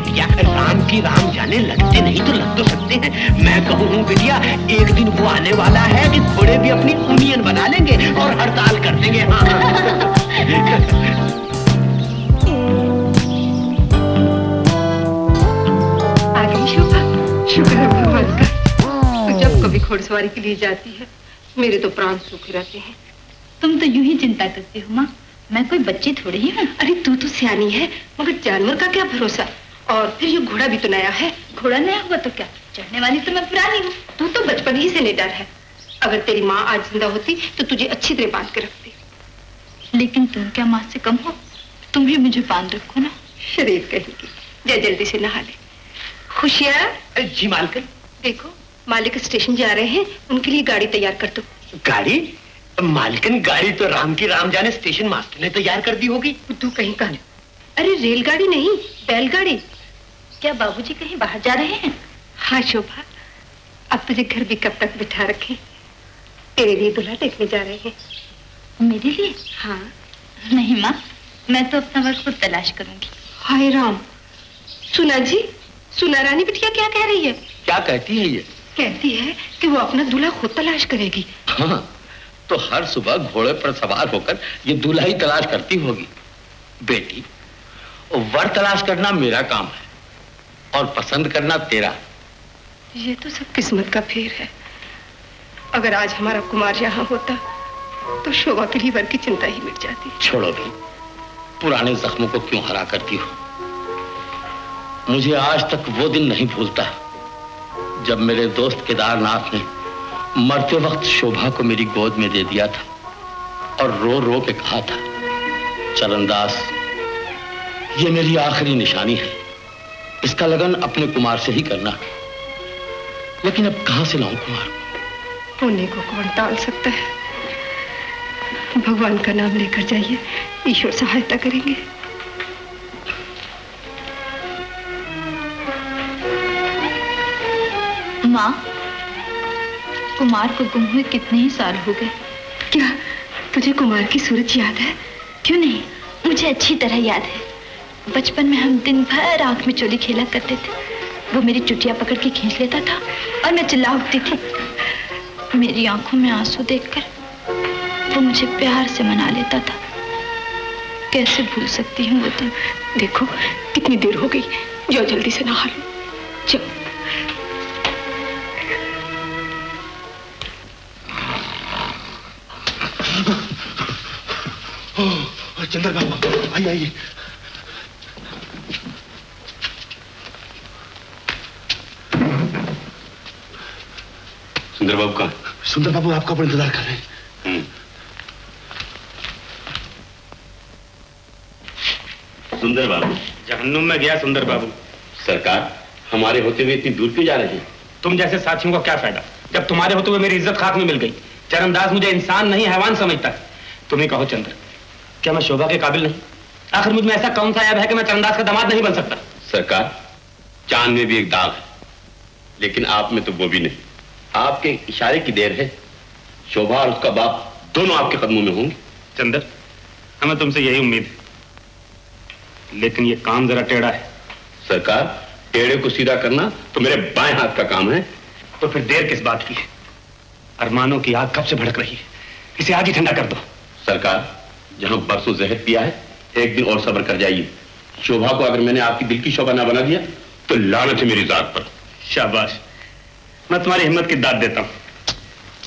बिटिया, राम की राम जाने, लगते नहीं तो लग तो सकते हैं। मैं कहूँ बिटिया, एक दिन वो आने वाला है कि घोड़े भी अपनी यूनियन बना लेंगे और हड़ताल कर देंगे। हाँ आ गई शोभा, शुक्र है भगवान का। तो जब कभी घोड़सवारी के लिए जाती है, मेरे तो प्राण सूखे रहते हैं। तुम तो यूं ही चिंता करती हो माँ, मैं कोई बच्ची थोड़ी ही हूँ। अरे तू तो सियानी है, मगर जानवर का क्या भरोसा। और फिर ये घोड़ा भी तो नया है। घोड़ा नया हुआ तो क्या, चढ़ने वाली तो मैं पुरानी हूँ। तू तो बचपन ही से निडर है। अगर तेरी माँ आज जिंदा होती तो तुझे अच्छी तरह बांध के रखती। लेकिन तुम क्या माँ से कम हो, तुम ही मुझे बांध रखो ना। शरीफ कहेगी, जा जल्दी से नहा ले। खुशियाँ। जी मालकिन। देखो मालिक स्टेशन जा रहे हैं, उनके लिए गाड़ी तैयार कर दो। गाड़ी? मालकिन गाड़ी तो राम की राम जाने स्टेशन मास्टर ने तैयार कर दी होगी। तू कहीं का? अरे रेलगाड़ी नहीं, बैलगाड़ी। क्या बाबूजी कहीं बाहर जा रहे हैं? हाँ शोभा, अब तुझे घर भी कब तक बिठा रखे। तेरे लिए दूल्हा देखने जा रहे हैं। मेरे लिए? हाँ। नहीं माँ, मैं तो अपना वर्ग खुद तलाश करूंगी। हाय राम। सुना जी, सुना रानी बिटिया क्या कह रही है? क्या कहती है ये? कहती है कि वो अपना दूल्हा खुद तलाश करेगी। हाँ, तो हर सुबह घोड़े पर सवार होकर ये दूल्हा ही तलाश करती होगी। बेटी, वर तलाश करना मेरा काम है और पसंद करना तेरा। ये तो सब किस्मत का फेर है। अगर आज हमारा कुमार यहाँ होता तो शोभा के लिए वर की चिंता ही मिट जाती। छोड़ो भी, पुराने जख्मों को क्यों हरा करती हो। मुझे आज तक वो दिन नहीं भूलता जब मेरे दोस्त केदारनाथ ने मरते वक्त शोभा को मेरी गोद में दे दिया था और रो रो के कहा था, चरणदास, ये मेरी आखिरी निशानी है, इसका लगन अपने कुमार से ही करना। लेकिन अब कहां से लाऊं कुमार को? होने को कौन टाल सकता है। भगवान का नाम लेकर जाइए, ईश्वर सहायता करेंगे। माँ, कुमार को गुम हुए कितने ही साल हो गए। क्या तुझे कुमार की सूरत याद है? क्यों नहीं, मुझे अच्छी तरह याद है। बचपन में हम दिन भर आंख में चोली खेला करते थे। वो मेरी चुटिया पकड़ के खींच लेता था और मैं चिल्ला उठती थी। मेरी आंखों में आंसू देखकर वो मुझे प्यार से मना लेता था। कैसे भूल सकती हूँ वो दिन। देखो कितनी देर हो गई, जाओ जल्दी से नहा लो। जाओ। चंद्र बाबू, आइए आइए। सुंदर बाबू कहाँ? सुंदर बाबू आपका पर इंतजार कर रहे हैं। सुंदर बाबू जहन्नुम में गया सुंदर बाबू। सरकार, हमारे होते हुए इतनी दूर क्यों जा रहे हैं? तुम जैसे साथियों का क्या फायदा, जब तुम्हारे होते हुए मेरी इज्जत खाक में मिल गई। चरणदास मुझे इंसान नहीं हैवान समझता है। तुम ही कहो चंद्र, क्या मैं शोभा के काबिल नहीं? आखिर मुझ में ऐसा कौन सा ऐब है कि मैं चरणदास का दामाद नहीं बन सकता? सरकार, चांद में भी एक दाग है, लेकिन आप में तो वो भी नहीं। आपके इशारे की देर है। शोभा और उसका बाप दोनों आपके कदमों में होंगे। चंद्र, हमें तुमसे यही उम्मीद है, लेकिन ये काम जरा टेढ़ा है। सरकार, टेढ़े को सीधा करना तो मेरे बाएं हाथ का काम है। तो फिर देर किस बात की है? अरमानों की आग कब से भड़क रही है, इसे आग ही ठंडा कर दो। सरकार, जहां परसों जहर पिया है, एक दिन और सब्र कर जाइए। शोभा को अगर मैंने आपकी दिल की शोभा ना बना दिया तो लानत है मेरी जात पर। शाबाश, मैं तुम्हारी हिम्मत की दाद देता हूं।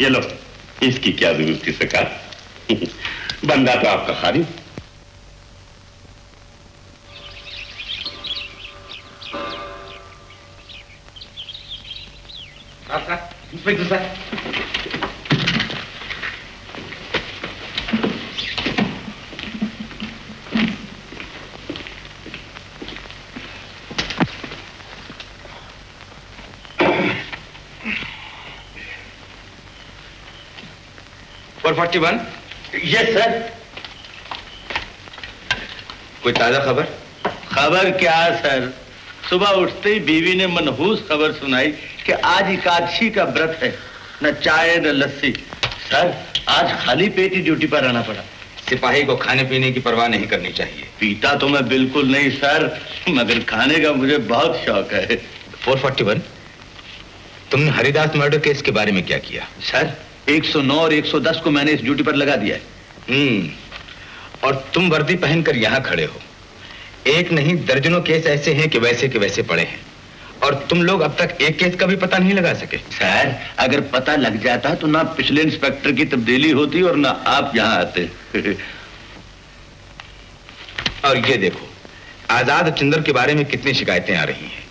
ये लो। इसकी क्या जरूरत थी सरकार? बंदा तो आपका खाली। इंस्पेक्टर साहब, यस सर। कोई ताजा खबर? खबर क्या सर, सुबह उठते ही बीवी ने मनहूस खबर सुनाई कि आज एकादशी का व्रत है। न चाय न लस्सी। सर, आज खाली पेट ही ड्यूटी पर आना पड़ा। सिपाही को खाने पीने की परवाह नहीं करनी चाहिए। पीता तो मैं बिल्कुल नहीं सर, मगर खाने का मुझे बहुत शौक है। 441, तुमने हरिदास मर्डर केस के बारे में क्या किया? सर 109 और 110 को मैंने इस ड्यूटी पर लगा दिया है। और तुम वर्दी पहनकर यहाँ खड़े हो। एक नहीं दर्जनों केस ऐसे हैं कि वैसे के वैसे पड़े हैं, और तुम लोग अब तक एक केस का भी पता नहीं लगा सके। सर अगर पता लग जाता तो ना पिछले इंस्पेक्टर की तब्दीली होती और ना आप यहाँ आते। और ये देखो, आजाद चंद्र के बारे में कितनी शिकायतें आ रही हैं।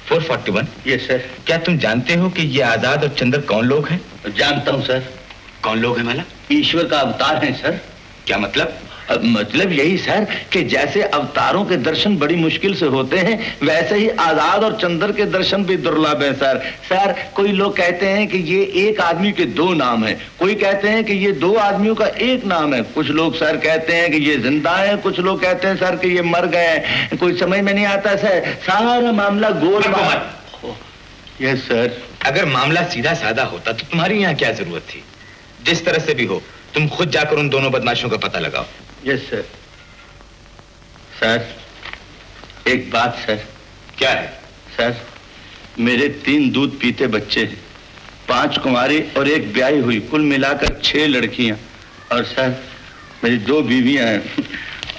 441, यस सर। क्या तुम जानते हो कि ये आजाद और चंद्र कौन लोग हैं? जानता हूँ सर। कौन लोग हैं भला? ईश्वर का अवतार है सर। क्या मतलब? मतलब यही सर कि जैसे अवतारों के दर्शन बड़ी मुश्किल से होते हैं, वैसे ही आजाद और चंद्र के दर्शन भी दुर्लभ हैं सर। सर कोई लोग कहते हैं कि ये एक आदमी के दो नाम हैं, कोई कहते हैं कि ये दो आदमियों का एक नाम है, कुछ लोग सर कहते हैं कि ये जिंदा है, कुछ लोग कहते हैं सर कि ये मर गए हैं। कोई समझ में नहीं आता सर, सारा मामला गोल। Yes sir. अगर मामला सीधा साधा होता तो तुम्हारी यहाँ क्या जरूरत थी? जिस तरह से भी हो तुम खुद जाकर उन दोनों बदमाशों का पता लगाओ। Yes sir. सर एक बात सर। क्या है? सर मेरे 3 दूध पीते बच्चे हैं, 5 कुंवारी और 1 ब्याही हुई, कुल मिलाकर 6 लड़कियां, और सर मेरी 2 बीवियां हैं,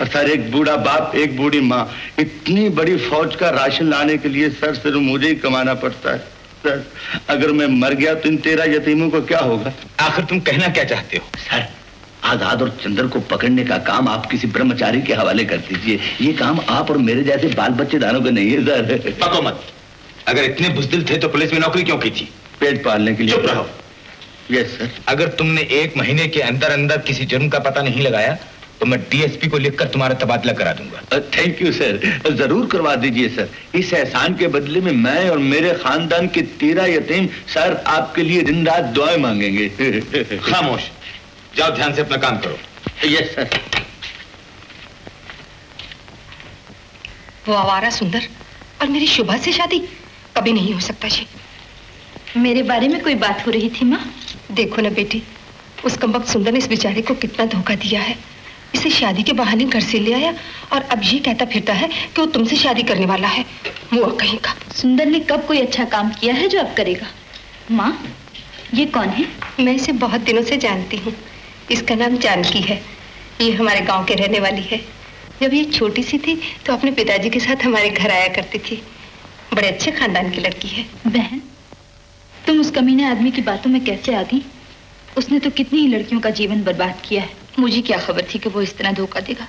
और सर 1 बूढ़ा बाप 1 बूढ़ी माँ। इतनी बड़ी फौज का राशन लाने के लिए सर सिर्फ मुझे ही कमाना पड़ता है। सर अगर मैं मर गया तो इन 13 यतीमों को क्या होगा? आखिर तुम कहना क्या चाहते हो? सर आजाद और चंद्र को पकड़ने का काम आप किसी ब्रह्मचारी के हवाले कर दीजिए। ये काम आप और मेरे जैसे बाल बच्चेदारों का नहीं है सर। पको मत। अगर इतने बुज़दिल थे तो पुलिस में नौकरी क्यों की थी? पेट पालने के लिए। चुप रहो। Yes sir. अगर तुमने 1 महीने के अंदर अंदर किसी जुर्म का पता नहीं लगाया तो मैं डीएसपी को लिखकर तुम्हारा तबादला करा दूंगा। थैंक यू सर, जरूर करवा दीजिए सर। इस एहसान के बदले में मैं और मेरे खानदान के 13 यतीम सर आपके लिए दिन रात दुआएं मांगेंगे। खामोश, जाओ ध्यान से अपना काम करो। Yes sir. वो आवारा सुंदर और मेरी शुभा से शादी कभी नहीं हो सकता जी। मेरे बारे में कोई बात हो रही थी माँ? देखो ना बेटी, उस कमबख्त सुंदर ने इस बेचारे को कितना धोखा दिया है। इसे शादी के बहाने घर से ले आया और अब ये कहता फिरता है कि वो तुमसे शादी करने वाला है। मुआ कहीं का। सुंदर ने कब कोई अच्छा काम किया है जो अब करेगा? माँ ये कौन है? मैं इसे बहुत दिनों से जानती हूँ। इसका नाम जानकी है। ये हमारे गांव के रहने वाली है। जब ये छोटी सी थी तो अपने पिताजी के साथ हमारे घर आया करती थी। बड़े अच्छे खानदान की लड़की है। बहन तुम उस कमीने आदमी की बातों में कैसे आ गई? उसने तो कितनी ही लड़कियों का जीवन बर्बाद किया है। मुझे क्या खबर थी कि वो इस तरह धोखा देगा।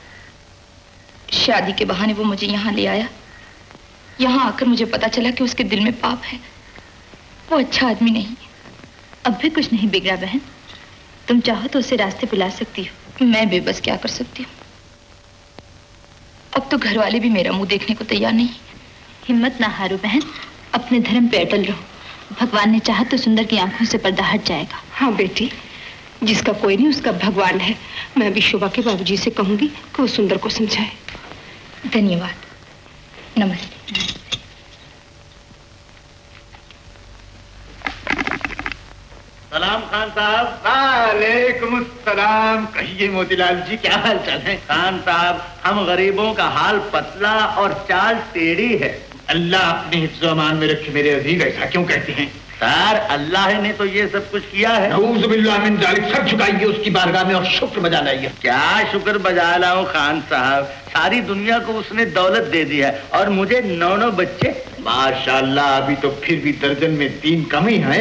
शादी के बहाने वो मुझे यहाँ ले आया। यहाँ आकर मुझे पता चला कि उसके दिल में पाप है। वो अच्छा आदमी नहीं। अब भी कुछ नहीं बिगड़ा बहन। तुम चाहो तो उसे रास्ते पे ला सकती हो। मैं बेबस क्या कर सकती हूँ? अब तो घर वाले भी मेरा मुंह देखने को तैयार नहीं। हिम्मत ना हारो बहन, अपने धर्म पे अटल रहो। भगवान ने चाहा तो सुंदर की आंखों से पर्दा हट जाएगा। हाँ बेटी, जिसका कोई नहीं उसका भगवान है। मैं भी शोभा के बाबूजी से कहूंगी कि वो सुंदर को समझाए। धन्यवाद। नमस्ते। सलाम खान साहब। वालेकुम अस्सलाम। कहिए मोतीलाल जी क्या हाल चाल है? खान साहब हम गरीबों का हाल पतला और चाल टेढ़ी है। अल्लाह अपने हिफ्ज़ अमान में रखे मेरे अजीज। ऐसा क्यों कहते हैं? सर अल्लाह ने तो ये सब कुछ किया है। नऊज़ बिल्लाह मिन ज़ालिक। सर झुकाइए उसकी बारगाह में और शुक्र बजा लाइए। क्या शुक्र बजा लाऊं खान साहब? सारी दुनिया को उसने दौलत दे दी है और मुझे 9 बच्चे। माशाल्लाह, अभी तो फिर भी दर्जन में 3 कम ही हैं।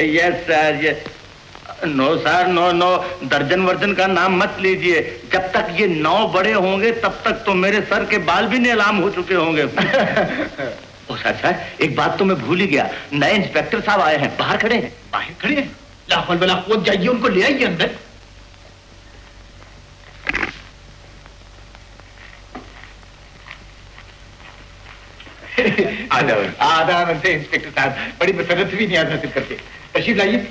Yes sir, yes. 9 सर, 9 दर्जन वर्जन का नाम मत लीजिए। जब तक ये 9 बड़े होंगे तब तक तो मेरे सर के बाल भी नीलाम हो चुके होंगे। ओ सर, एक बात तो मैं भूल ही गया। नए इंस्पेक्टर साहब आए हैं, बाहर खड़े हैं। बाहर खड़े हैं? ला हौल वला कुव्वत, जाइए उनको ले आइए अंदर। आदाब इंस्पेक्टर साहब, बड़ी मसरत हुई नियाज़ हासिल करके। तशरीफ लाइए।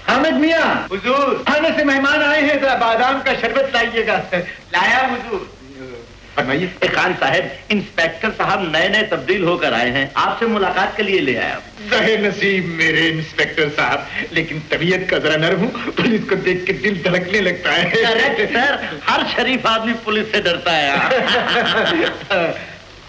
हामिद मियाँ, हुजूर, खाने से मेहमान आए हैं, जरा बादाम का शरबत लाइएगा। लाया हुजूर। फरमाइए। खान साहब, इंस्पेक्टर साहब नए नए तब्दील होकर आए हैं, आपसे मुलाकात के लिए ले आया। ज़हे नसीब मेरे इंस्पेक्टर साहब, लेकिन तबीयत का जरा नर्म हूँ, पुलिस को देख के दिल धड़कने लगता है। करेक्ट सर, हर शरीफ आदमी पुलिस से डरता है।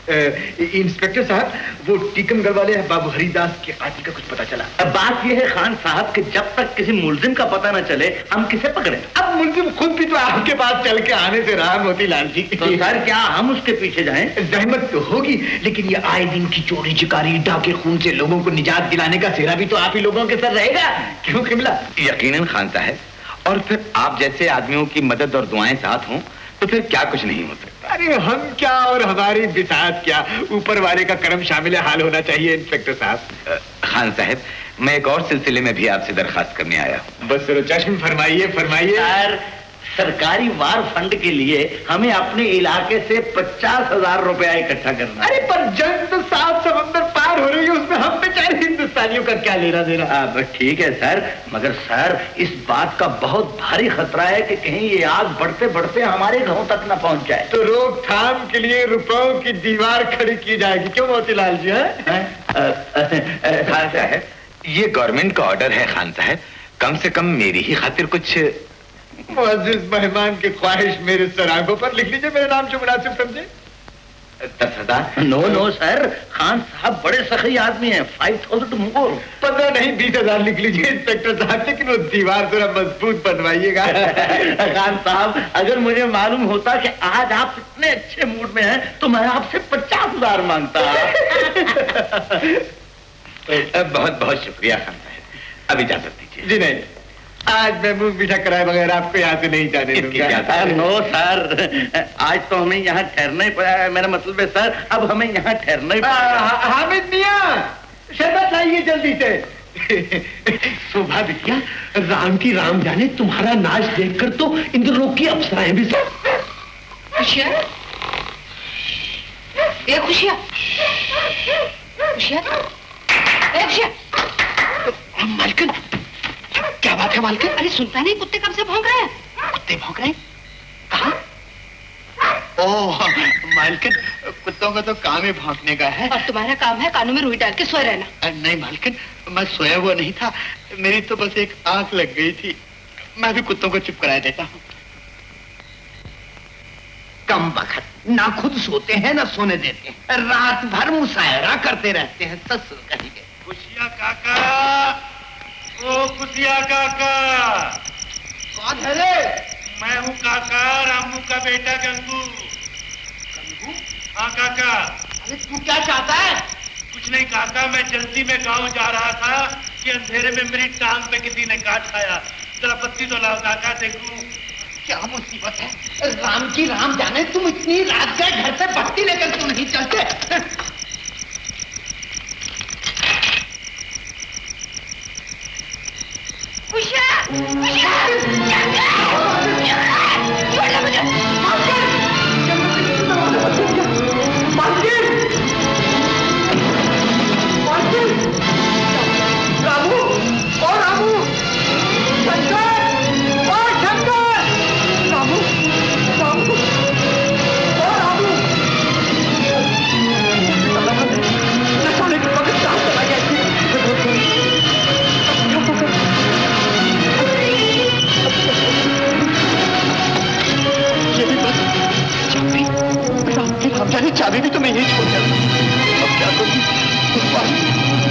इंस्पेक्टर साहब, वो टीकमगढ़ वाले बाबू हरिदास के कातिल का कुछ पता चला? बात यह है खान साहब कि जब तक किसी मुलजिम का पता न चले हम किसे पकड़े? अब मुलजिम खुद भी तो आपके पास चल के आने से रहा मोतीलाल जी। तो सर क्या हम उसके पीछे जाएं? जहमत तो होगी, लेकिन ये आए दिन की चोरी चिकारी डाके खून से लोगों को निजात दिलाने का सेहरा भी तो आप ही लोगों के सर रहेगा, क्यों किमला? यकीनन खान साहब, और फिर आप जैसे आदमियों की मदद और दुआएं साथ हों तो फिर क्या कुछ नहीं हो सकता। अरे हम क्या और हमारी बिसात क्या, ऊपर वाले का करम शामिल हाल होना चाहिए इंस्पेक्टर साहब। खान साहब, मैं एक और सिलसिले में भी आपसे दरखास्त करने आया हूँ। बस चश्म फरमाइए फरमाइए। सर, सरकारी वार फंड के लिए हमें अपने इलाके से 50,000 रुपया इकट्ठा करना। अरे पर जंग तो 7 समंदर पार हो रही है, उसमें हम बेचारे हिंदुस्तानियों का क्या लेना देना? ठीक है सर, मगर सर इस बात का बहुत भारी खतरा है कि कहीं ये आग बढ़ते बढ़ते हमारे घरों तक न पहुंच जाए। तो रोकथाम के लिए रुपयों की दीवार खड़ी की जाएगी, क्यों मोतीलाल जी? खान साहब, ये गवर्नमेंट का ऑर्डर है खान साहब, कम से कम मेरी ही खातिर कुछ मुअज़्ज़िज़ मेहमान की ख्वाहिश मेरे सरागों पर लिख लीजिए, मेरे नाम जो मुनासिब समझे। 10,000? नो सर, खान साहब बड़े सखी आदमी हैं, 5,000 मुगल। 15 नहीं 20,000 लिख लीजिए इंस्पेक्टर साहब, लेकिन वो दीवार जरा मजबूत बनवाइएगा। खान साहब, अगर मुझे मालूम होता कि आज आप इतने अच्छे मूड में हैं तो मैं आपसे 50,000 मांगता। बहुत बहुत शुक्रिया खान साहब, अब इजाजत दीजिए। जी नहीं, आज मैं मुंह मीठा कराए बगैर आपको यहाँ से नहीं जाने दूंगा। नो सर, आज तो हमें यहाँ ठहरना ही पड़ा है। मेरा मतलब है सर, अब हमें यहाँ ठहरना ही पड़ा। हामिद मियां, शरबत लाइए जल्दी से। शोभा बिटिया, राम की राम जाने तुम्हारा नाच देखकर तो इंद्रलोक की अप्सराएं भी। खुशियाँ, ये खुशियाँ, खुशियाँ, खुशियाँ। मालकिन, क्या बात है मालकिन? अरे सुनता नहीं, कुत्ते कब से भौंक रहे हैं? कुत्ते भौंक रहे हैं? कहाँ? ओह मालकिन, कुत्तों का तो काम ही भौंकने का है। और तुम्हारा काम है कानों में रुई डाल के सोए रहना। नहीं मालकिन, मैं सोया हुआ नहीं था, मेरी तो बस एक आंख लग गई थी। मैं भी कुत्तों को चुप कराया देता हूँ। कम बखत, ना खुद सोते हैं ना सोने देते हैं, रात भर मुशायरा करते रहते हैं। ससुर कहेंगे। खुशिया काका, ओ खुशिया काका। कौन है रे? मैं हूँ काका, रामू का बेटा गंगू। गंगू? हाँ काका। अरे तू क्या चाहता है? कुछ नहीं काका, मैं जल्दी में गांव जा रहा था कि अंधेरे में मेरी टांग पे किसी ने काट खाया। जरा बत्ती तो लाओ काका, देखूं। क्या मुसीबत है? राम की राम जाने, तुम इतनी रात गए घर से बत्ती लेकर क्यों नहीं चलते? रामू, ओ रामू, शंकर, ओ शंकर, रामू, रामू, ओ रामू। न सोने के वक्त कहाँ चला गया? ये भी बस चाबी, राम जाने चाबी भी तो मैं यही छोड़ गया। अब क्या करूँ?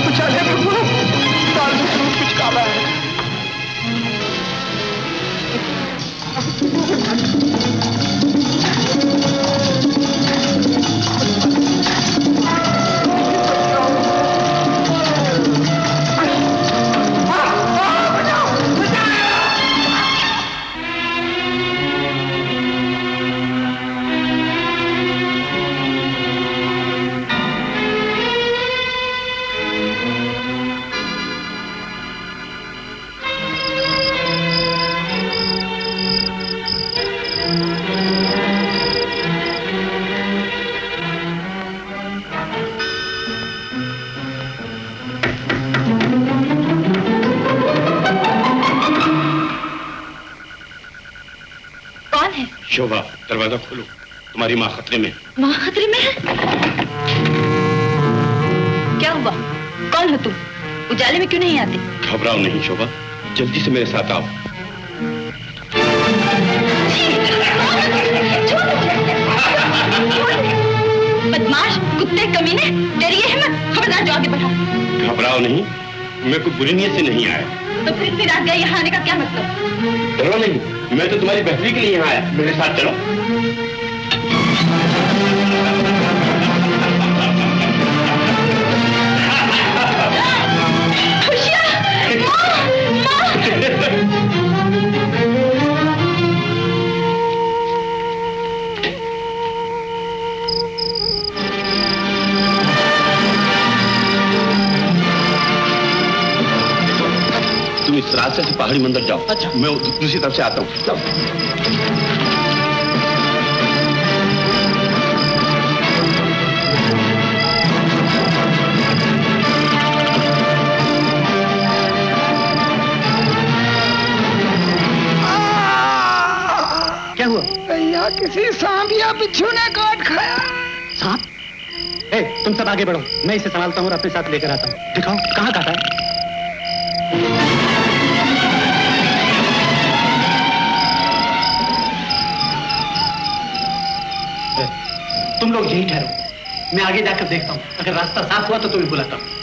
कुछ आ गया भगवान, दाल में जरूर कुछ काला है। शोभा, दरवाजा खोलो। तुम्हारी माँ खतरे में। माँ खतरे में है? क्या हुआ? कौन हो तुम? उजाले में क्यों नहीं आते? घबराओ नहीं शोभा, जल्दी से मेरे साथ आओ। बदमाश, कुत्ते, कमीने, तेरी ये हिम्मत! खबरदार जो आगे बढ़ा। घबराओ नहीं, मैं कोई बुरी नीयत से नहीं आया। तो फिर रात गए यहाँ आने का क्या मतलब? डरो नहीं, मैं तो तुम्हारी बेहतरी के लिए यहाँ आया। मेरे साथ चलो। तुम इस रास्ते से पहाड़ी मंदिर जाओ। अच्छा। मैं दूसरी तरफ से आता हूँ। क्या हुआ? भैया किसी सांप या बिच्छू ने काट खाया। सांप? तुम सब आगे बढ़ो, मैं इसे संभालता हूँ और अपने साथ लेकर आता हूँ। दिखाओ कहाँ काटा है। तुम लोग यही ठहरो, मैं आगे जाकर देखता हूँ। अगर रास्ता साफ हुआ तो तुम्हें बुलाता हूँ।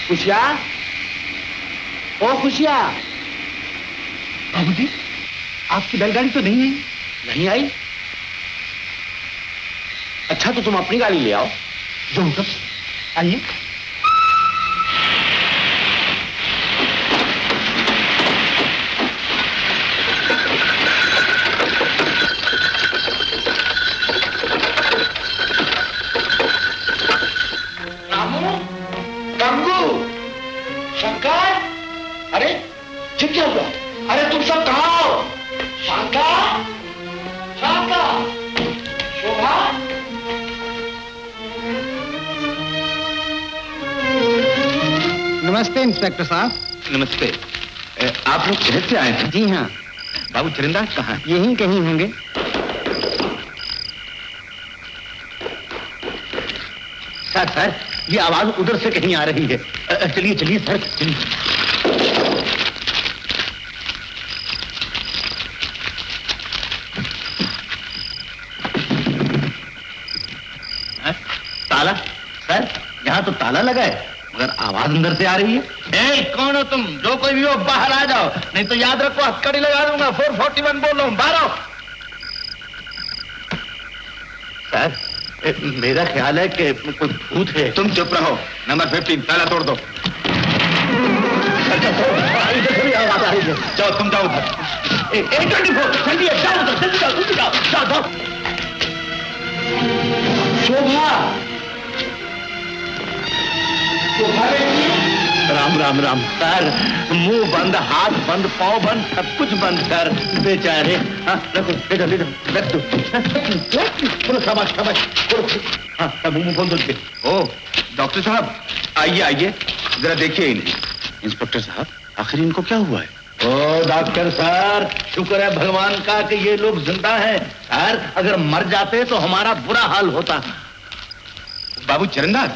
खुशिया, ओ खुशिया। बाबूजी, आपकी बैलगाड़ी तो नहीं है? नहीं आई? अच्छा तो तुम अपनी गाड़ी ले आओ। जो हुक्म। आइए। क्या हुआ? अरे तुम सब कहाँ हो? शांता, शांता, शोभा। नमस्ते इंस्पेक्टर साहब। नमस्ते। आप लोग शहर से आए थे? जी हाँ। बाबू चरणदास कहाँ? यहीं कहीं होंगे। सर ये आवाज उधर से कहीं आ रही है। चलिए चलिए सर, चलिए। ताला? सर यहाँ तो ताला लगा है मगर आवाज अंदर से आ रही है। कौन हो तुम? जो कोई भी हो बाहर आ जाओ, नहीं तो याद रखो हथकड़ी लगा दूंगा। 441 बोल रहा हूँ, बाहर आओ। सर मेरा ख्याल है कि कोई भूत है। तुम चुप रहो। नंबर 15 ताला तोड़ दो। आवाज आ रही है। जाओ तुम जाओ उधर। 824 जल्दी जाओ उधर, जल्दी जाओ, जल्दी जाओ, जाओ जाओ। शोभा, राम राम राम। सर मुंह बंद, हाथ बंद, पाँव बंद, सब कुछ बंद सर। बेचारे। रखो, रख दो। शाबाश शाबाश। हाँ मुंह खोल दो। ओ डॉक्टर साहब आइए आइए, जरा देखिए इन्हें। इंस्पेक्टर साहब आखिर इनको क्या हुआ है? ओ डॉक्टर सर, शुक्र है भगवान का कि ये लोग जिंदा हैं। सर अगर मर जाते तो हमारा बुरा हाल होता। बाबू चरणदास,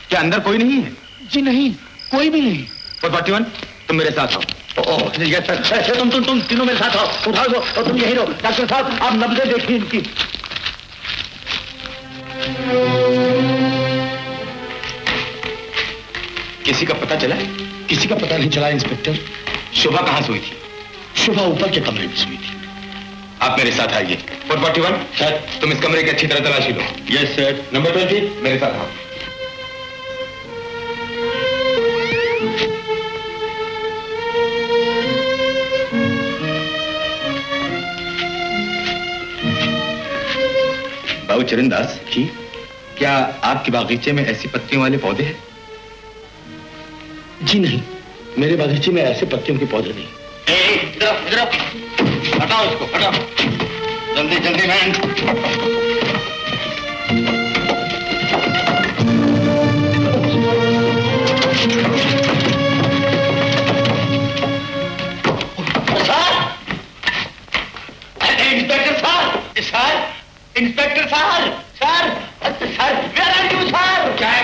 क्या अंदर कोई नहीं है? जी नहीं, कोई भी नहीं। 441 तुम मेरे साथ आओ। तुम तीनों मेरे साथ आओ, उठाओ दो और तुम यही रहो। डॉक्टर साहब आप नब्जें देखिए इनकी। किसी का पता चला? किसी का पता नहीं चला इंस्पेक्टर। शोभा कहाँ सोई थी? शोभा ऊपर के कमरे में सोई थी। आप मेरे साथ आइए। 441 सर, तुम इस कमरे की अच्छी तरह तलाशी लो। Yes sir. नंबर 20 मेरे साथ आओ। बाबू चरणदास जी, क्या आपके बागीचे में ऐसी पत्तियों वाले पौधे हैं? जी नहीं, मेरे बागीचे में ऐसे पत्तियों के पौधे नहीं। इधर हटाओ इसको, हटाओ जल्दी जल्दी। मैन इंस्पेक्टर साहब, सर इंस्पेक्टर साहब, sir sir where are you sir? क्या है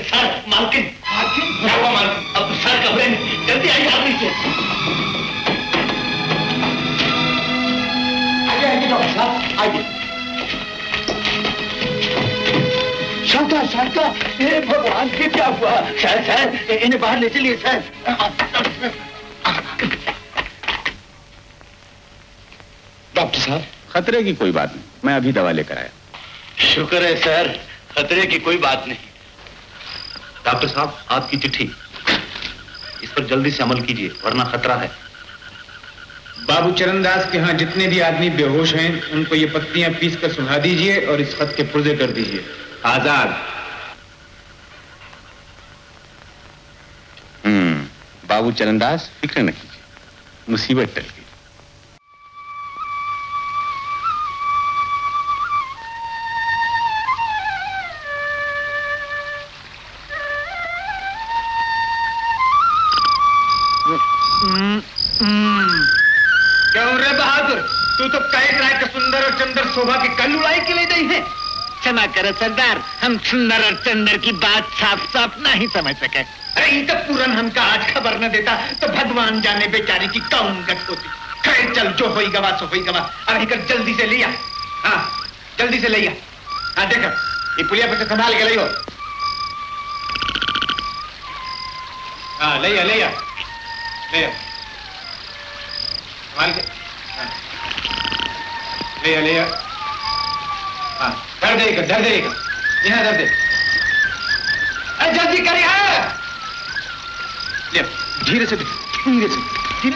सर मालकिन। क्या हुआ मालकिन? अब सर कमरे में, जल्दी आइए आप नीचे। आइए डॉक्टर साहब आइए। शांता शांता, हे भगवान ये क्या हुआ? सर सर इन्हें बाहर ले चलिए सर। डॉक्टर साहब, खतरे की कोई बात नहीं, मैं अभी दवा लेकर आया। शुक्र है सर, खतरे की कोई बात नहीं। डॉक्टर साहब, आपकी चिट्ठी, इस पर जल्दी से अमल कीजिए वरना खतरा है। बाबू चरणदास के यहाँ जितने भी आदमी बेहोश हैं उनको ये पत्तियां पीस कर सुना दीजिए और इस खत के पुर्जे कर दीजिए। आजाद। बाबू चरणदास, फिक्र न कीजिए, मुसीबत टल गई। क्यों रे बहादुर, तू तो कह रहा है कि सुंदर और चंदर शोभा की कल उड़ाई के लिए गई है। क्षमा करो सरदार, हम सुंदर और चंदर की बात साफ साफ नहीं समझ सके। अरे इन तक पूरन हमका आज खबर न देता तो भगवान जाने बेचारी की कौन गत होती। खैर चल, जो होई गवा सो होई गवा। अब कर जल्दी से लिया। हाँ जल्दी से लिया। हाँ देखो ये पुलिया पे से संभाल के लियो। हाँ लिया लिया लिया संभाल के। लिया लिया। हाँ धर देगा यहाँ धर दे। अरे जल्दी कर यार। ले धीरे से धीरे से धीरे।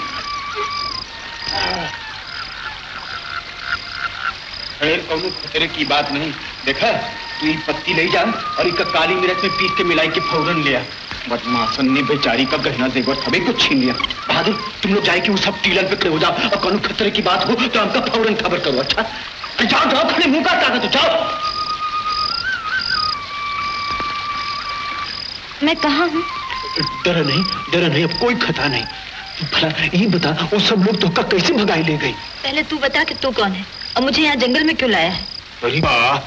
कौन खतरे की बात नहीं। देखा तू ये पत्ती ले जा और एक काली मिर्च में पीस के मिलाई के फौरन लिया। बदमाशन ने बेचारी का गहना जेवर सभी कुछ छीन लिया। बहादुर तुम लोग जाए कि वो सब टीलन पे खड़े हो जाओ और कौन खतरे की बात हो तो हमका फौरन खबर करो। अच्छा जाओ जाओ, खड़े मुंह का ताकत, जाओ। मैं कहाँ हूँ? डरा नहीं, अब कोई खतरा नहीं। भला ये बता वो सब लोग तो का कैसे भगाई ले गई? पहले तू बता कि तू कौन है और मुझे यहाँ जंगल में क्यों लाया है? अरे वाह,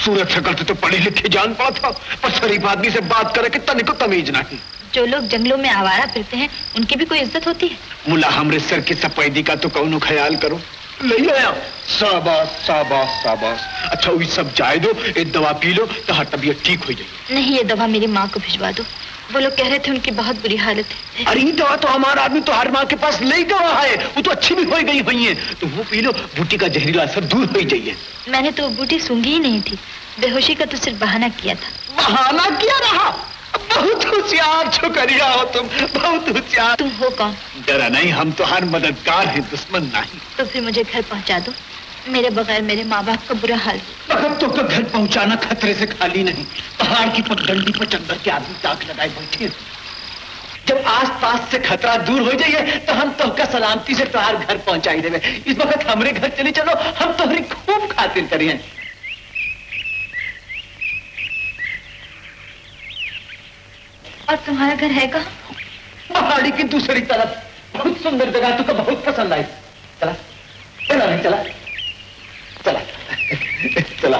सूरत शक्ल से तो पढ़े लिखे जान पड़ा था, पर शरीफ आदमी से बात करे कि तनिक को तमीज नहीं। जो लोग जंगलों में आवारा फिरते हैं उनकी भी कोई इज्जत होती है? मुला हमरे सर की सफेदी का तो कौनो ख्याल करो। ले आया। शाबाश शाबाश शाबाश। अच्छा वही सब जाए दो, एक दवा पी लो तो हर तबीयत ठीक हो जाएगी। नहीं, ये दवा मेरी माँ को भिजवा दो। वो लोग कह रहे थे उनकी बहुत बुरी हालत है। अरे ये दवा तो हमारा आदमी तो हर माँ के पास ले गया है, वो तो अच्छी भी हो गई हुई है, तो वो पी लो, बूटी का जहरीला असर दूर हो जाइए। मैंने तो वो बूटी सूंघी ही नहीं थी, बेहोशी का तो सिर्फ बहाना किया था। बहाना किया रहा? बहुत होशियार छोकरिया हो तुम, बहुत होशियार। तुम हो कौन? डरा नहीं, हम तो हर मददगार हैं, दुश्मन नहीं। तो फिर मुझे घर पहुंचा दो, मेरे बगैर मेरे माँ बाप का बुरा हाल। अब तो घर पहुंचाना खतरे से खाली नहीं। पहाड़ की पगडंडी पर चंदर के आदमी ताक लगाए बैठे। जब आस पास से खतरा दूर हो जाइए तो हम तो सलामती से तुम्हार घर पहुंचाई देवे। इस वक्त हमारे घर चले चलो, हम तुम्हारी खूब खातिर करिए। और तुम्हारा घर है कहाँ? पहाड़ी की दूसरी तरफ, बहुत सुंदर जगह, तुमको बहुत पसंद आई। चला चला नहीं चला चला चला।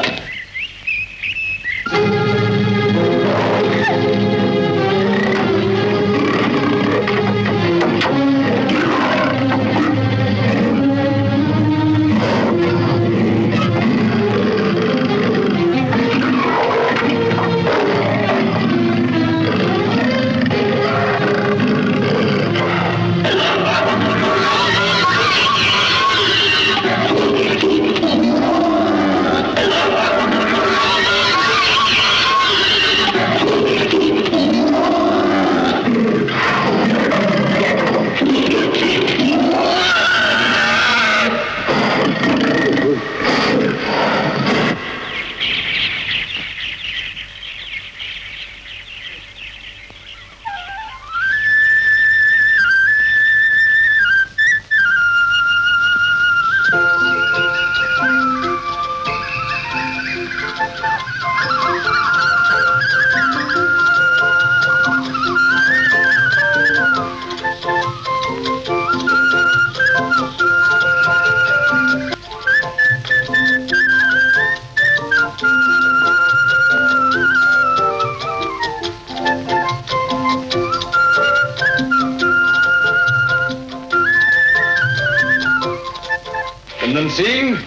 सिंह,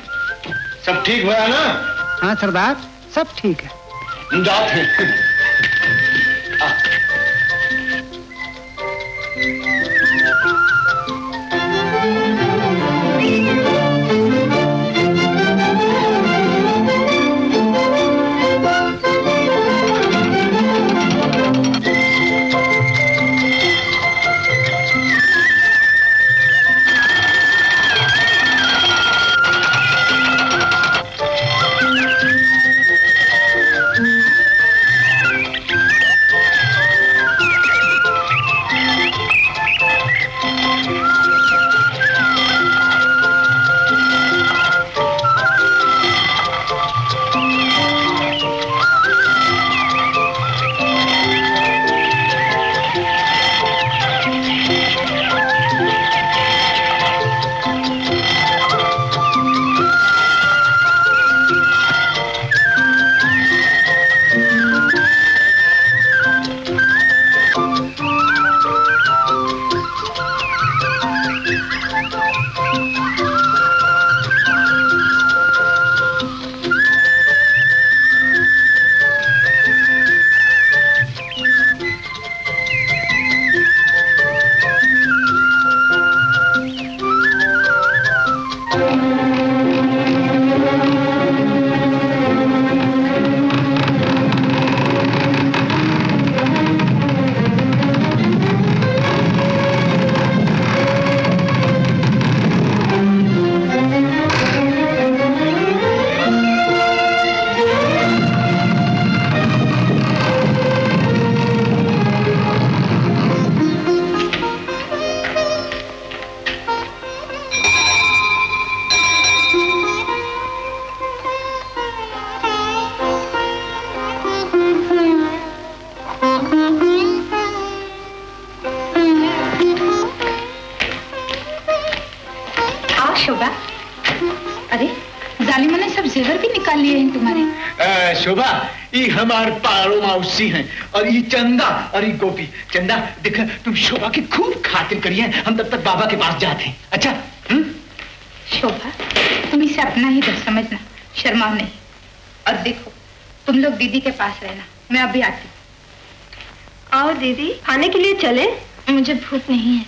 सब ठीक हुआ ना? हाँ सरदार, सब ठीक है। जाते हैं। शोभा, ये हमारे पारो मौसी हैं और ये चंदा और ये गोपी। चंदा देखा, तुम शोभा की खूब खातिर करिए, हम तब तक बाबा के पास जाते हैं। अच्छा? शोभा, तुम इसे अपना ही दोस्त समझना, शर्माओ नहीं। और देखो, तुम लोग दीदी के पास रहना, मैं अभी आती हूँ। आओ दीदी, खाने के लिए चले? मुझे भूख नहीं है।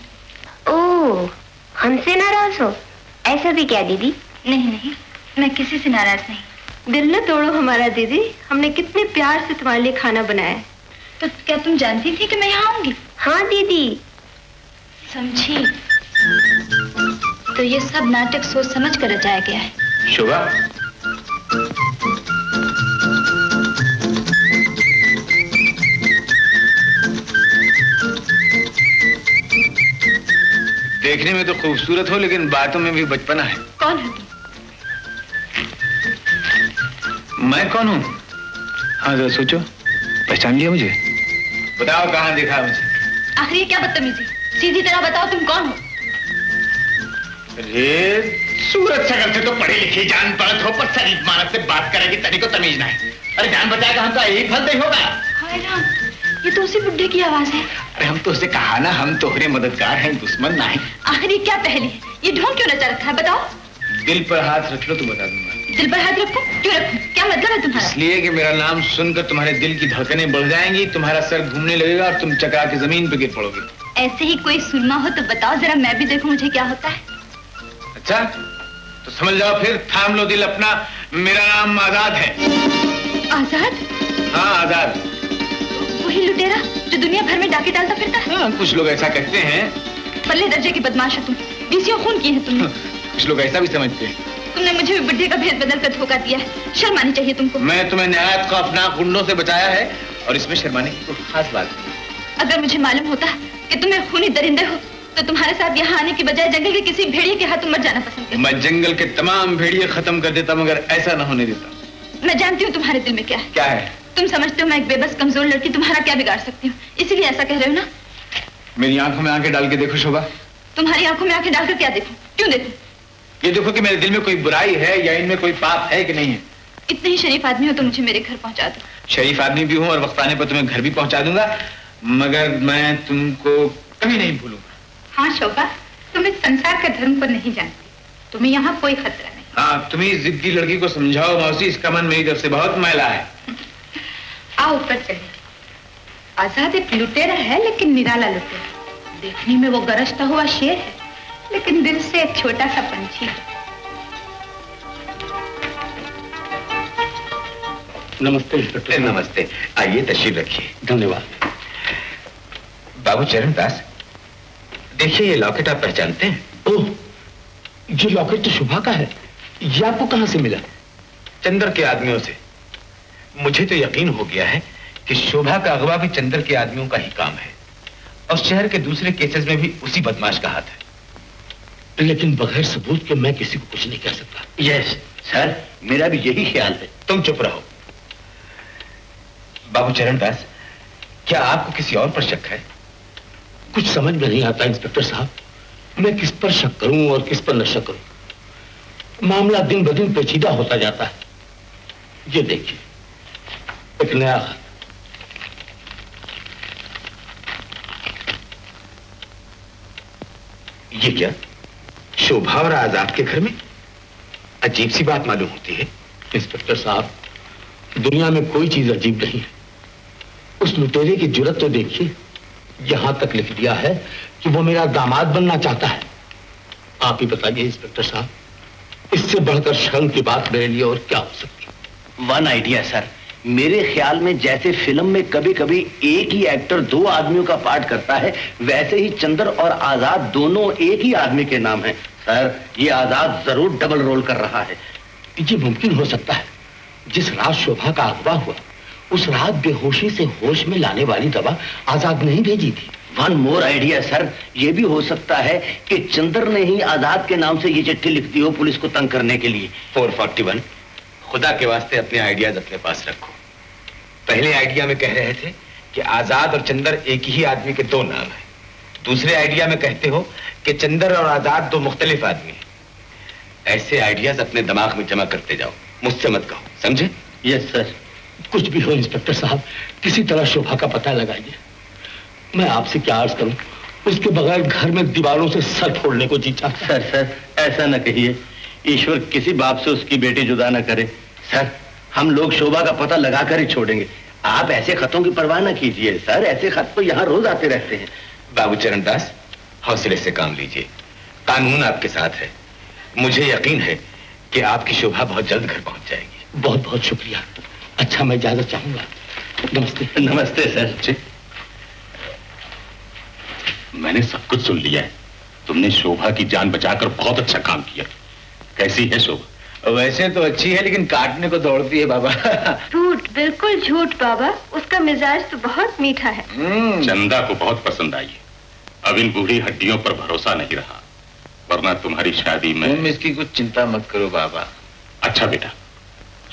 ओह, हमसे नाराज हो? ऐसा भी क्या दीदी? नहीं नहीं, मैं किसी से नाराज नहीं। दिल न तोड़ो हमारा दीदी, हमने कितने प्यार से तुम्हारे लिए खाना बनाया है। तो क्या तुम जानती थी कि मैं यहाँ आऊंगी? हाँ दीदी। समझी? तो ये सब नाटक सोच समझ कर रचाया गया है। शोभा, देखने में तो खूबसूरत हो, लेकिन बातों में भी बचपना है। कौन है तुम? मैं कौन हूँ? हाँ जरा सोचो, पहचान लिया मुझे? बताओ कहाँ देखा मुझे? आखिर ये क्या बदतमीजी? सीधी तरह बताओ तुम कौन हो? अरे सूरत शक्ल से तो पढ़े लिखे जान पड़त हो, पर शरीफ मानस से बात करेगी तनिको तमीज ना है। अरे जान बचाएगा हम तो यही फल नहीं होगा। हाय राम, ये तो उसी बुड्ढे की आवाज है। अरे हम तो उसे कहा ना, हम तोहरे मददगार हैं, दुश्मन ना है। आखिर ये क्या पहली है? ये ढोंग क्यों नचा रखा है, बताओ? दिल पर हाथ रख लो तो बता दूंगा। दिल पर हाथ रखूं? क्यों रखूं? क्या मतलब है तुम्हारा? इसलिए कि मेरा नाम सुनकर तुम्हारे दिल की धड़कनें बढ़ जाएंगी, तुम्हारा सर घूमने लगेगा और तुम चकरा के जमीन पे गिर पड़ोगे। ऐसे ही कोई सुरमा हो तो बताओ जरा, मैं भी देखूं मुझे क्या होता है। अच्छा तो समझ जाओ फिर, थाम लो दिल अपना, मेरा नाम आजाद है। आजाद? हाँ आजाद। वही लुटेरा जो दुनिया भर में डाके डालता फिरता है? हाँ, कुछ लोग ऐसा कहते हैं। पल्ले दर्जे की बदमाश हो तुम, बीसियों खून की है तुमने। कुछ लोग ऐसा भी समझते हैं। तुमने मुझे भी बुढ़े का भेद बदल कर धोखा दिया है, शर्म आनी चाहिए तुमको। मैं तुम्हें नहायत खौफनाक अपना गुंडों से बचाया है और इसमें शर्माने की कोई खास बात नहीं। अगर मुझे मालूम होता कि तुम्हें खूनी दरिंदे हो तो तुम्हारे साथ यहाँ आने की बजाय जंगल के किसी भेड़िए के हाथों मर जाना पसंद करती। मैं जंगल के तमाम भेड़िए खत्म कर देता, मगर ऐसा न होने देता। मैं जानती हूँ तुम्हारे दिल में क्या है। क्या है? तुम समझते हो मैं एक बेबस कमजोर लड़की तुम्हारा क्या बिगाड़ सकती हूँ, इसीलिए ऐसा कह रहे हो ना? मेरी आंखों में आंखें डाल के देखो शोभा। तुम्हारी आंखों में आंखें डालकर क्या देखूं? क्यों देखूं? ये देखो कि मेरे दिल में कोई बुराई है या इनमें कोई पाप है कि नहीं है। इतने ही शरीफ आदमी हो तो मुझे मेरे घर पहुंचा दो। शरीफ आदमी भी हूँ और वक्त आने पर तुम्हें घर भी पहुंचा दूंगा, मगर मैं तुमको कभी नहीं भूलूंगा। हाँ शोभा, तुम इस संसार का धर्म को नहीं जानती, तुम्हें यहाँ कोई खतरा नहीं। हाँ, तुम ही जिद्दी लड़की को समझाओ मौसी, इसका मन मेरी तरफ से बहुत मैला है। आओ ऊपर चले। आजाद एक लुटेरा है, लेकिन निराला लुटेरा। देखने में वो गरजता हुआ शेर है, लेकिन दिल से एक छोटा सा पंछी है। नमस्ते इंस्पेक्टर। नमस्ते, आइए तशरीफ रखिए। धन्यवाद। बाबू चरणदास, देखिए ये लॉकेट आप पहचानते हैं? ओह, ये लॉकेट तो शुभा का है। ये आपको कहां से मिला? चंदर के आदमियों से। मुझे तो यकीन हो गया है कि शोभा का अगवा भी चंदर के आदमियों का ही काम है, और शहर के दूसरे केसेस में भी उसी बदमाश का हाथ है। लेकिन बगैर सबूत के मैं किसी को कुछ नहीं कह सकता। यस सर, मेरा भी यही ख्याल है। तुम चुप रहो। बाबू चरणदास, क्या आपको किसी और पर शक है? कुछ समझ में नहीं आता इंस्पेक्टर साहब, मैं किस पर शक करूं और किस पर न शक करूं। मामला दिन ब दिन पेचीदा होता जाता है। ये देखिए, एक नया खत। ये क्या? शोभा और आजाद के घर में? अजीब सी बात मालूम होती है। इंस्पेक्टर साहब, दुनिया में कोई चीज अजीब नहीं है। उस लुटेरे की जुर्रत तो देखिए, यहां तक लिख दिया है कि वो मेरा दामाद बनना चाहता है। आप ही बताइए इंस्पेक्टर साहब, इससे बढ़कर शर्म की बात मेरे लिए और क्या हो सकती है? वन आइडिया सर, मेरे ख्याल में जैसे फिल्म में कभी कभी एक ही एक्टर दो आदमियों का पार्ट करता है, वैसे ही चंदर और आजाद दोनों एक ही आदमी के नाम हैं। सर, ये आजाद जरूर डबल रोल कर रहा है। ये मुमकिन हो सकता है। जिस रात शोभा का अगवा हुआ, उस रात बेहोशी से होश में लाने वाली दवा आजाद ने ही भेजी थी। वन मोर आइडिया सर, ये भी हो सकता है कि चंदर ने ही आजाद के नाम से ये चिट्ठी लिख दी हो पुलिस को तंग करने के लिए। 441, खुदा के वास्ते अपने आइडियाज अपने पास रखो। पहले आइडिया में कह रहे थे कि आजाद और चंदर एक ही आदमी के दो नाम हैं। दूसरे आइडिया में कहते हो कि चंदर और आजाद दो मुख्तलिफ आदमी हैं। ऐसे आइडियाज अपने दिमाग में जमा करते जाओ, मुझसे मत कहो, समझे? Yes sir. कुछ भी हो इंस्पेक्टर साहब, किसी तरह शोभा का पता लगाइए। मैं आपसे क्या अर्ज करूं, उसके बगैर घर में दीवारों से सर फोड़ने को जी चाहता। सर, ऐसा न कहिए। ईश्वर किसी बाप से उसकी बेटी जुदा न करे। सर, हम लोग शोभा का पता लगाकर ही छोड़ेंगे। आप ऐसे खतों की परवाह न कीजिए सर, ऐसे खत तो यहाँ रोज आते रहते हैं। बाबू चरणदास, हौसले से काम लीजिए, कानून आपके साथ है। मुझे यकीन है कि आपकी शोभा बहुत जल्द घर पहुंच जाएगी। बहुत बहुत शुक्रिया। अच्छा, मैं इजाजत चाहूंगा। नमस्ते। नमस्ते सर जी। मैंने सब कुछ सुन लिया है। तुमने शोभा की जान बचाकर बहुत अच्छा काम किया। कैसी है शोभा? वैसे तो अच्छी है, लेकिन काटने को दौड़ती है बाबा। झूठ, बिल्कुल झूठ बाबा। उसका मिजाज तो बहुत मीठा है। चंदा को बहुत पसंद आई है। अब इन बूढ़ी हड्डियों पर भरोसा नहीं रहा, वरना तुम्हारी शादी में। तुम इसकी कुछ चिंता मत करो बाबा। अच्छा बेटा,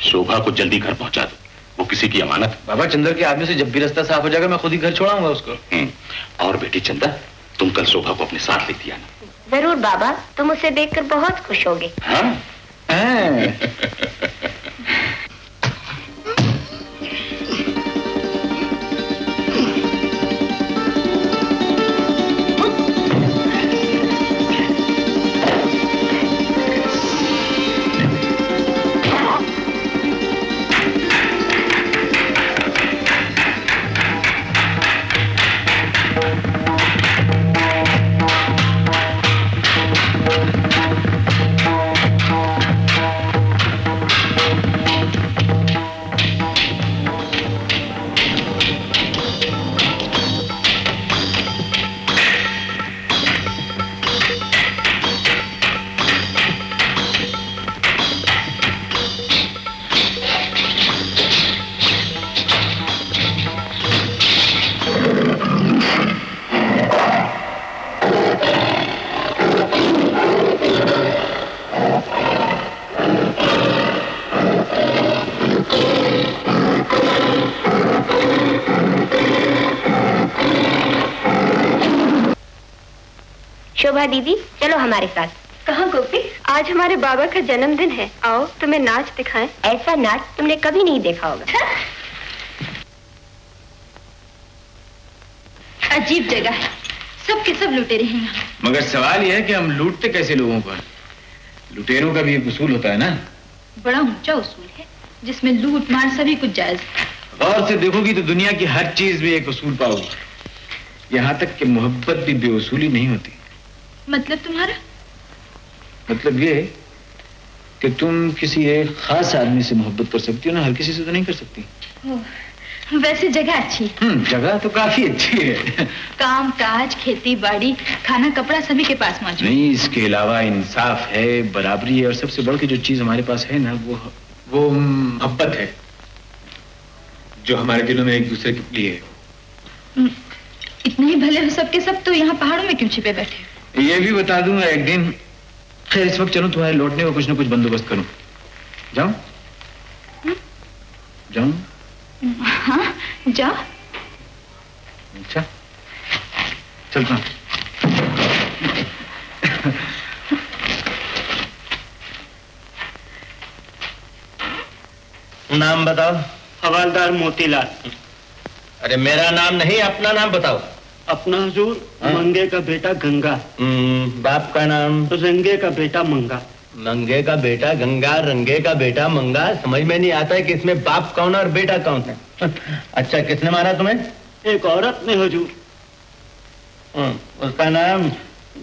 शोभा को जल्दी घर पहुंचा दो, वो किसी की अमानत है। बाबा, चंदर के आदमी से जब भी रास्ता साफ हो जाएगा मैं खुद ही घर छोड़ाऊंगा उसको। और बेटी चंदा, तुम कल शोभा को अपने साथ लेती आना। जरूर बाबा, तुम उसे देखकर बहुत खुश होगे। हाँ? शोभा दीदी, चलो हमारे साथ। कहाँ गोपी? आज हमारे बाबा का जन्मदिन है। आओ तुम्हें नाच दिखाएं। ऐसा नाच तुमने कभी नहीं देखा होगा। अजीब जगह है, सब के सब लुटेरे हैं यहाँ। मगर सवाल यह है कि हम लूटते कैसे लोगों को? लुटेरों का भी एक उसूल होता है ना। बड़ा ऊंचा उसूल है जिसमें लूट मार सभी कुछ जायज। गौर से देखोगी तो दुनिया की हर चीज में एक उसूल पाओगी, यहाँ तक कि मोहब्बत भी बेउसूली नहीं होती। मतलब तुम्हारा? मतलब ये कि तुम किसी एक खास आदमी से मोहब्बत कर सकती हो ना, हर किसी से तो नहीं कर सकती। वैसे जगह अच्छी। जगह तो काफी अच्छी है। काम काज खेती बाड़ी खाना कपड़ा सभी के पास मौजूद। नहीं, इसके अलावा इंसाफ है, बराबरी है, और सबसे बढ़ के जो चीज हमारे पास है ना वो मोहब्बत है, जो हमारे दिलों में एक दूसरे के लिए है। इतने ही भले हो सबके सब तो यहाँ पहाड़ों में क्यों छिपे बैठे? ये भी बता दूंगा एक दिन। खैर इस वक्त चलो, तुम्हारे लौटने का कुछ ना कुछ बंदोबस्त करूं। जाऊं? जाऊं? हाँ जाओ। अच्छा चलता हूं। नाम बताओ। हवालदार मोतीलाल। अरे मेरा नाम नहीं, अपना नाम बताओ। अपना हुजूर मंगे का बेटा गंगा। बाप का नाम? रंगे का बेटा मंगा। मंगे का बेटा गंगा, रंगे का बेटा मंगा। समझ में नहीं आता है कि इसमें बाप कौन है और बेटा कौन है। अच्छा, किसने मारा तुम्हें? एक औरत ने हुजूर। उसका नाम?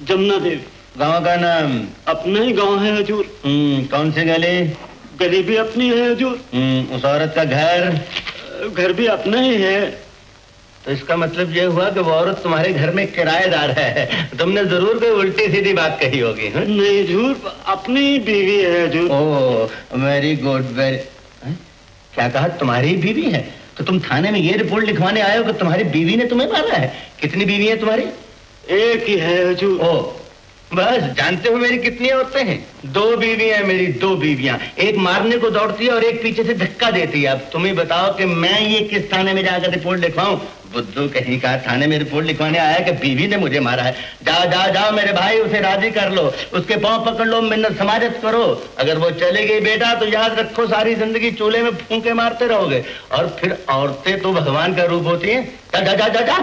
जमुना देवी। गांव का नाम? अपना ही गांव है हुजूर। कौन सी गली? गली भी अपनी है हुजूर। उस औरत का घर? घर भी अपना ही है। तो इसका मतलब ये हुआ कि वो औरत तुम्हारे घर में किराएदार है। तुमने जरूर कोई उल्टी सीधी बात कही होगी। नहीं झूठ, अपनी बीवी है झूठ। Oh very good, very. क्या कहा? तुम्हारी बीवी है? तो तुम थाने में ये रिपोर्ट लिखवाने आए हो कि तुम्हारी बीवी ने तुम्हें मारा है? कितनी बीवी है तुम्हारी? एक ही है झूठ। ओह बस, जानते हो मेरी कितनी औरतें हैं? 2 बीवियां हैं मेरी, 2 बीवियां। एक मारने को दौड़ती है और एक पीछे से धक्का देती है। अब तुम ही बताओ कि मैं ये किस थाने में जाकर रिपोर्ट लिखवाऊं? बुद्धू कहीं का, थाने में रिपोर्ट लिखवाने आया कि बीवी ने मुझे मारा है। जाओ जाओ जाओ मेरे भाई, उसे राजी कर लो, उसके पांव पकड़ लो, मिन्नत समाजत करो। अगर वो चले गई बेटा तो याद रखो सारी जिंदगी चूल्हे में फूंके मारते रहोगे। और फिर औरतें तो भगवान का रूप होती हैं। जा जा जा जा जा,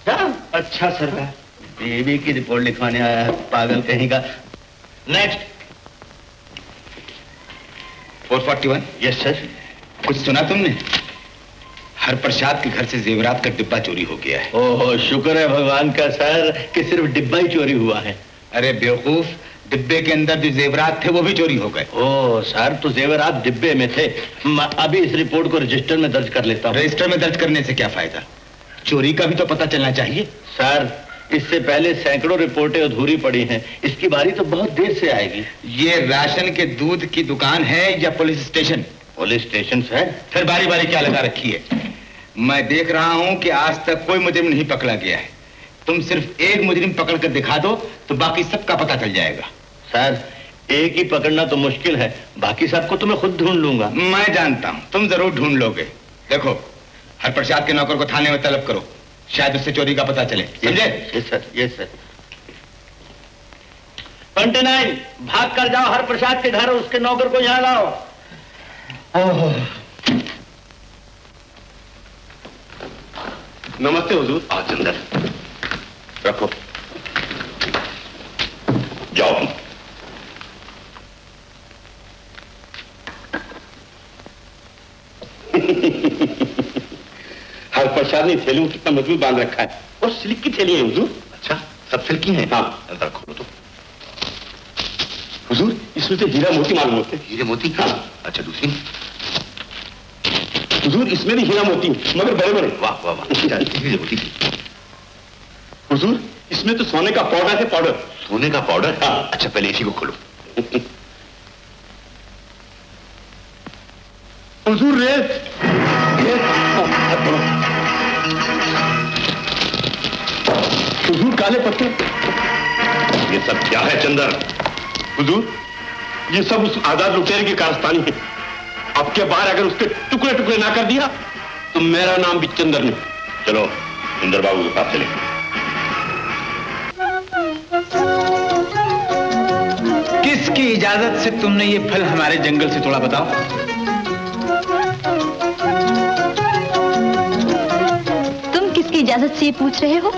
जा। अच्छा सरकार। बीवी की रिपोर्ट लिखवाने आया है, पागल कहीं का। नेक्स्ट। 441। Yes sir. कुछ सुना तुमने? हर प्रसाद के घर से जेवरात का डिब्बा चोरी हो गया है। ओहो, शुक्र है भगवान का सर कि सिर्फ डिब्बा ही चोरी हुआ है। अरे बेवकूफ, डिब्बे के अंदर जो जेवरात थे वो भी चोरी हो गए। ओह सर, तो जेवरात डिब्बे में थे। अभी इस रिपोर्ट को रजिस्टर में दर्ज कर लेता हूँ। रजिस्टर में दर्ज करने से क्या फायदा? चोरी का भी तो पता चलना चाहिए। सर इससे पहले सैकड़ों रिपोर्टें अधूरी पड़ी हैं, इसकी बारी तो बहुत देर से आएगी। ये राशन के दूध की दुकान है या police station? Police station sir. फिर बारी बारी क्या लगा रखी है? मैं देख रहा हूं कि आज तक कोई मुजरिम नहीं पकड़ा गया है। तुम सिर्फ एक मुजरिम पकड़ कर दिखा दो तो बाकी सबका पता चल जाएगा। सर एक ही पकड़ना तो मुश्किल है, बाकी सबको तो मैं खुद ढूंढ लूंगा। मैं जानता हूं, तुम जरूर ढूंढ लोगे। देखो, हर प्रसाद के नौकर को थाने में तलब करो, शायद उससे चोरी का पता चले। समझे? Yes sir, yes sir. 29 भाग कर जाओ हर प्रसाद के घर, उसके नौकर को यहाँ लाओ। ओह नमस्ते हुजूर। आओ चंदर, रखो, जाओ। हर प्रसाद ने थैली में कितना मजबूत बांध रखा है। और सिल्क की थैली है हुजूर। अच्छा, सब सिल्क की हैं? हाँ। अंदर खोलो तो। हुजूर इसमें से हीरा मोती मालूम होते हैं। हीरे मोती? हाँ। अच्छा दूसरी? हुजूर इसमें भी हीरा मोती मगर बड़े बड़े। वाह वाह वाह, हीरे मोती। हुजूर इसमें तो सोने का पाउडर है, पाउडर। सोने का पाउडर? हाँ। अच्छा पहले इसी को खोलो। हुजूर रेत। हुजूर काले पत्थर। ये सब क्या है चंदर? हुजूर ये सब उस आजाद लुटेरे की कारस्तानी है। अब के बार अगर उसके टुकड़े टुकड़े ना कर दिया तो मेरा नाम भी चंदर नहीं। चलो इंदर बाबू के पास चले। किसकी इजाजत से तुमने ये फल हमारे जंगल से तोड़ा, बताओ? तुम किसकी इजाजत से ये पूछ रहे हो?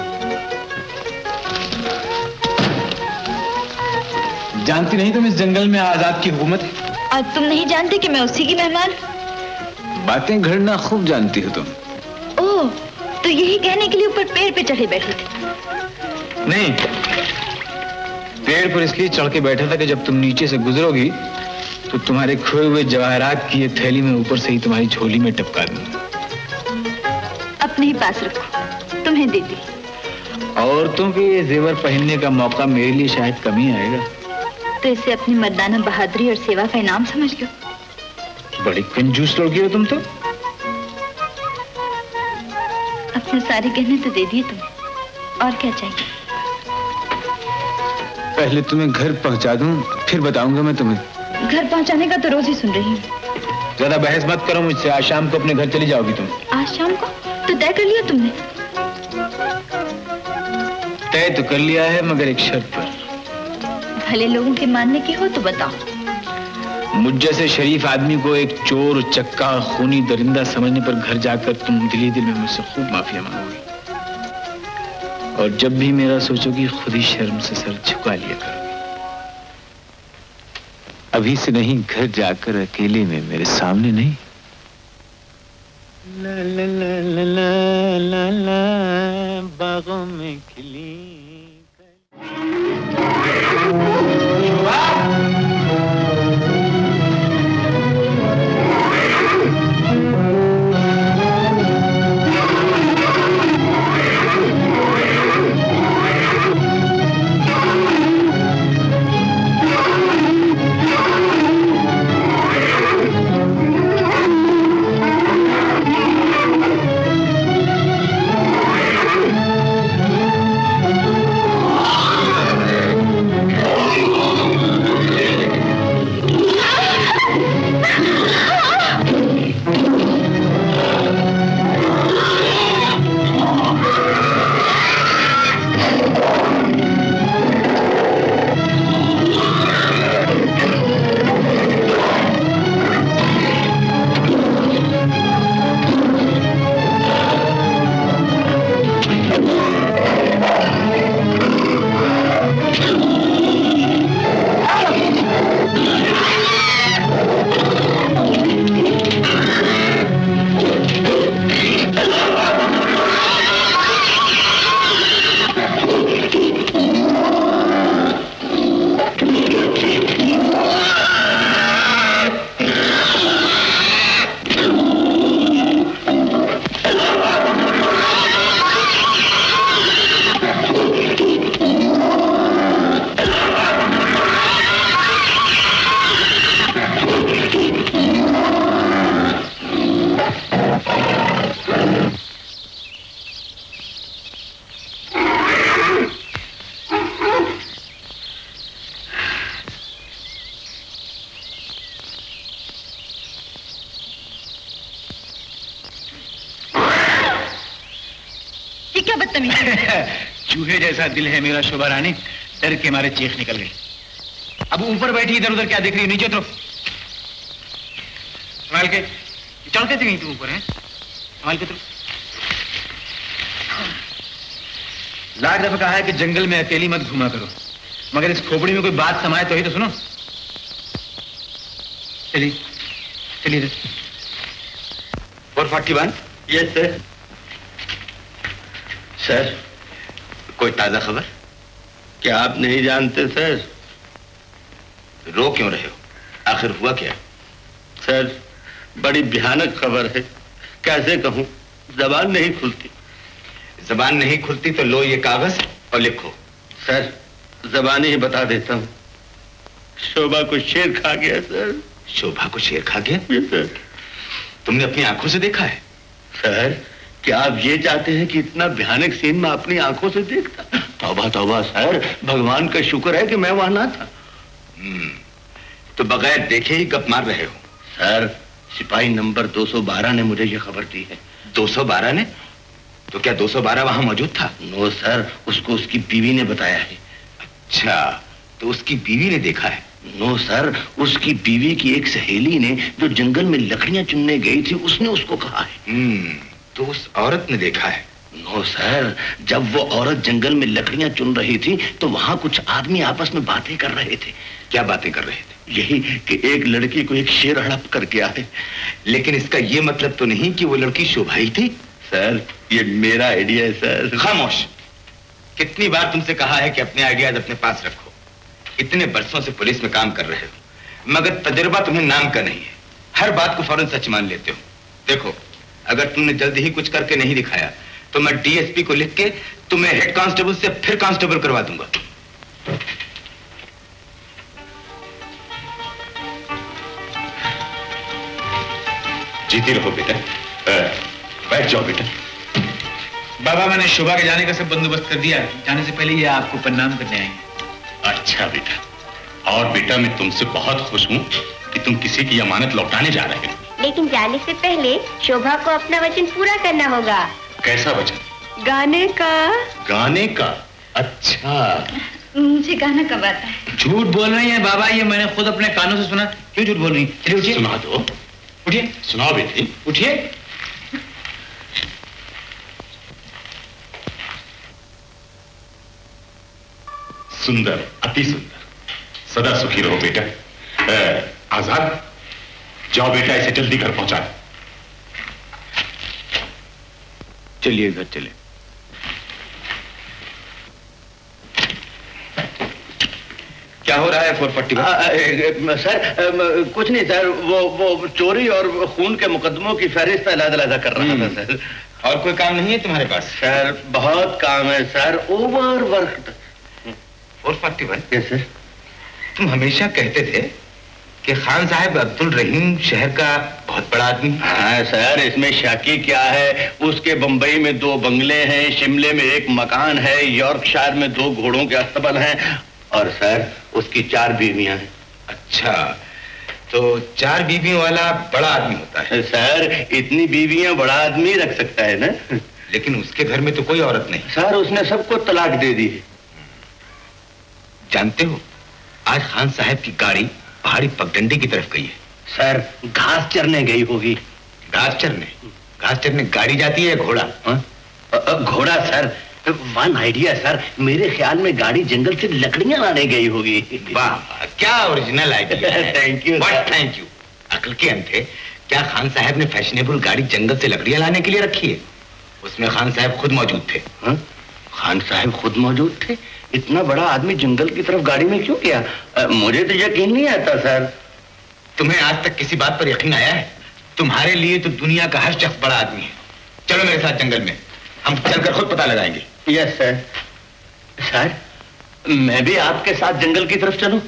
जानती नहीं तुम इस जंगल में आजाद की हुकूमत है? और तुम नहीं जानते कि मैं उसी की मेहमान? बातें घड़ना खूब जानती हो तुम। ओह, तो यही कहने के लिए ऊपर पेड़ पे चढ़े बैठे थे? नहीं, पेड़ पर इसलिए चढ़ के बैठा था कि जब तुम नीचे से गुजरोगी तो तुम्हारे खोए हुए जवाहरात की ये थैली में ऊपर से ही तुम्हारी झोली में टपका दूंगा। अपने ही पास रखो, तुम्हें दे दी। औरतों के ये जेवर पहनने का मौका मेरे लिए शायद कम ही आएगा। तो इसे अपनी मर्दाना बहादुरी और सेवा का इनाम समझ लो। बड़ी कंजूस लड़की हो तुम तो। अपने सारे गहने तो दे दिए तुम्हें, और क्या चाहिए? पहले तुम्हें घर पहुंचा दूं, फिर बताऊंगा मैं तुम्हें। घर पहुंचाने का तो रोज ही सुन रही हूँ। ज्यादा बहस मत करो मुझसे। आज शाम को अपने घर चली जाओगी तुम। आज शाम को? तो तय कर लिया तुमने? तय तो कर लिया है, मगर एक शर्त पर। भले लोगों के मानने की हो तो बताओ। मुझ जैसे शरीफ आदमी को एक चोर, चक्का, खूनी दरिंदा समझने पर घर जाकर तुम दिल ही दिल में मुझसे खूब माफिया मांगोगी। और जब भी मेरा सोचोगी खुद ही शर्म से सर झुका लिया करोगी। अभी से नहीं, घर जाकर अकेले में, मेरे सामने नहीं। ला ला ला ला ला ला बागों में खिली। चूहे जैसा दिल है मेरा शोभा रानी, डर के मारे चीख निकल गई। अब ऊपर बैठी इधर उधर क्या देख रही है? नीचे उतरो। संभाल के चढ़ कैसे गई तुम ऊपर? है संभाल के उतरो। लाख दफा कहा है कि जंगल में अकेली मत घूमा करो, मगर इस खोपड़ी में कोई बात समाये तो ही तो सुनो। चलिए चलिए। 441। Yes sir. सर, कोई ताजा खबर? क्या आप नहीं जानते सर? रो क्यों रहे हो? आखिर हुआ क्या? सर, बड़ी भयानक खबर है। कैसे कहूं, जबान नहीं खुलती। जबान नहीं खुलती तो लो ये कागज और लिखो। सर, जबान ही बता देता हूं। शोभा को शेर खा गया सर। शोभा को शेर खा गया? सर। तुमने अपनी आंखों से देखा है? सर, क्या आप ये चाहते हैं कि इतना भयानक सीन मैं अपनी आंखों से देखता? तौबा तौबा सर, भगवान का शुक्र है कि मैं वहां ना था। तो बगैर देखे ही गप मार रहे हो? सर, सिपाही नंबर 212 ने मुझे ये खबर दी है। 212 ने? तो क्या 212 वहां मौजूद था? नो सर, उसको उसकी बीवी ने बताया है। अच्छा, तो उसकी बीवी ने देखा है? नो सर, उसकी बीवी की एक सहेली ने जो जंगल में लकड़ियां चुनने गई थी, उसने उसको कहा है। तो उस औरत ने देखा है? नो सर, जब वो औरत जंगल में लकड़ियां चुन रही थी तो वहां कुछ आदमी आपस में बातें कर रहे थे। क्या बातें कर रहे थे? यही कि एक लड़की को एक शेर हड़प कर गया है। लेकिन इसका ये मतलब तो नहीं कि वो लड़की शोभा ही थी। सर, ये मेरा आइडिया है सर। खामोश। कितनी बार तुमसे कहा है कि अपने आइडियाज अपने पास रखो। इतने बरसों से पुलिस में काम कर रहे हो, मगर तजुर्बा तुम्हें नाम का नहीं है। हर बात को फौरन सच मान लेते हो। देखो, अगर तुमने जल्दी ही कुछ करके नहीं दिखाया तो मैं डीएसपी को लिख के तुम्हें हेड कांस्टेबल से फिर कांस्टेबल करवा दूंगा। जीती रहो बेटा। बैठ जाओ बेटा। बाबा, मैंने शोभा के जाने का सब बंदोबस्त कर दिया है। जाने से पहले ये आपको प्रणाम करने आएंगे। अच्छा बेटा। और बेटा, मैं तुमसे बहुत खुश हूं कि तुम किसी की अमानत लौटाने जा रहे हो। लेकिन जाने से पहले शोभा को अपना वचन पूरा करना होगा। कैसा वचन? गाने का। गाने का? अच्छा। मुझे गाना कब आता है? झूठ बोल रही है बाबा, ये मैंने खुद अपने कानों से सुना। क्यों झूठ बोल रही? चलिए उठिए। सुना दो। उठिए। सुनाओ बेटी। उठिए। सुंदर, अति सुंदर, सदा सुखी रहो बेटा। आजाद, जाओ बेटा, इसे जल्दी घर पहुंचा। चलिए घर चले। क्या हो रहा है 441? सर, कुछ नहीं सर, वो चोरी और खून के मुकदमों की फहरिस्त अलग-अलग कर रहा था सर। और कोई काम नहीं है तुम्हारे पास? सर, बहुत काम है sir, over work. 441? Yes sir. तुम हमेशा कहते थे कि खान साहब अब्दुल रहीम शहर का बहुत बड़ा आदमी। हाँ सर, इसमें शकी क्या है? उसके बंबई में 2 बंगले हैं, शिमले में 1 मकान है, यॉर्कशायर में 2 घोड़ों के अस्तबल हैं, और सर उसकी 4 बीवियां हैं। अच्छा, तो 4 बीवियों वाला बड़ा आदमी होता है? सर, इतनी बीवियां बड़ा आदमी रख सकता है ना। लेकिन उसके घर में तो कोई औरत नहीं। सर, उसने सबको तलाक दे दी है। जानते हो, आज खान साहब की गाड़ी पहाड़ी पगडंडी की तरफ गई है। सर, घास चरने गई होगी। घास चरने? घास चरने गाड़ी जाती है, घोड़ा? घोड़ा सर, 1 आइडिया सर, मेरे ख्याल में गाड़ी जंगल से लकड़ियां लाने गई होगी। वाह, क्या original idea. Thank you. What thank you? अकल के अंधे, क्या खान साहब ने फैशनेबल गाड़ी जंगल से लकड़ियां लाने के लिए रखी है? उसमें खान साहब खुद मौजूद थे। खान साहब खुद मौजूद थे? इतना बड़ा आदमी जंगल की तरफ गाड़ी में क्यों गया? मुझे तो यकीन नहीं आता सर। तुम्हें आज तक किसी बात पर यकीन आया है? तुम्हारे लिए तो दुनिया का हर शख्स बड़ा आदमी है। चलो मेरे साथ जंगल में, हम चलकर खुद पता लगाएंगे। Yes sir. सर, मैं भी आपके साथ जंगल की तरफ चलूं?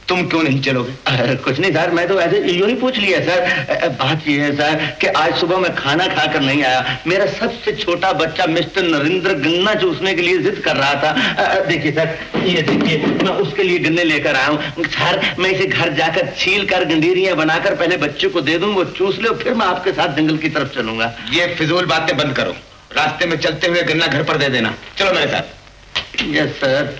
तुम क्यों नहीं चलोगे? कुछ नहीं सर, मैं तो ऐसे यूं ही पूछ लिया सर। बात ये है सर कि आज सुबह मैं खाना खाकर नहीं आया। मेरा सबसे छोटा बच्चा मिस्टर नरेंद्र गन्ना चूसने के लिए जिद कर रहा था। देखिए सर, ये देखिए, मैं उसके लिए गन्ने लेकर आया हूँ। सर, मैं इसे घर जाकर छील कर गंडीरियां बनाकर पहले बच्चे को दे दूं, वो चूस ले, फिर मैं आपके साथ जंगल की तरफ चलूंगा। ये फिजूल बातें बंद करो। रास्ते में चलते हुए गन्ना घर पर दे देना। चलो मेरे साथ। Yes sir.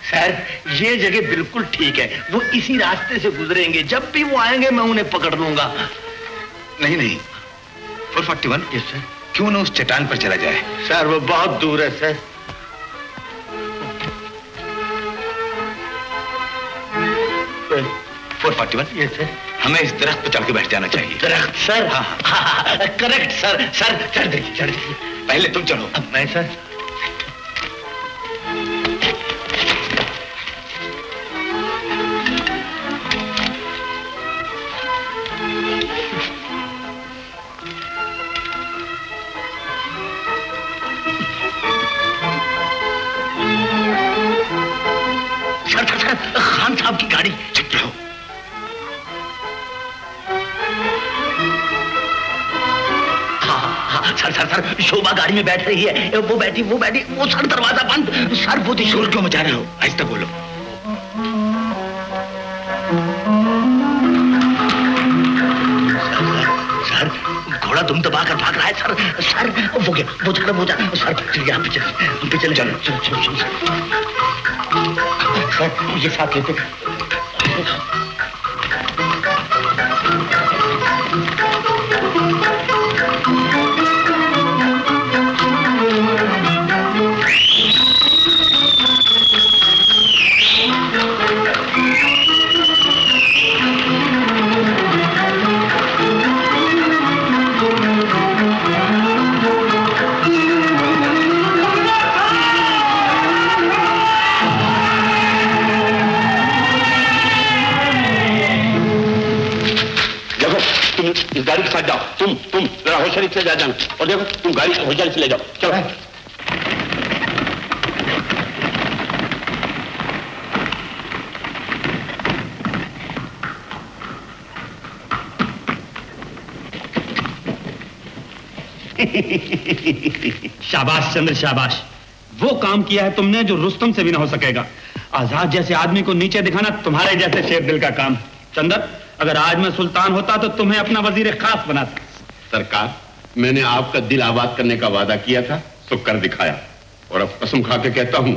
सर, ये जगह बिल्कुल ठीक है। वो इसी रास्ते से गुजरेंगे। जब भी वो आएंगे मैं उन्हें पकड़ लूंगा। नहीं नहीं, 441? Yes sir. क्यों ना उस चट्टान पर चला जाए? सर, वो बहुत दूर है सर। सर, 441? Yes sir. हमें इस दरख्त पर चढ़ के बैठ जाना चाहिए। दरख्त सर? हाँ, करेक्ट सर। सर, चढ़ देखिए, चढ़ देखिए। पहले तुम चढ़ो। अब मैं सर। खान साहब की गाड़ी। चुप रहो। हाँ, सर, शोभा गाड़ी में बैठ रही है। वो बैठी, वो सर, दरवाजा बंद। सर, वो शोर क्यों मचा रहे हो? आहिस्ता बोलो। सर, घोड़ा दुम दबा कर भाग रहा है सर। सर वो गया, वो जा सर, यहाँ पे चले, हम पे चले। चलो सर, मुझे साथ लेते। इस गाड़ी के साथ जाओ। तुम जरा होशियारी से जा जाना, और देखो तुम गाड़ी होशियारी से ले जाओ। चलो। शाबाश चंद्र शाबाश, वो काम किया है तुमने जो रुस्तम से भी ना हो सकेगा। आजाद जैसे आदमी को नीचे दिखाना तुम्हारे जैसे शेर दिल का काम। चंद्र, अगर आज मैं सुल्तान होता तो तुम्हें अपना वजीर खास बनाता। सरकार, मैंने आपका दिल आबाद करने का वादा किया था, तो कर दिखाया, और अब कसम खा के कहता हूं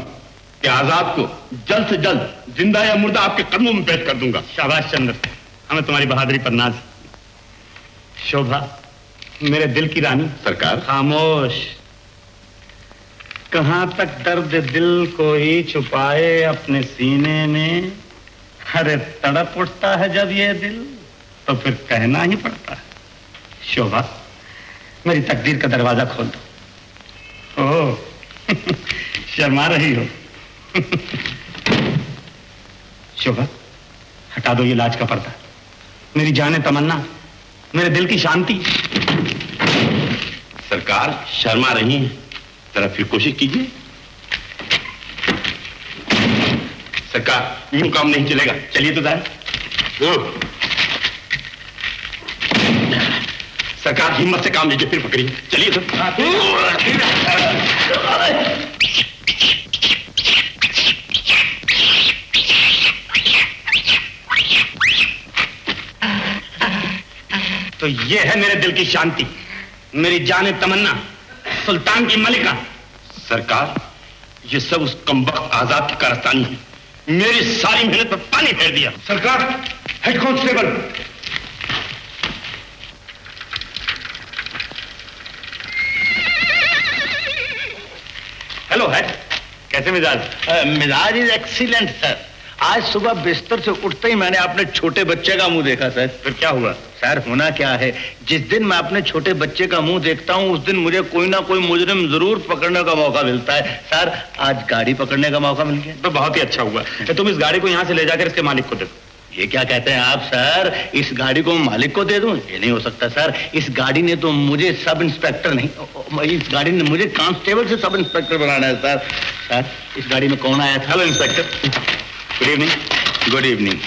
कि आजाद को जल्द से जल्द जिंदा या मुर्दा आपके कदमों में पेश कर दूंगा। शाबाश चंद्र, हमें तुम्हारी बहादुरी पर नाज। शोभा, मेरे दिल की रानी। सरकार। खामोश। कहां तक दर्द दिल को ही छुपाए अपने सीने में, अरे तड़प उठता है जब ये दिल तो फिर कहना ही पड़ता है। शोभा, मेरी तकदीर का दरवाजा खोल दो। ओह शर्मा रही हो। शोभा, हटा दो ये लाज का पर्दा। मेरी जाने तमन्ना, मेरे दिल की शांति। सरकार, शर्मा रही हैं, जरा फिर कोशिश कीजिए। सरकार, यूं काम नहीं चलेगा, चलिए तो जाए। सरकार, हिम्मत से काम लीजिए, फिर पकड़िए, चलिए तो। तो ये है मेरे दिल की शांति, मेरी जाने तमन्ना, सुल्तान की मलिका। सरकार, ये सब उस कमबख्त आजाद की कारस्तानी है। मेरी सारी मेहनत पर पानी फेर दिया। सरकार, हेड कांस्टेबल। हेलो हेड, कैसे मिजाज? मिजाज इज एक्सीलेंट सर। आज सुबह बिस्तर से उठते ही मैंने अपने छोटे बच्चे का मुंह देखा सर। फिर क्या हुआ? सर, होना क्या है, जिस दिन मैं अपने छोटे बच्चे का मुंह देखता हूं उस दिन मुझे कोई ना कोई मुजरिम जरूर पकड़ने का मौका मिलता है। सर, आज गाड़ी पकड़ने का मौका मिल गया। तो बहुत ही अच्छा हुआ। तुम इस गाड़ी को यहां से ले जाकर इसके मालिक को दे दो। ये क्या कहते हैं आप सर? इस गाड़ी को मालिक को दे दूं? ये नहीं हो सकता सर। इस गाड़ी ने तो मुझे सब इंस्पेक्टर नहीं, इस गाड़ी ने मुझे कांस्टेबल से सब इंस्पेक्टर बनाना है सर। सर, इस गाड़ी में कौन आया था? Hello inspector. Good evening. Good evening.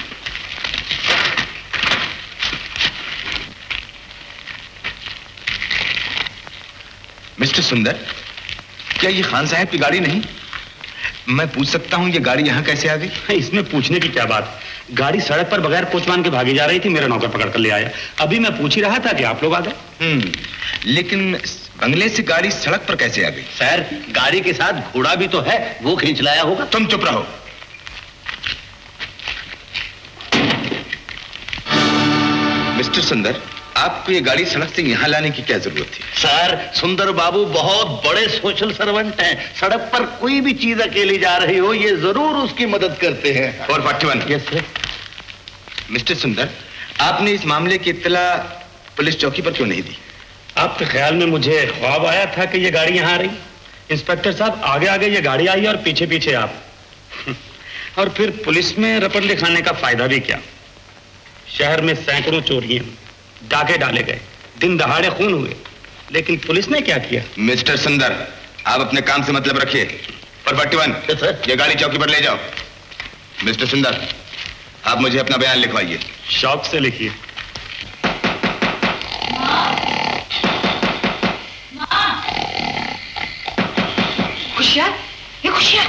Mister सुंदर, क्या ये खान साहब की गाड़ी नहीं? मैं पूछ सकता हूं ये गाड़ी यहां कैसे आ गई? इसमें पूछने की क्या बात, गाड़ी सड़क पर बगैर कोचवान के भागी जा रही थी, मेरा नौकर पकड़ कर ले आया। अभी मैं पूछ ही रहा था कि आप लोग आ गए। लेकिन बंगले से गाड़ी सड़क पर कैसे आ गई? सर, गाड़ी के साथ घोड़ा भी तो है, वो खींच लाया होगा। तुम चुप रहो। मिस्टर सुंदर, आपको ये गाड़ी सड़क से यहाँ लाने की क्या जरूरत थी? सर, सुंदर बाबू बहुत बड़े सोशल सर्वेंट हैं। सड़क पर कोई भी चीज अकेली जा रही हो, ये जरूर उसकी मदद करते हैं। 441। Yes sir. मिस्टर सुंदर, आपने इस मामले की इत्तला पुलिस चौकी पर क्यों नहीं दी? आपके ख्याल में मुझे ख्वाब आया था कि ये गाड़ी यहाँ आ रही? इंस्पेक्टर साहब, आगे आगे ये गाड़ी आई और पीछे पीछे आप। और फिर पुलिस में रपट दिखाने का फायदा भी क्या? शहर में सैकड़ों चोरियां, डाके डाले गए, दिन दहाड़े खून हुए, लेकिन पुलिस ने क्या किया? मिस्टर सुंदर, आप अपने काम से मतलब रखिए। 441, ये गाड़ी चौकी पर ले जाओ। मिस्टर सुंदर, आप मुझे अपना बयान लिखवाइए। शौक से लिखिए। खुशियाँ, ये खुशियाँ,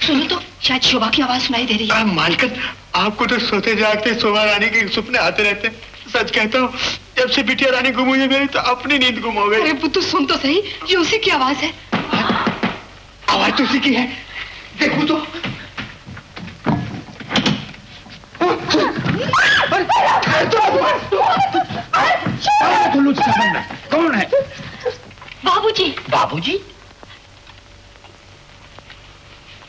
सुनो तो, शायद शोभा की आवाज सुनाई दे रही है। मालकिन, आपको तो सोते जागते शोभा रानी के सपने आते रहते। सच कहता हूँ, जब से बिटिया रानी गुम हुई है मेरी तो अपनी नींद गुम हो गई। अरे पुत्तू सुन तो सही, ये उसी की आवाज है। आवाज तो उसी की है, देखो तो। कौन है? बाबूजी। बाबूजी?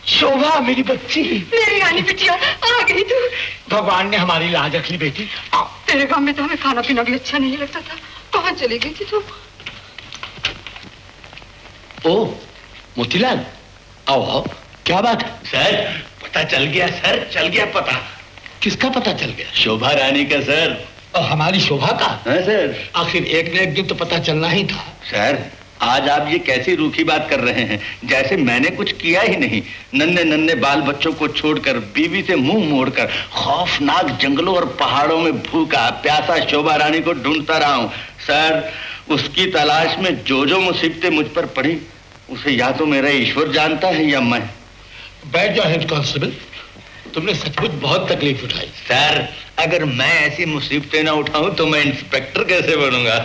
शोभा मेरी बच्ची, मेरी रानी बिटिया आ गई तू। भगवान ने हमारी लाज रख ली बेटी। तेरे गांव में तो हमें खाना पीना भी अच्छा नहीं लगता था, कहाँ चली गई थी तू? ओ मोतीलाल, आओ आओ, क्या बात है? सर पता चल गया सर, चल गया पता। किसका पता चल गया? शोभा रानी का सर। और हमारी शोभा का? हाँ सर। आखिर एक न एक दिन तो पता चलना ही था। सर आज आप ये कैसी रूखी बात कर रहे हैं, जैसे मैंने कुछ किया ही नहीं। नन्हे नन्हे बाल बच्चों को छोड़कर, बीवी से मुंह मोड़कर, खौफनाक जंगलों और पहाड़ों में भूखा प्यासा शोभा रानी को ढूंढता रहा हूं। सर उसकी तलाश में जो जो मुसीबतें मुझ पर पड़ी, उसे या तो मेरा ईश्वर जानता है या मैं। बैठ जाओ हेड कांस्टेबल, तुमने सचमुच बहुत तकलीफ उठाई। सर अगर मैं ऐसी मुसीबतें ना उठाऊं तो मैं इंस्पेक्टर कैसे बनूंगा?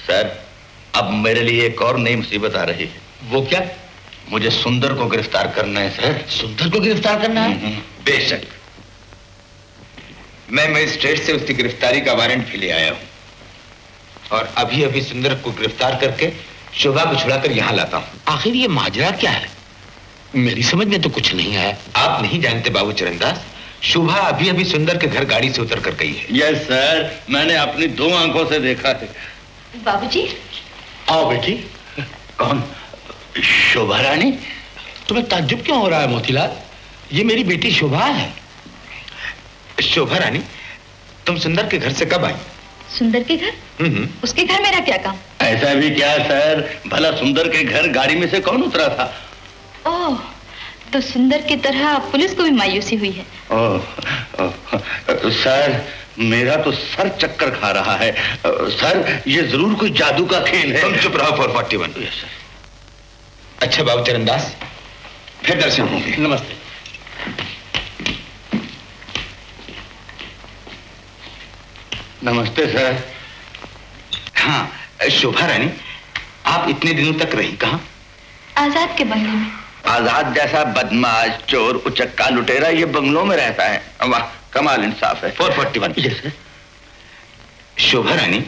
सर अब मेरे लिए एक और नई मुसीबत आ रही है। वो क्या? मुझे सुंदर को गिरफ्तार करना है सर। सुंदर को गिरफ्तार करना है? बेशक, मैं मजिस्ट्रेट से उसकी गिरफ्तारी का वारंट भी ले आया हूं और अभी अभी सुंदर को गिरफ्तार करके शोभा को छुड़ाकर यहां लाता हूं। आखिर ये माजरा क्या है? मेरी समझ में तो कुछ नहीं आया। आप नहीं जानते बाबू चरणदास, शोभा अभी अभी सुंदर के घर गाड़ी से उतर कर गई है। यस सर, मैंने अपनी 2 आंखों से देखा है। बाबूजी। आओ बेटी। कौन? शोभा रानी? तुम्हें ताज्जुब क्यों हो रहा है मोतीलाल? ये मेरी बेटी शोभा है। शोभा रानी, तुम सुंदर के घर से कब आई? सुंदर के घर? उसके घर मेरा क्या काम? ऐसा भी क्या सर, भला सुंदर के घर गाड़ी में से कौन उतरा था? ओह, तो सुंदर की तरह पुलिस को भी मायूसी हुई है। सर मेरा तो सर चक्कर खा रहा है। सर ये जरूर कोई जादू का खेल है। तुम चुप रहो 441। Yes sir. अच्छा बाबू चरणदास, फिर दर्शन होंगे। नमस्ते। नमस्ते सर। हाँ शोभा रानी, आप इतने दिनों तक रही कहाँ? आजाद के बंगले में। आजाद जैसा बदमाश, चोर, उचक्का, लुटेरा ये बंगलों में रहता है? वाह कमाल इंसाफ है। 441। Yes sir. शोभा रानी,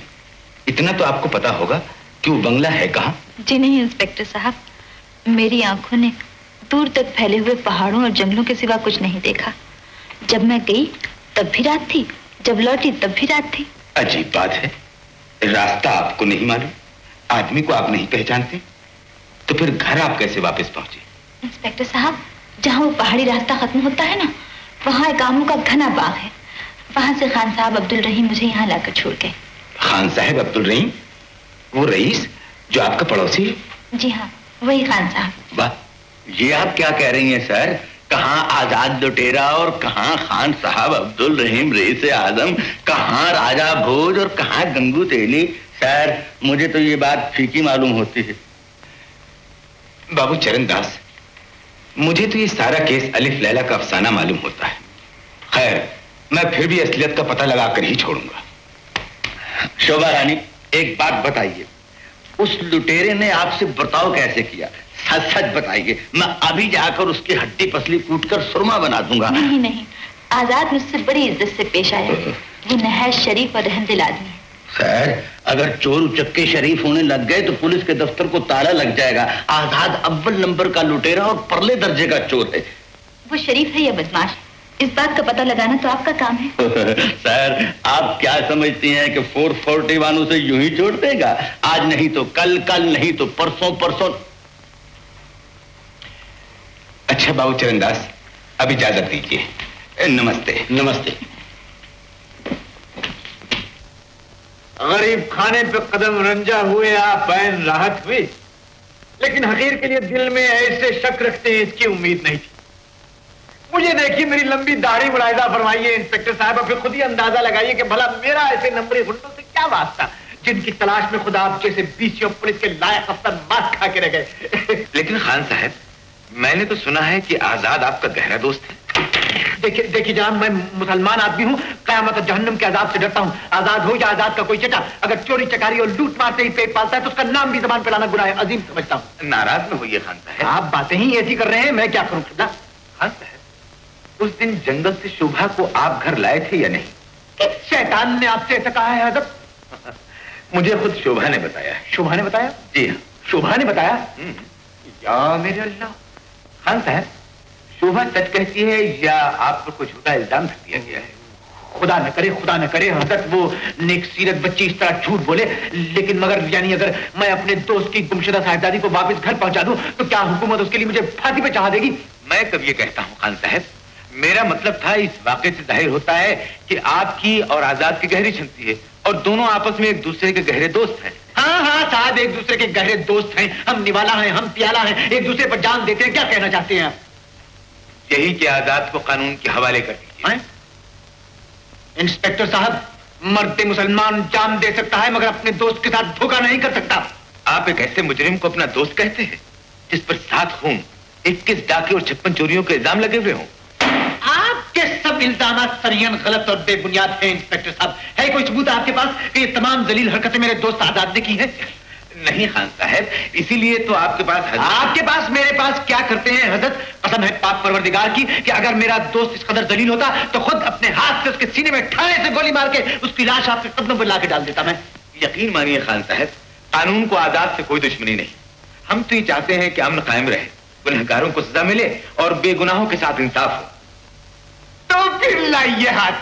इतना तो आपको पता होगा कि वो बंगला है कहाँ? जी नहीं इंस्पेक्टर साहब, मेरी आंखों ने दूर तक फैले हुए पहाड़ों और जंगलों के सिवा कुछ नहीं देखा। जब मैं गई तब भी रात थी, जब लौटी तब भी रात थी। अजीब बात है, रास्ता आपको नहीं मालूम, आदमी को आप नहीं पहचानते, तो फिर घर आप कैसे वापस पहुंचे? इंस्पेक्टर साहब, जहाँ वो पहाड़ी रास्ता खत्म होता है ना, वहाँ एक आमों का घना बाग है। वहां से खान साहब अब्दुल रहीम मुझे यहाँ लाकर छोड़ गए। खान साहब अब्दुल रहीम? वो रईस जो आपका पड़ोसी है? जी हाँ, वही खान साहब। वाह, ये आप क्या कह रही हैं सर? कहाँ आजाद लुटेरा और कहाँ खान साहब अब्दुल रहीम रईस आजम, कहाँ राजा भोज और कहाँ गंगू तेली। सर मुझे तो ये बात फीकी मालूम होती है। बाबू चरणदास, मुझे तो ये सारा केस अलिफ लैला का अफसाना मालूम होता है। खैर, मैं फिर भी असलियत का पता लगाकर ही छोड़ूंगा। शोभा रानी, एक बात बताइए, उस लुटेरे ने आपसे बर्ताव कैसे किया? सच सच बताइए, मैं अभी जाकर उसकी हड्डी पसली कूटकर सुरमा बना दूंगा। नहीं नहीं, आजाद मुझसे बड़ी इज्जत से पेश आया। वो नहायत शरीफ और रहमदिल आदमी है। सर अगर चोर उचक्के शरीफ होने लग गए तो पुलिस के दफ्तर को ताला लग जाएगा। आजाद अव्वल नंबर का लुटेरा और परले दर्जे का चोर है। वो शरीफ है या बदमाश, इस बात का पता लगाना तो आपका काम है। सर आप क्या समझती हैं कि 441 उसे यूं ही छोड़ देगा? आज नहीं तो कल, कल नहीं तो परसों, परसों। अच्छा बाबू चरणदास, अब इजाजत दीजिए। नमस्ते। नमस्ते। गरीब खाने पे कदम रंजा हुए आप बैन राहत हुई, लेकिन हकीर के लिए दिल में ऐसे शक रखते हैं, इसकी उम्मीद नहीं थी। मुझे देखिए, मेरी लंबी दाढ़ी मुलाहिजा फरमाइए इंस्पेक्टर साहब, और फिर खुद ही अंदाजा लगाइए कि भला मेरा ऐसे नंबरी गुंडों से क्या वास्ता, जिनकी तलाश में खुदा आप जैसे बीसियों पुलिस के लायक अफसर मात खा के रह गए। लेकिन खान साहब, मैंने तो सुना है कि आजाद आपका गहरा दोस्त है। देखिए जनाब, मैं मुसलमान आदमी हूँ, क़यामत और जहन्नुम के अजाब से डरता हूँ। आजाद हो या आजाद का कोई चटा, अगर चोरी चकारी और लूट मार से ही पेट पालता है तो उसका नाम भी जबान पे लाना गुनाह अजीम समझता हूँ। नाराज न होइए खान साहब, आप बातें ही ऐसी कर रहे हैं, मैं क्या करूँ? खान साहब, उस दिन जंगल से शोभा को आप घर लाए थे या नहीं? किस शैतान ने आपसे ऐसा कहा है हजरत? मुझे खुद शोभा ने बताया है। शोभा ने बताया? जी हाँ, शोभा ने बताया? या मेरे अल्लाह। खान साहब, शोभा सच कहती है या आप पर कुछ झूठा इल्जाम रख दिया गया है? खुदा न करे हजरत वो नेक सीरत बच्ची इस तरह झूठ बोले, लेकिन मगर यानी अगर मैं अपने दोस्त की गुमशुदा साहिबजादी को वापस घर पहुंचा दूं तो क्या हुकूमत उसके लिए मुझे फांसी पे चढ़ा देगी? मैं कब ये कहता हूँ खान साहब, मेरा मतलब था इस वाकये से जाहिर होता है कि आपकी और आजाद की गहरी क्षमती है और दोनों आपस में एक दूसरे के गहरे दोस्त हैं। हाँ साहब, एक दूसरे के गहरे दोस्त हैं, हम निवाला हैं, हम प्याला हैं, एक दूसरे पर जान देते हैं। क्या कहना चाहते हैं आप? यही कि आजाद को कानून के हवाले कर दीजिए। इंस्पेक्टर साहब, मर्द मुसलमान जान दे सकता है मगर अपने दोस्त के साथ धोखा नहीं कर सकता। आप एक ऐसे मुजरिम को अपना दोस्त कहते हैं जिस पर 7 खून, 21 डाके और 56 चोरियों के इल्जाम लगे हुए हों? आपके सब इल्जाम सरियन गलत और बेबुनियाद हैं इंस्पेक्टर साहब। है कोई सबूत आपके पास कि ये तमाम जलील हरकतें मेरे दोस्त आजाद ने की हैं? नहीं खान साहब, इसीलिए तो आपके पास मेरे पास क्या करते हैं हजरत? कसम है पाक परवरदिगार की कि अगर मेरा दोस्त इस कदर जलील होता तो खुद अपने हाथ से उसके सीने में ठाए से गोली मार के उसकी लाश आपके कदमों पर लाके डाल देता मैं। यकीन मानिए खान साहब, कानून को आजाद से कोई दुश्मनी नहीं। हम तो ये चाहते हैं कि अमन कायम रहे, गुनहगारों को सजा मिले और बेगुनाहों के साथ इंसाफ हो। तो फिर लाइए हाथ।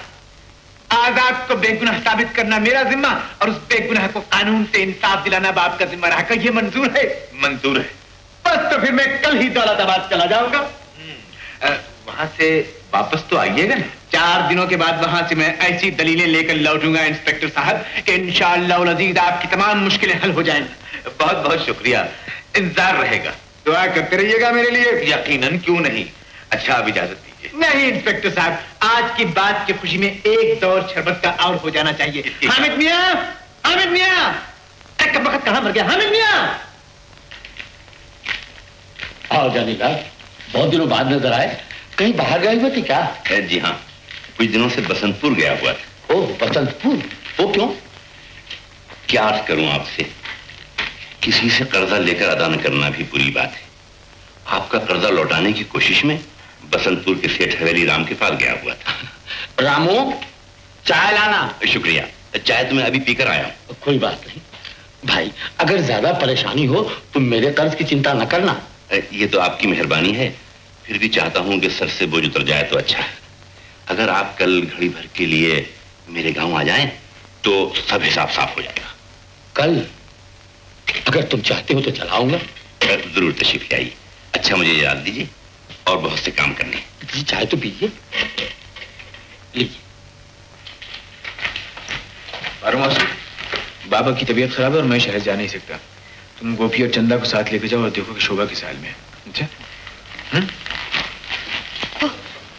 आजाद को बेगुनाह साबित करना मेरा जिम्मा और उस बेगुनाह को कानून से इंसाफ दिलाना बाप का जिम्मा रहा। ये मंजूर है? मंजूर है। बस तो फिर मैं कल ही दौलताबाद चला जाऊंगा। वहां से वापस तो आइएगा ना? 4 दिनों के बाद वहां से मैं ऐसी दलीलें लेकर लौटूंगा इंस्पेक्टर साहब कि इंशाअल्लाह अज़ीज़ आपकी तमाम मुश्किलें हल हो जाएंगी। बहुत बहुत शुक्रिया, इंतजार रहेगा। दुआ करते रहिएगा मेरे लिए। यकीनन, क्यों नहीं। अच्छा, अब इजाजत दीजिए। नहीं इंस्पेक्टर साहब, आज की बात की खुशी में एक दौर शरबत का और हो जाना चाहिए। हामिद मियां, हामिद मियां, एक वक्त कहां मर गया? हामिद मियां, आओ जानीलाल, बहुत दिनों बाद नजर आए। कहीं बाहर गए हुए थे क्या? जी हाँ, कुछ दिनों से बसंतपुर गया हुआ था। ओह, बसंतपुर? वो क्यों? क्या अर्ज करूं आपसे, किसी से कर्जा लेकर अदा न करना भी बुरी बात है। आपका कर्जा लौटाने की कोशिश में बसंतपुर के सेठ हवेली राम के पास गया हुआ था। रामू, चाय लाना। शुक्रिया, चाय तो मैं अभी पीकर आया हूं। कोई बात नहीं भाई, अगर ज्यादा परेशानी हो तो मेरे कर्ज की चिंता न करना। ये तो आपकी मेहरबानी है, फिर भी चाहता हूं कि सर से बोझ उतर जाए तो अच्छा है। अगर आप कल घड़ी भर के लिए मेरे गांव आ जाएं तो सब हिसाब साफ हो जाएगा। कल? अगर तुम चाहते हो तो चलाऊंगा। जरूर तशरीफ ले आइए। अच्छा, मुझे याद दीजिए और बहुत से काम करने। जी, चाय तो पीजिए। लीजिए। बाबा की तबीयत खराब है और मैं शहर जा नहीं सकता। तुम गोपी और चंदा को साथ लेकर जाओ और देखो कि शोभा किस हाल में है। अच्छा?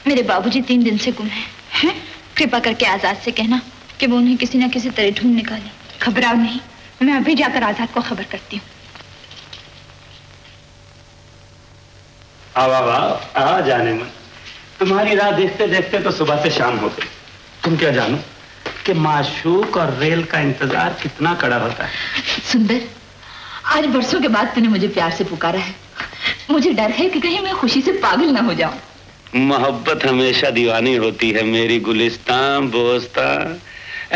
मेरे बाबूजी 3 दिन से गुम हैं। कृपा करके आजाद से कहना कि वो उन्हें किसी न किसी तरह ढूंढ निकाले। घबराओ नहीं, मैं अभी जाकर आजाद को खबर करती हूँ। आ जाने मन, तुम्हारी राह देखते देखते तो सुबह से शाम हो गई। तुम क्या जानो कि माशूक और रेल का इंतजार कितना कड़ा होता है। सुंदर, आज बरसों के बाद तूने मुझे प्यार से पुकारा है। मुझे डर है कि कहीं मैं खुशी से पागल ना हो जाऊं। मोहब्बत हमेशा दीवानी होती है मेरी गुलिस्तान बोस्ता।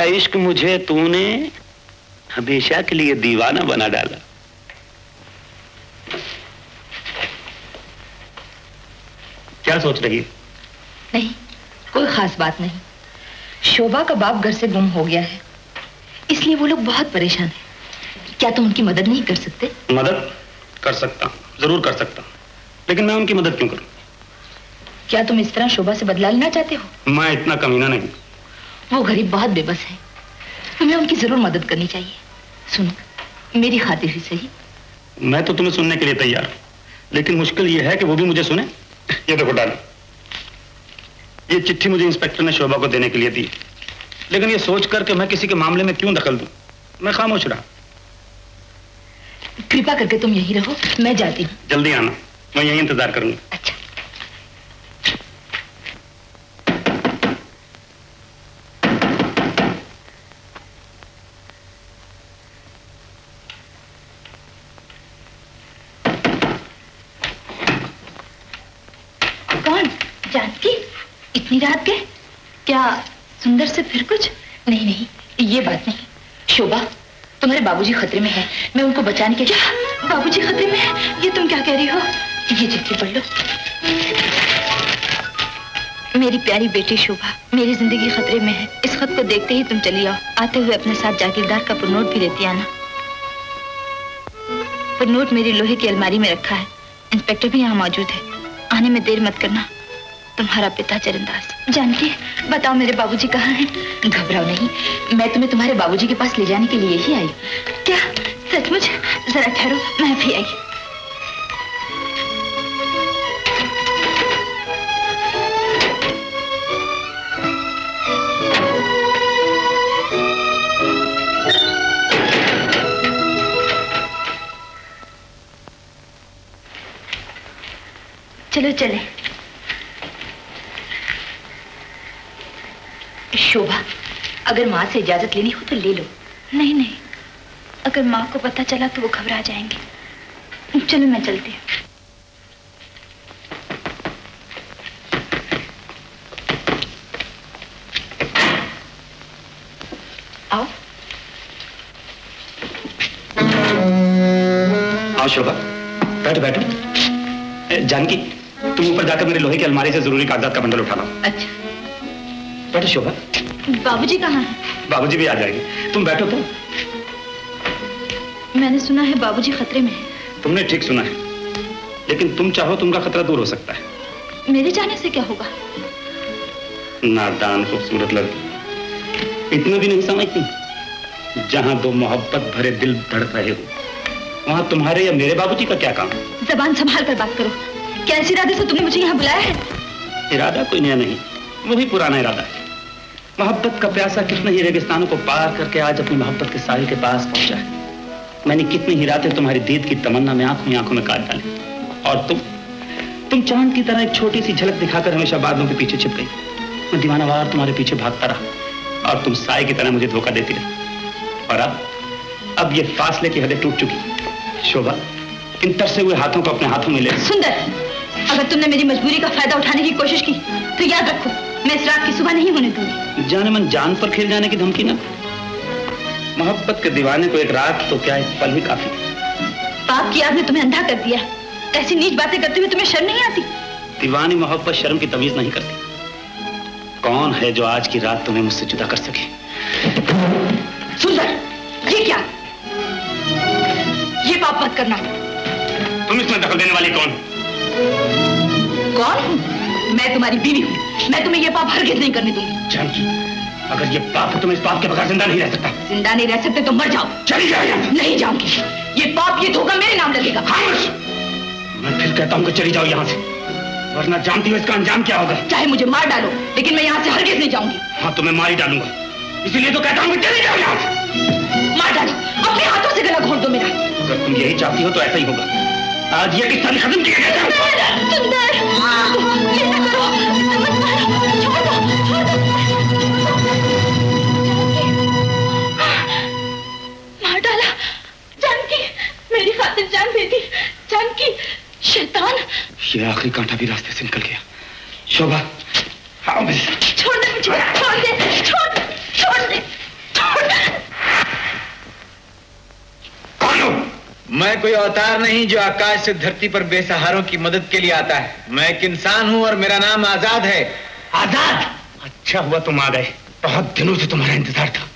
इश्क मुझे तूने हमेशा के लिए दीवाना बना डाला। क्या सोच रही है? नहीं, कोई खास बात नहीं। शोभा का बाप घर से गुम हो गया है, इसलिए वो लोग बहुत परेशान हैं। क्या तुम उनकी मदद नहीं कर सकते? मदद कर सकता हूँ, जरूर कर सकता हूँ, लेकिन मैं उनकी मदद क्यों करूँ? क्या तुम इस तरह शोभा से बदला लेना चाहते हो? मैं इतना कमीना नहीं। वो गरीब बहुत बेबस है, तुम्हें उनकी जरूर मदद करनी चाहिए। सुनो, मेरी खातिर ही सही। मैं तो तुम्हें सुनने के लिए तैयार हूँ, लेकिन मुश्किल यह है कि वो भी मुझे सुने। ये देखो डालो, ये चिट्ठी मुझे इंस्पेक्टर ने शोभा को देने के लिए दी, लेकिन ये सोच कर कि मैं किसी के मामले में क्यों दखल दूं, मैं खामोश रहा। कृपा करके तुम यहीं रहो, मैं जाती हूँ। जल्दी आना, मैं यहीं इंतजार करूंगा। अच्छा। कौन? जानकी? इतनी रात के? क्या सुंदर से फिर कुछ? नहीं नहीं, ये बात नहीं। शोभा, तुम्हारे बाबूजी खतरे में हैं। मैं उनको बचाने के... क्या? बाबूजी खतरे में हैं? ये तुम क्या कह रही हो? ये चिट्ठी पढ़ लो। मेरी प्यारी बेटी शोभा, मेरी जिंदगी खतरे में है। इस खत को देखते ही तुम चली आओ। आते हुए अपने साथ जागीरदार का पुरनोट भी लेती आना। पुरनोट मेरी लोहे की अलमारी में रखा है। इंस्पेक्टर भी यहाँ मौजूद है। आने में देर मत करना। तुम्हारा पिता चरणदास। जानकी, बताओ मेरे बाबूजी कहाँ हैं? घबराओ नहीं, मैं तुम्हें तुम्हारे बाबूजी के पास ले जाने के लिए ही आई। क्या? सचमुच? जरा ठहरो, मैं भी आई। चलो चले। शोभा, अगर माँ से इजाजत लेनी हो तो ले लो। नहीं नहीं, अगर माँ को पता चला तो वो घबरा जाएंगे। चलो मैं चलती हूँ। आओ। आओ शोभा, बैठो बैठो। जानकी, तुम ऊपर जाकर मेरे लोहे की अलमारी से जरूरी कागजात का बंडल उठा लो। अच्छा। बैठो शोभा। बाबूजी कहाँ हैं? बाबूजी भी आ जाएंगे। तुम बैठो तो। मैंने सुना है बाबूजी खतरे में हैं। तुमने ठीक सुना है, लेकिन तुम चाहो तो उनका खतरा दूर हो सकता है। मेरे जाने से क्या होगा? नादान खूबसूरत लड़की, इतना भी नहीं समझती। जहां दो मोहब्बत भरे दिल धड़क रहे हो, वहां तुम्हारे या मेरे बाबूजी का क्या काम? जबान संभाल कर बात करो। क्या इस इरादे से तुमने मुझे यहाँ बुलाया है? इरादा कोई नया नहीं, वही पुराना इरादा है। मोहब्बत का प्यासा कितने ही रेगिस्तानों को पार करके आज अपनी मोहब्बत के साहिल के पास पहुंचा है। मैंने कितनी ही रातें तुम्हारी दीद की तमन्ना में आंखों में काट डाली, और तुम चांद की तरह एक छोटी सी झलक दिखाकर हमेशा बादलों के पीछे छिप गई। मैं दीवानावार तुम्हारे पीछे भागता रहा, और तुम साए की तरह मुझे धोखा देती रही। और अब ये फासले की हदें टूट चुकी। शोभा, इन तरसे हुए हाथों को अपने हाथों में ले। सुंदर, अगर तुमने मेरी मजबूरी का फायदा उठाने की कोशिश की तो याद रखो, मैं इस रात की सुबह नहीं होने दूंगी। जाने मन जान पर खेल जाने की धमकी ना। मोहब्बत के दीवाने को एक रात तो क्या, एक पल ही काफी। पाप की याद ने तुम्हें अंधा कर दिया। ऐसी नीच बातें करते हुए तुम्हें शर्म नहीं आती? दीवानी मोहब्बत शर्म की तमीज नहीं करती। कौन है जो आज की रात तुम्हें मुझसे जुदा कर सके? सुंदर, ये क्या? ये पाप मत करना। तुम इसमें दखल देने वाली कौन? कौन? मैं तुम्हारी बीवी हूँ। मैं तुम्हें ये पाप हरगिज़ नहीं करने दूंगी। जानकी, अगर ये पाप है तो मैं इस पाप के बगैर जिंदा नहीं रह सकता। जिंदा नहीं रह सकते तो मर जाओ। चली जाओ यहाँ। नहीं जाऊंगी। ये पाप, ये धोखा मेरे नाम लगेगा। खामोश! मैं फिर कहता हूँ कि चली जाओ यहाँ से, वरना जानती हो इसका अंजाम क्या होगा। चाहे मुझे मार डालो, लेकिन मैं यहाँ से हरगिज़ नहीं जाऊंगी। हाँ, तो मैं मार ही डालूंगा, इसीलिए तो कहता हूँ कि चली जाओ यहाँ से। मार डालो, अपने हाथों से गला घोंट दो मेरा। अगर तुम यही चाहती हो तो ऐसा ही होगा। आज ये किस्सा भी खत्म किया जाएगा। सुंदर, ऐसा करो, मत मारो, छोड़ दो, छोड़ दो। मार डाला। जानकी, मेरी खातिर जान दे दी। जानकी, शैतान। ये आखिरी कांटा भी रास्ते से निकल गया। शोभा, आओ मेरे साथ। छोड़ दे मुझे, छोड़ दे, छोड़ दे, छोड़ दे, छोड़ दे। मैं कोई अवतार नहीं जो आकाश से धरती पर बेसहारों की मदद के लिए आता है। मैं एक इंसान हूं और मेरा नाम आजाद है। आजाद? अच्छा हुआ तुम आ गए, बहुत दिनों से तुम्हारा इंतजार था।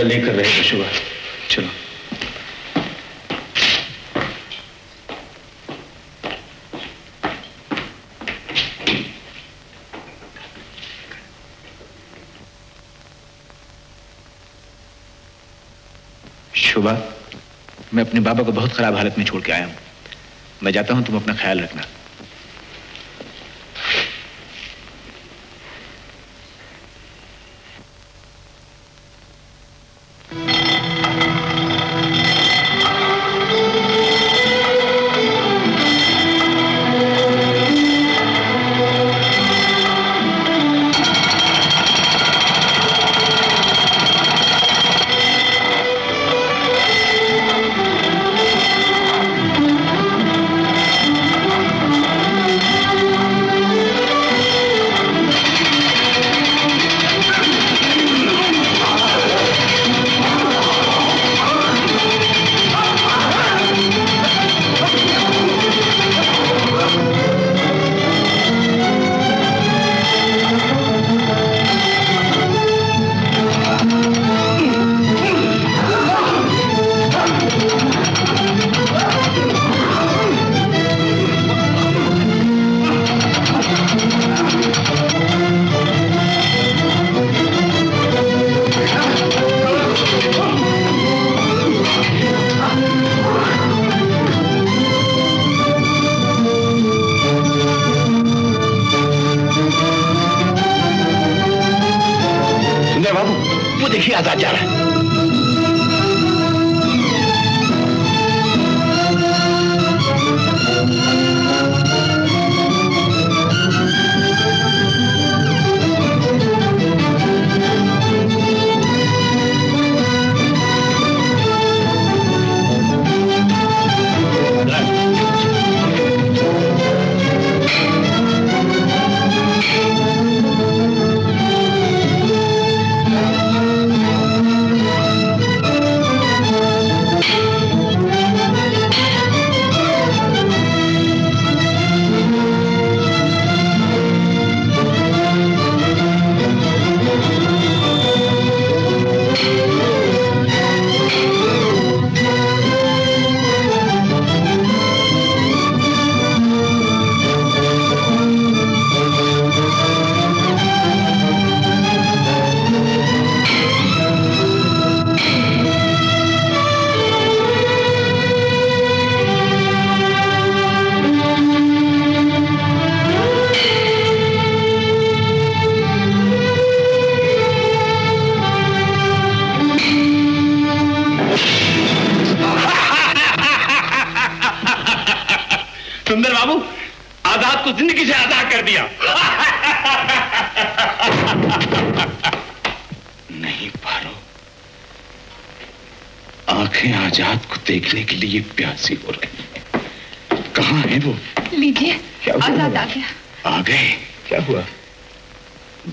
लेकर रहेगा शोभा। चलो। शोभा, मैं अपने बाबा को बहुत खराब हालत में छोड़ के आया हूं। मैं जाता हूं, तुम अपना ख्याल रखना। देखिए आजाद जा रहा है। देखने के लिए प्यासी हो रही है। कहाँ है वो? लीजिए, आजाद आ गया। आ गए? क्या हुआ?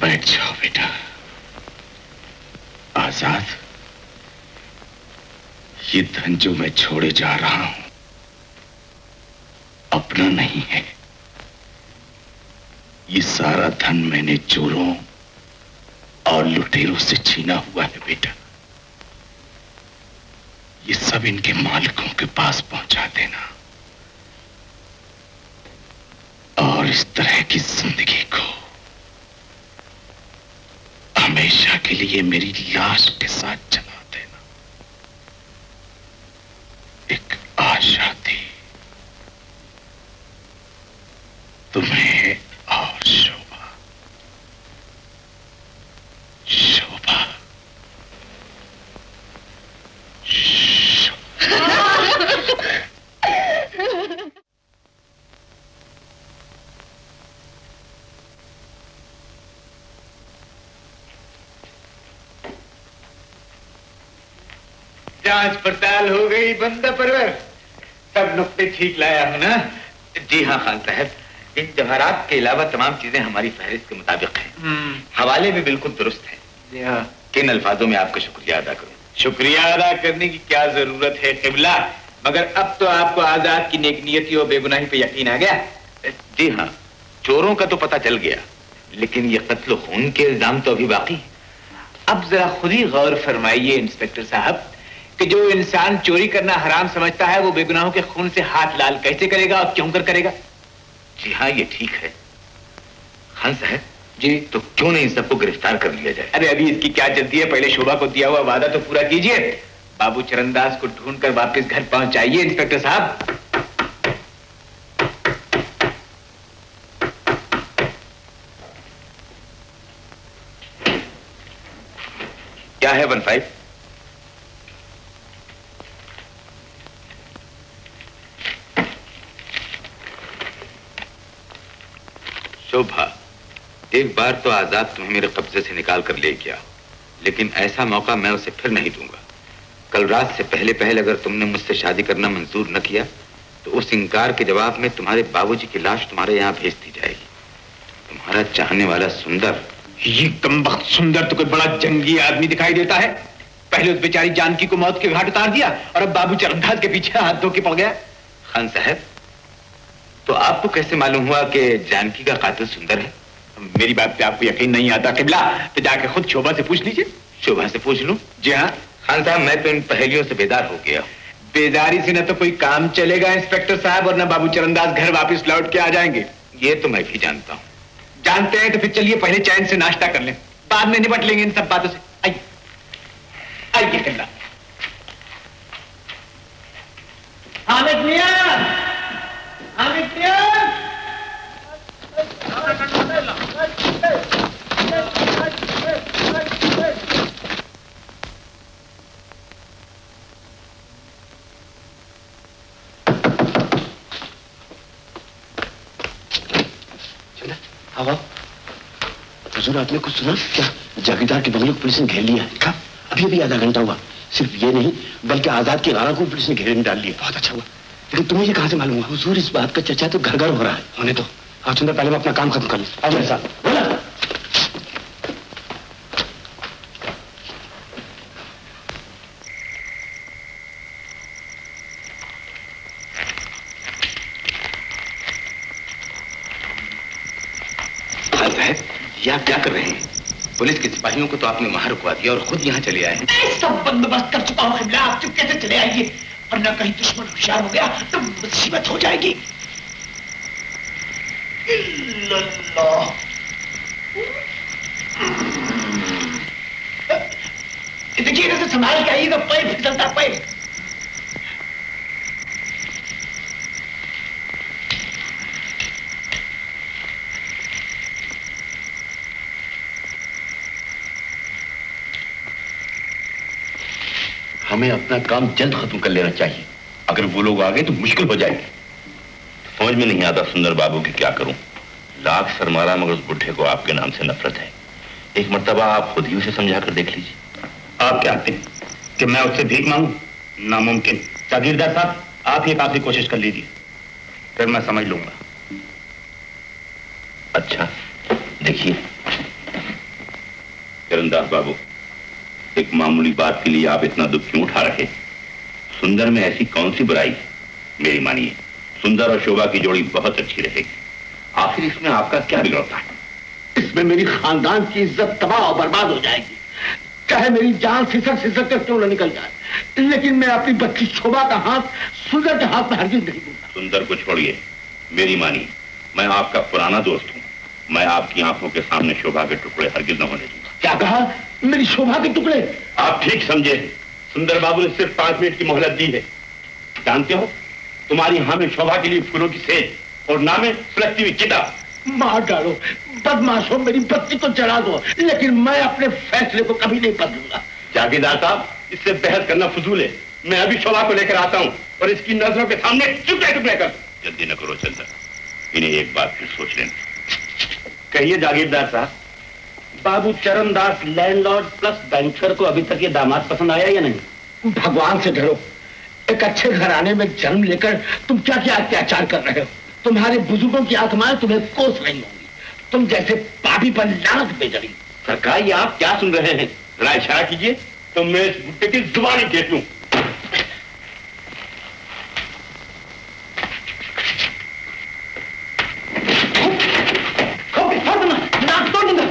बैठ जाओ बेटा। आजाद, ये धन जो मैं छोड़े जा रहा हूं अपना नहीं है। ये सारा धन मैंने चोरों और लुटेरों से छीना हुआ है बेटा। ये सब इनके मालिकों के पास पहुंचा देना और इस तरह की जिंदगी को हमेशा के लिए मेरी लाश के साथ जला देना। एक आशा थी तुम्हें और शोभा। शोभा जांच पड़ताल हो गई बंदा परवर, सब नुक्ते ठीक लाया हूं ना? जी हाँ खान साहब, इन जवाहरात के अलावा तमाम चीजें हमारी फहरिस्त के मुताबिक हैं। हवाले भी बिल्कुल दुरुस्त है। किन अल्फाजों में आपका शुक्रिया अदा करूं? शुक्रिया अदा करने की क्या जरूरत है क़िबला, मगर अब तो आपको आजाद की नेकनियती और बेगुनाही पे यकीन आ गया? जी हाँ, चोरों का तो पता चल गया, लेकिन ये कत्ल खून के इल्जाम तो अभी बाकी। अब जरा खुद ही गौर फरमाइए इंस्पेक्टर साहब कि जो इंसान चोरी करना हराम समझता है वो बेगुनाहों के खून से हाथ लाल कैसे करेगा और क्यों कर करेगा? जी हाँ, ये ठीक है। खान साहब जी, तो क्यों नहीं इन सबको गिरफ्तार कर लिया जाए? अरे अभी इसकी क्या जल्दी है, पहले शोभा को दिया हुआ वादा तो पूरा कीजिए। बाबू चरणदास को ढूंढकर वापस घर पहुंचाइए इंस्पेक्टर साहब। क्या है 15? शोभा, एक बार तो आजाद तुम्हें मेरे कब्जे से निकाल कर ले गया, लेकिन ऐसा मौका मैं उसे फिर नहीं दूंगा। कल रात से पहले पहले अगर तुमने मुझसे शादी करना मंजूर न किया तो उस इनकार के जवाब में तुम्हारे बाबूजी की लाश तुम्हारे यहाँ भेज दी जाएगी। तुम्हारा चाहने वाला सुंदर। ये कमबख्त सुंदर तो कोई बड़ा जंगी आदमी दिखाई देता है। पहले उस बेचारी जानकी को मौत के घाट उतार दिया और अब बाबू चरणदास के पीछे हाथ धो के पड़ गया। खान साहब, तो आपको कैसे मालूम हुआ कि जानकी का कातिल सुंदर है? मेरी बात पे आपको यकीन नहीं आता किबला, तो जाके खुद शोभा से पूछ लीजिए। शोभा से पूछ लूं? जी हाँ। खान साहब, मैं तो इन पहेलियों से बेदार हो गया हूं। बेदारी से न तो कोई काम चलेगा इंस्पेक्टर साहब, और न बाबू चरणदास घर वापस लौट के आ जाएंगे। ये तो मैं भी जानता हूँ। जानते हैं तो फिर चलिए पहले चैन से नाश्ता कर लें, बाद में निपट लेंगे इन सब बातों से। आइए आइए किबला। हामिद मियां, हामिद मियां। हवा, हुजूर आपने कुछ सुना क्या? जागीरदार के बंगले को पुलिस ने घेर लिया है। कब? अभी अभी आधा घंटा हुआ। सिर्फ ये नहीं बल्कि आजाद की गारा को पुलिस ने घेरे में डाल लिया। बहुत अच्छा हुआ। लेकिन तुम्हें ये कहां से मालूम हुआ? हुजूर, इस बात का चर्चा तो घर घर हो रहा है। होने दो। आओ चंद्र, पहले मैं अपना काम खत्म कर लूं। आओ मेरे साथ। बोला। ये आप क्या कर रहे हैं? पुलिस के सिपाहियों को तो आपने वहां रुकवा दिया और खुद यहाँ चले आए। मैं सब बंदोबस्त कर चुका हूँ किबला, आप चुपके से चले आइए, वरना कहीं दुश्मन होशियार हो गया तो मुसीबत हो जाएगी। देखिए इधर से संभाल के आइएगा, पैर फिसलता पैर। हमें अपना काम जल्द खत्म कर लेना चाहिए। अगर वो लोग आ गए तो मुश्किल हो जाएगी। समझ में नहीं आता सुंदर बाबू की क्या करूं। लाख सर मारा मगर उस बुढ़े को आपके नाम से नफरत है। एक मर्तबा आप खुद ही उसे समझा कर देख लीजिए। आप क्या कहते हैं कि मैं उससे भीख मांगू? नामुमकिन। जागीरदार साहब, आप ही एक आखिरी कोशिश कर लीजिए, फिर मैं समझ लूंगा। अच्छा देखिए चरणदास बाबू, एक मामूली बात के लिए आप इतना दुख क्यों उठा रहे? सुंदर में ऐसी कौन सी बुराई है? मेरी मानिए, सुंदर और शोभा की जोड़ी बहुत अच्छी रहेगी। आखिर इसमें आपका क्या बिगड़ता है? इसमें मेरी खानदान की इज्जत तबाह और बर्बाद हो जाएगी। चाहे मेरी जान सिसक सिसक कर क्यों न निकल जाए, लेकिन मैं अपनी बच्ची शोभा का हाथ सुंदर के हाथ में हरगिज नहीं दूंगा। सुंदर को छोड़िए, मेरी मानिए, मैं आपका पुराना दोस्त हूँ। मैं आपकी आंखों के सामने शोभा के टुकड़े हरगिज न होने दूंगा। क्या कहा? मेरी शोभा के टुकड़े? आप ठीक समझे। सुंदर बाबू ने सिर्फ 5 मिनट की मोहलत दी है। जानते हो, तुम्हारी हाँ में शोभा के लिए फूलों की सेज और ना में सुलगती हुई चिता। मार डालो बदमाशों, मेरी बच्ची को जला दो, लेकिन मैं अपने फैसले को कभी नहीं बदलूंगा। जागीरदार साहब, इससे बहस करना फजूल है। मैं अभी शोभा को लेकर आता हूँ और इसकी नजरों के सामने टुकड़े टुकड़े कर। जल्दी न करो चंदर, इन्हें एक बात फिर सोच लेना। कहिए जागीरदार साहब, बाबू चरणदास लैंडलॉर्ड प्लस बैंकर को अभी तक ये दामाद पसंद आया या नहीं? भगवान से डरो। एक अच्छे घराने में जन्म लेकर तुम क्या क्या अत्याचार कर रहे हो। तुम्हारे बुजुर्गों की आत्माएं तुम्हें कोस रही होंगी। तुम जैसे पापी पर लानत बेजड़ी। सरकार, ये आप क्या सुन रहे हैं? जरा इशारा कीजिए तो मैं इस बुड्ढे की जुबान ही देख लूं। नाक तोड़ दूंगा।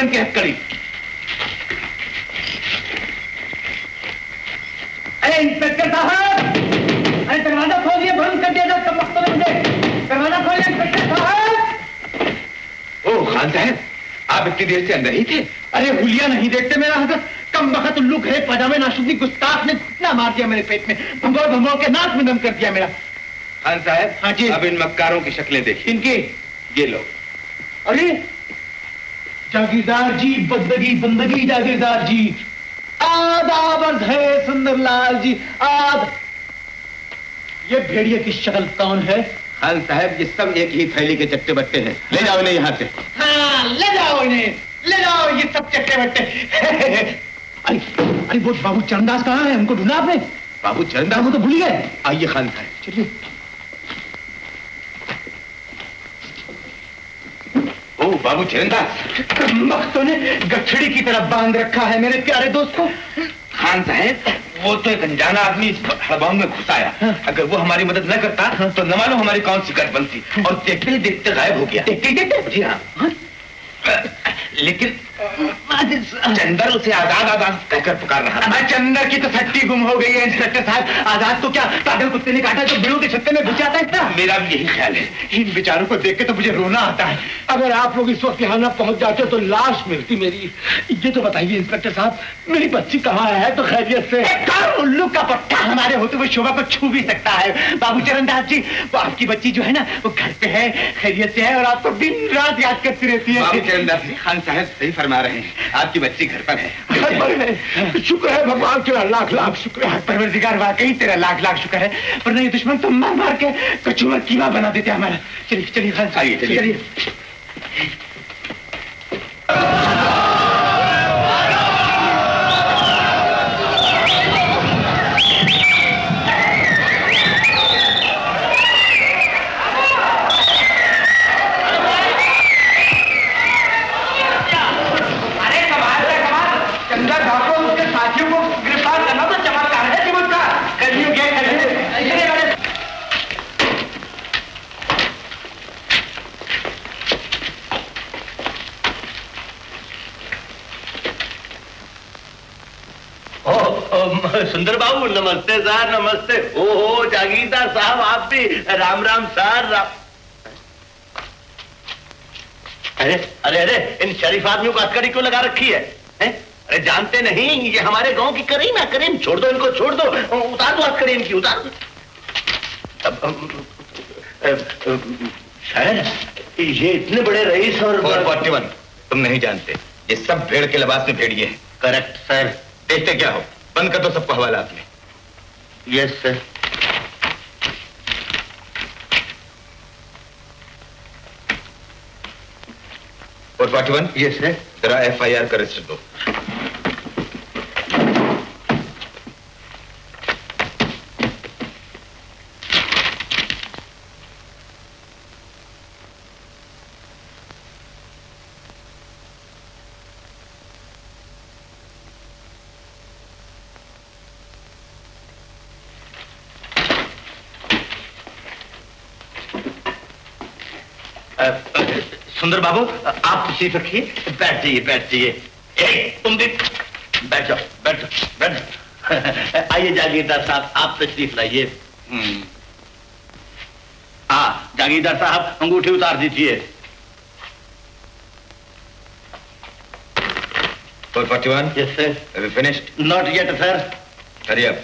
इनकी हथकड़ी। अरे इंस्पेक्टर साहब, अरे दरवाजा खोलिए, बंद कर दिया कब वक्त मुझे, दरवाजा खोलिए इंस्पेक्टर साहब। ओ खान साहब, आप इतनी देर से अंदर ही थे? अरे हुलिया नहीं देखते मेरा हजरत, कम वक्त उल्लू घरे पजामे नाशुदी गुस्ताख ने इतना मार दिया मेरे पेट में, भंगोर भंगोर के नाक में दम कर दिया मेरा। खान साहब, हाँ जी। अब इन मक्कारों की शक्लें देखिए। इनकी? ये लो। अरे जागीरदार जी, बंदगी बंदगी जागीरदार जी, आदाब अर्ज है सुंदरलाल जी, आद। ये भेड़िए की शक्ल कौन है? खान साहब, ये सब एक ही थैली के चट्टे बट्टे हैं, ले जाओ इन्हें यहाँ से। हाँ, ले जाओ इन्हें, ले जाओ ये सब चट्टे बट्टे। अरे वो बाबू चरणदास कहाँ है? उनको ढूंढा आपने? बाबू चरणदास को तो भूल गए। आइए खान साहब, चलिए। ओ बाबू चरणदास, वक्तों ने गठड़ी की तरह बांध रखा है मेरे प्यारे दोस्त को। खान साहब, वो तो एक अनजाना आदमी इस हड़बांग में घुस आया। अगर वो हमारी मदद न करता तो न मालूम हमारी कौन सी गठ बनती, और देखते ही देखते गायब हो गया। देखते? जी हाँ। लेकिन चंदर उसे आजाद आजाद कहकर पुकार रहा था। चंदर की तो सट्टी गुम हो गई है इंस्पेक्टर साहब। आजाद तो क्या पागल कुत्ते ने काटा जो बिड़ों के छत्ते में घुस जाता है इतना? मेरा भी यही ख्याल है। इन बेचारों को देख के तो मुझे रोना आता है। अगर आप लोग इस वक्त यहाँ ना पहुंच जाते तो लाश मिलती मेरी। ये तो बताइए इंस्पेक्टर साहब, मेरी बच्ची कहाँ है तो खैरियत से? उल्लू का पट्टा हमारे होते हुए शोभा को छू भी सकता है। बाबू चरणदास जी, वो आपकी बच्ची जो है ना, वो घर पे है, खैरियत से है, और आपको दिन रात याद करती रहती है। बाबू चरणदास जी, खान साहब सही फरमा रहे हैं, आपकी बच्ची घर पर है। घर पर है? शुक्र है भगवान, तेरा लाख लाख शुक्र है। परवरदिगार वाकई तेरा लाख लाख शुक्र है, वरना ये दुश्मन तो मार मार के कचूमर कीमा बना देते हमारा। चलिए चलिए खान साहब, चलिए। सुंदर बाबू नमस्ते सर, नमस्ते। ओहो जागीरदार साहब, आप भी? राम राम सर, राम। अरे अरे अरे, इन शरीफ आदमियों को हथकड़ी क्यों लगा रखी है? अरे जानते नहीं, ये हमारे गांव की करीम है, करीम। छोड़ दो इनको, छोड़ दो, उतार दो हथकड़ी इनकी, उतार दो। सर, ये इतने बड़े रईस और 41 तुम नहीं जानते, ये सब भेड़ के लिबास में भेड़िए हैं। Correct sir. देखते क्या हो, बंद कर दो सबको हवालात में। Yes sir. और 41? Yes sir. जरा FIR का रजिस्टर दो। सुंदर बाबू, आप तशरीफ रखिए, बैठ जाइए, बैठ जाइए। तुम भी बैठ जाओ, बैठ जाओ, बैठ जाओ। आइए जागीरदार साहब, आप तशरीफ लाइए। हाँ जागीरदार साहब, अंगूठी उतार दीजिए। 41? Yes sir. Have you finished? Not yet sir. Hurry up.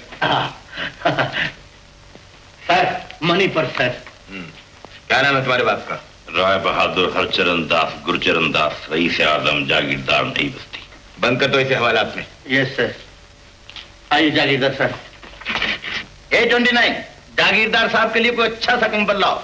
Sir, money पर सर। क्या नाम है तुम्हारे बाप का? राय बहादुर हरचरण दास, गुरचरण दास, रईस आजम, जागीरदार नहीं बस्ती। बंद कर दो इसे हवालात में। Yes sir. आइए जागीरदार सर। 829, जागीरदार साहब के लिए कोई अच्छा सा कंबल लाओ।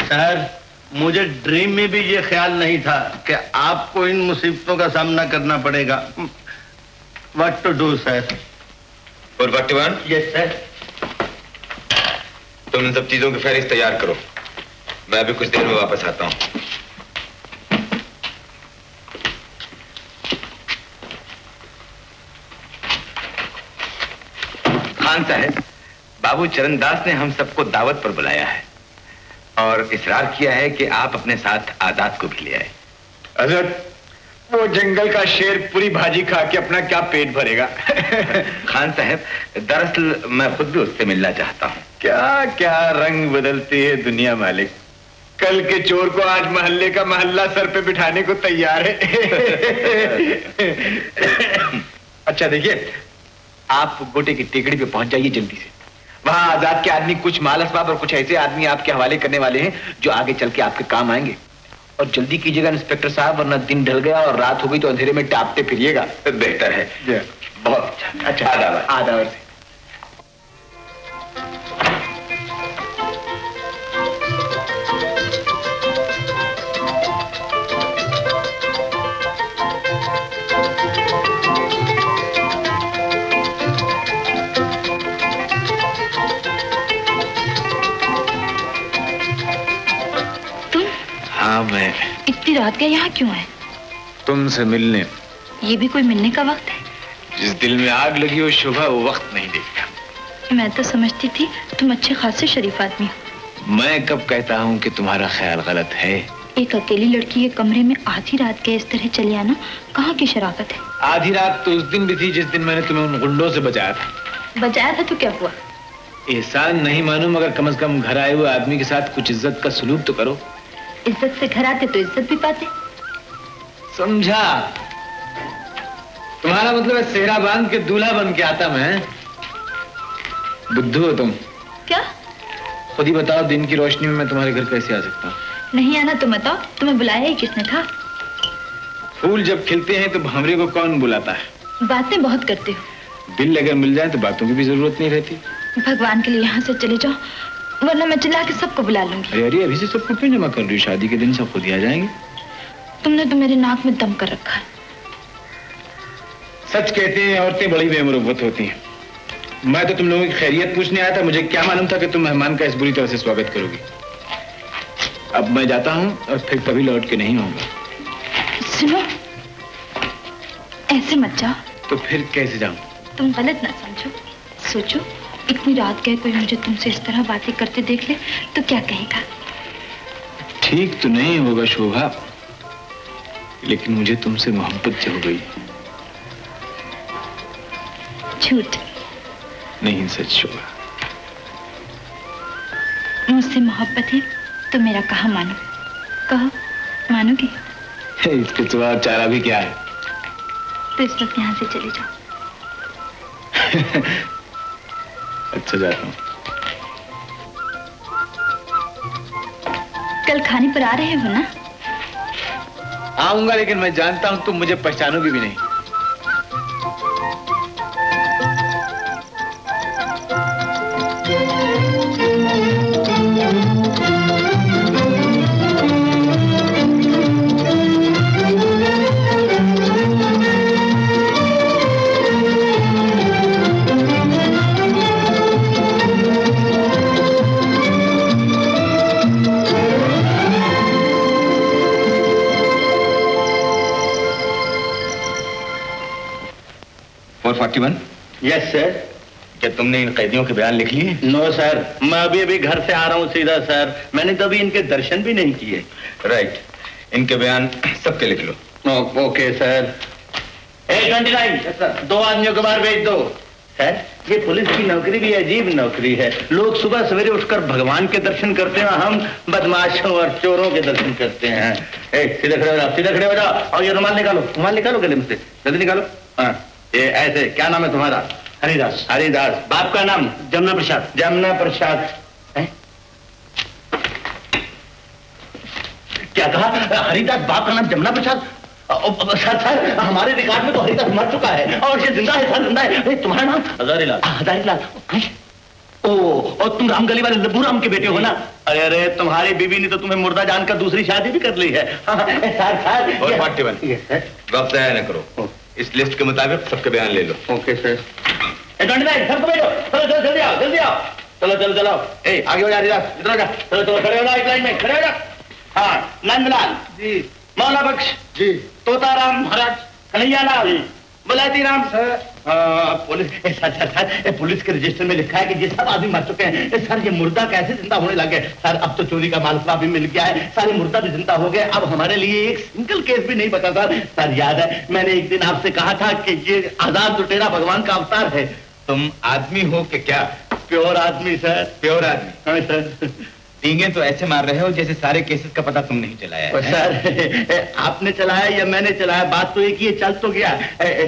सर, मुझे ड्रीम में भी ये ख्याल नहीं था कि आपको इन मुसीबतों का सामना करना पड़ेगा। What to do sir? 41? Yes sir. तुम इन सब चीजों की फहरिस्त तैयार करो, मैं अभी कुछ देर में वापस आता हूं। खान साहब, बाबू चरणदास ने हम सबको दावत पर बुलाया है और इसरार किया है कि आप अपने साथ आजाद को भी ले आए। हजरत, वो जंगल का शेर पूरी भाजी खा के अपना क्या पेट भरेगा। खान साहब, दरअसल मैं खुद भी उससे मिलना चाहता हूँ। क्या क्या रंग बदलती है दुनिया मालिक। कल के चोर को आज मोहल्ले का महल्ला सर पे बिठाने को तैयार है। अच्छा देखिए, आप गोटे की टेकड़ी पे पहुंच जाइए जल्दी से। वहां आजाद के आदमी कुछ माल असबाब और कुछ ऐसे आदमी आपके हवाले करने वाले हैं जो आगे चल के आपके काम आएंगे। और जल्दी कीजिएगा इंस्पेक्टर साहब, वरना दिन ढल गया और रात हो गई तो अंधेरे में टापते फिरिएगा। बेहतर है। बहुत अच्छा। आदावर से। हाँ, मैं इतनी रात के यहाँ क्यों है? तुमसे मिलने। ये भी कोई मिलने का वक्त है? जिस दिल में आग लगी हो शोभा, वो वक्त नहीं देखता। मैं तो समझती थी तुम अच्छे खासे शरीफ आदमी हो। मैं कब कहता हूँ कि तुम्हारा ख्याल गलत है? एक अकेली लड़की के कमरे में आधी रात के इस तरह चले आना कहाँ की शराफत है? आधी रात तो उस दिन भी थी जिस दिन मैंने तुम्हें उन गुंडों से बचाया था। बचाया था तो क्या हुआ? एहसान नहीं मानूं, मगर कम से कम घर आए हुए आदमी के साथ कुछ इज्जत का सलूक तो करो। इज्जत से घर आते तो इज्जत भी पाते। समझा? तुम्हारा मतलब है सेहरा बांध के दूल्हा बन के आता मैं? बुद्धू हो तुम। क्या? खुद ही बताओ, दिन की रोशनी में मैं तुम्हारे घर कैसे आ सकता हूँ? नहीं आना तो बताओ, तुम्हें बुलाया ही किसने था? फूल जब खिलते हैं तो भंवरे को कौन बुलाता है? बातें बहुत करते हो। दिल अगर मिल जाए तो बातों की भी जरूरत नहीं रहती। भगवान के लिए यहाँ से चले जाओ, वरना मैं चिल्ला के सबको बुला लूंगी। अरे अभी से सबको क्यों जमा कर रही हो? शादी के दिन सब खुद ही आ जाएंगे। तुमने तो मेरे नाक में दम कर रखा है। सच कहते हैं औरतें बड़ी बेमुरव्वत होती हैं। मैं तो तुम लोगों की खैरियत पूछने आया था, मुझे क्या मालूम था कि तुम मेहमान का इस बुरी तरह से स्वागत करोगी। अब मैं जाता हूँ और फिर कभी लौट के नहीं आऊंगा। सुनो, ऐसे मत जाओ। तो फिर कैसे जाऊं? तुम गलत ना समझो। सोचो, इतनी रात गए कोई मुझे तुमसे इस तरह बातें करते देख ले तो क्या कहेगा? ठीक तो नहीं होगा शोभा, लेकिन मुझे तुमसे मोहब्बत हो गई। झूठ नहीं, सच शोभा। मुझसे मोहब्बत है तो मेरा कहा मानो। कहो, मानोगी? इसके सिवा चारा भी क्या है? तो इस वक्त यहाँ से चले जाओ। अच्छा, जाता हूँ। कल खाने पर आ रहे हो ना? आऊंगा, लेकिन मैं जानता हूँ तुम मुझे पहचानोगी भी नहीं। Yes sir. क्या तुमने इन कैदियों के बयान लिख लिए? नो सर, मैं अभी घर से आ रहा हूँ सीधा सर। मैंने तो अभी इनके दर्शन भी नहीं किए। राइट, इनके बयान सबके लिख लो। Okay sir. 829 सर, 2 आदमियों को बाहर भेज दो। सर, ये पुलिस की नौकरी भी अजीब नौकरी है। लोग सुबह सवेरे उठकर भगवान के दर्शन करते हैं, हम बदमाशों और चोरों के दर्शन करते हैं। सीधे खड़े हो जाओ, सीधे खड़े हो जाओ। और ये रुमाल निकालो गले में से, जल्दी निकालो। हाँ, ये ऐसे। क्या नाम है तुम्हारा? हरिदास। हरिदास। बाप का नाम? जमुना प्रसाद। जमुना प्रसाद। क्या कहा? हरिदास बाप का नाम जमुना प्रसाद? सर, हमारे रिकॉर्ड में तो हरिदास मर चुका है और ये जिंदा है सर, जिंदा है। तुम्हारा नाम? हजारीलाल। हजारीलाल। ओ, और तुम रामगली वाले लब्बू राम के बेटे हो ना? अरे तुम्हारी बीवी ने तो तुम्हें मुर्दा जानकर दूसरी शादी भी कर ली है। सर, और 41 वक्त जाया न करो, इस लिस्ट के मुताबिक सबके बयान ले लो। Okay sir. सबको बैठो, चलो जल्दी आओ, जल्दी आओ। चलो आगे हो जा हरिदास, इधर जा। चलो खड़े हो जाओ, एक लाइन में खड़े हो जाओ। हाँ, नंदलाल जी, मौला बख्श जी, तोताराम महाराज, कन्हैया लाल, बुलाती Ram sir, police sir, police के रजिस्टर में लिखा है कि ये सब आदमी मर चुके हैं। सर ये मुर्दा कैसे जिंदा होने लगे? सर अब तो चोरी का मालपुआ भी मिल गया है, सारे मुर्दा भी जिंदा हो गए। अब हमारे लिए एक सिंगल केस भी नहीं बचा सर। सर याद है मैंने एक दिन आपसे कहा था कि ये आजाद लुटेरा भगवान का अवतार है। तुम आदमी हो कि क्या? प्योर आदमी सर। प्योर आदमी? हाँ सर। डींगे तो ऐसे मार रहे हो जैसे सारे केसेस का पता तुम नहीं चलाया है। सर आपने चलाया या मैंने चलाया, बात तो एक ही है, चल तो गया।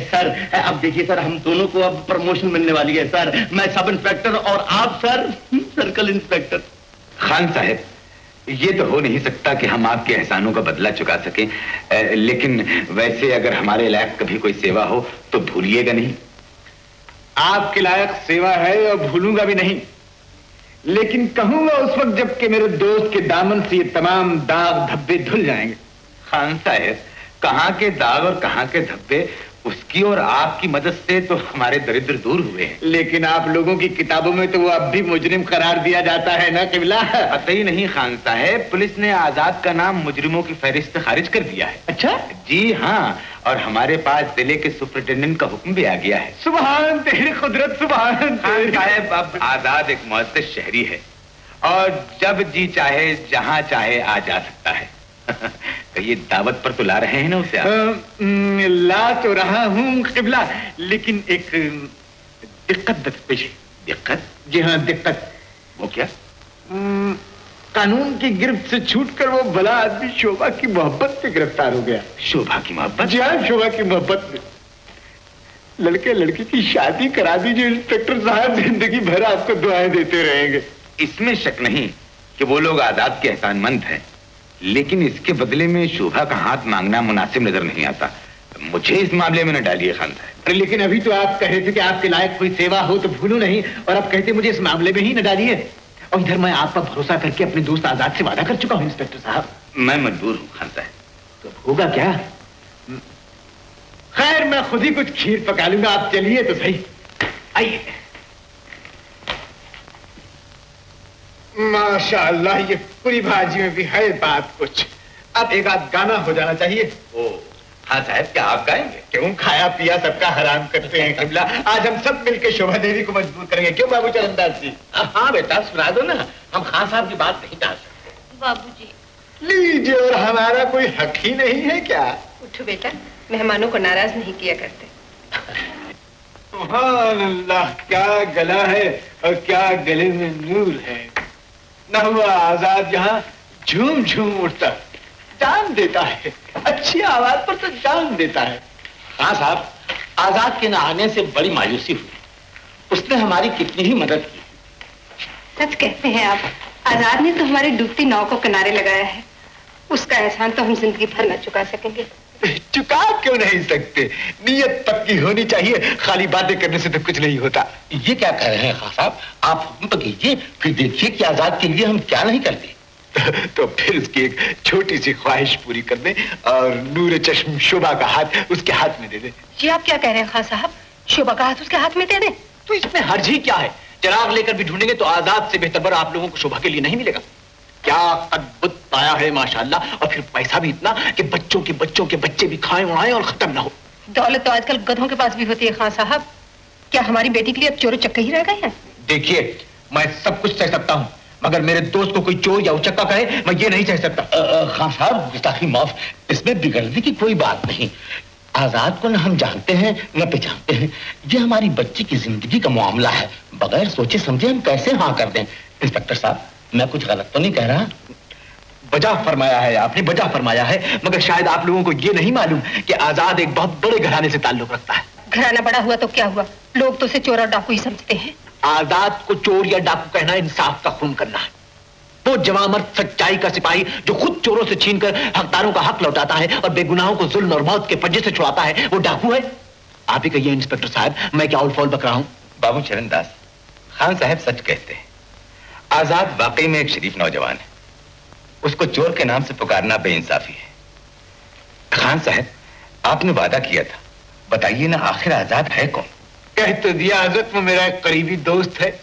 सर अब देखिए सर, हम दोनों को अब प्रमोशन मिलने वाली है सर। मैं सब इंस्पेक्टर और आप सर सर्कल इंस्पेक्टर। खान साहब, ये तो हो नहीं सकता कि हम आपके एहसानों का बदला चुका सकें, लेकिन वैसे अगर हमारे लायक कभी कोई सेवा हो तो भूलिएगा नहीं। आपके लायक सेवा है और भूलूंगा भी नहीं, लेकिन कहूंगा उस वक्त जबकि मेरे दोस्त के दामन से ये तमाम दाग धब्बे धुल जाएंगे। खान साहब, कहाँ के दाग और कहाँ के धब्बे, उसकी और आपकी मदद से तो हमारे दरिद्र दूर हुए हैं। लेकिन आप लोगों की किताबों में तो वो अब भी मुजरिम करार दिया जाता है ना किबला? पता ही नहीं खान साहब, पुलिस ने आजाद का नाम मुजरिमों की फहरिस्त से खारिज कर दिया है। अच्छा? जी हाँ, और हमारे पास जिले के सुपरिटेंडेंट का हुक्म भी आ गया है। सुभान तेरी कुदरत, सुभान। खान साहब, अब आजाद एक मुअज़्ज़ज़ शहरी है और जब जी चाहे जहां चाहे आ जा सकता है। तो ये दावत पर तो ला रहे हैं ना उसे आप? ला तो रहा हूँ किबला, लेकिन एक दिक्कत पेश है। दिक्कत? जी हाँ दिक्कत। वो क्या? कानून की गिरफ्त से छूटकर वो भला आदमी शोभा की मोहब्बत में गिरफ्तार हो गया। शोभा की मोहब्बत? जी हाँ, शोभा की मोहब्बत में। लड़के लड़की की शादी करा दीजिए इंस्पेक्टर साहब, जिंदगी भर आपको दुआएं देते रहेंगे। इसमें शक नहीं कि वो लोग आजाद के एहसानमंद हैं, लेकिन इसके बदले में शोभा का हाथ मांगना मुनासिब नजर नहीं आता। मुझे इस मामले में न डालिए खान साहब। अरे लेकिन अभी तो आप कहे थे कि आपके लायक कोई सेवा हो तो भूलूं नहीं, और अब कहते मुझे इस मामले में ही न डालिए। और इधर मैं आप पर भरोसा करके अपने दोस्त आजाद से वादा कर चुका हूँ इंस्पेक्टर साहब। मैं मजबूर हूँ खान साहब। तो होगा क्या? खैर मैं खुद ही कुछ खीर पका लूंगा, आप चलिए तो सही। आइए। माशाअल्लाह, ये पूरी भाजी में भी है बात कुछ। अब एक आध गाना हो जाना चाहिए। ओ हाँ साहब, क्या आप गाएंगे? क्यों, खाया पिया सबका हराम करते हैं किबला। आज हम सब मिलकर शोभा देवी को मजबूर करेंगे। क्यों बाबू चरणदास जी? हाँ बेटा सुना दो ना, हम खान साहब की बात नहीं टाल सकते। बाबूजी लीजिए, और हमारा कोई हक ही नहीं है क्या? उठो बेटा, मेहमानों को नाराज नहीं किया करते। सुभान अल्लाह, क्या गला है और क्या गले में नूर है। न हुआ आजाद यहाँ झूम झूम उठता, जान देता है। अच्छी आवाज पर तो जान देता है। हाँ साहब, आजाद के न आने से बड़ी मायूसी हुई। उसने हमारी कितनी ही मदद की। सच कहते हैं आप, आजाद ने तो हमारी डूबती नाव को किनारे लगाया है। उसका एहसान तो हम जिंदगी भर न चुका सकेंगे। चुका क्यों नहीं सकते? नीयत पक्की होनी चाहिए, खाली बातें करने से तो कुछ नहीं होता। ये क्या कह रहे हैं खान साहब? आप हुक्म तो कीजिए, फिर देखिए कि आजाद के लिए हम क्या नहीं करते। तो फिर उसकी एक छोटी सी ख्वाहिश पूरी कर दे और नूर चश्म शोभा का हाथ उसके हाथ में दे दे। जी आप क्या कह रहे हैं खान साहब? शोभा का हाथ उसके हाथ में दे दे? तो इसमें हर्ज ही क्या है? चिराग लेकर भी ढूंढेंगे तो आजाद से बेहतर आप लोगों को शोभा के लिए नहीं मिलेगा। क्या अद्भुत पाया है माशाल्लाह, और फिर पैसा भी इतना कि बच्चों के बच्चे भी खाएं उड़ाएं और खत्म ना हो। दौलत तो आजकल गधों के पास भी होती है खान साहब। क्या हमारी बेटी के लिए अब चोर चक्के ही रह गए हैं? देखिए, मैं सब कुछ सह सकता हूँ, मगर मेरे दोस्त को कोई चोर या उचक्का कहे मैं ये नहीं सह सकता। खान साहब गुस्ताखी माफ, इसमें बिगड़ने की कोई बात नहीं। आजाद को न हम जानते हैं न पहचानते हैं, ये हमारी बच्ची की जिंदगी का मामला है। बगैर सोचे समझे हम कैसे हाँ कर दें? इंस्पेक्टर साहब, मैं कुछ गलत तो नहीं कह रहा? बजा फरमाया है आपने, बजा फरमाया है, मगर शायद आप लोगों को ये नहीं मालूम कि आजाद एक बहुत बड़े घराने से ताल्लुक रखता है। घराना बड़ा हुआ तो क्या हुआ, लोग तो उसे चोर और डाकू ही समझते हैं। आजाद को चोर या डाकू कहना इंसाफ का खून करना है। वो जवामर्द सच्चाई का सिपाही जो खुद चोरों से छीनकर हकदारों का हक लौटाता है और बेगुनाहों को जुल्म और मौत के पंजे से छुड़ाता है, वो डाकू है? आप ही कहिए इंस्पेक्टर साहब, मैं क्या उलफौल बक रहा हूं? बाबू चरणदास, खान साहब सच कहते हैं। आजाद वाकई में एक शरीफ नौजवान है। उसको चोर के नाम से पुकारना बेइंसाफी है। खान साहब, आपने वादा किया था, बताइए ना आखिर आजाद है कौन? कह तो दिया, हजरत वो मेरा एक करीबी दोस्त है।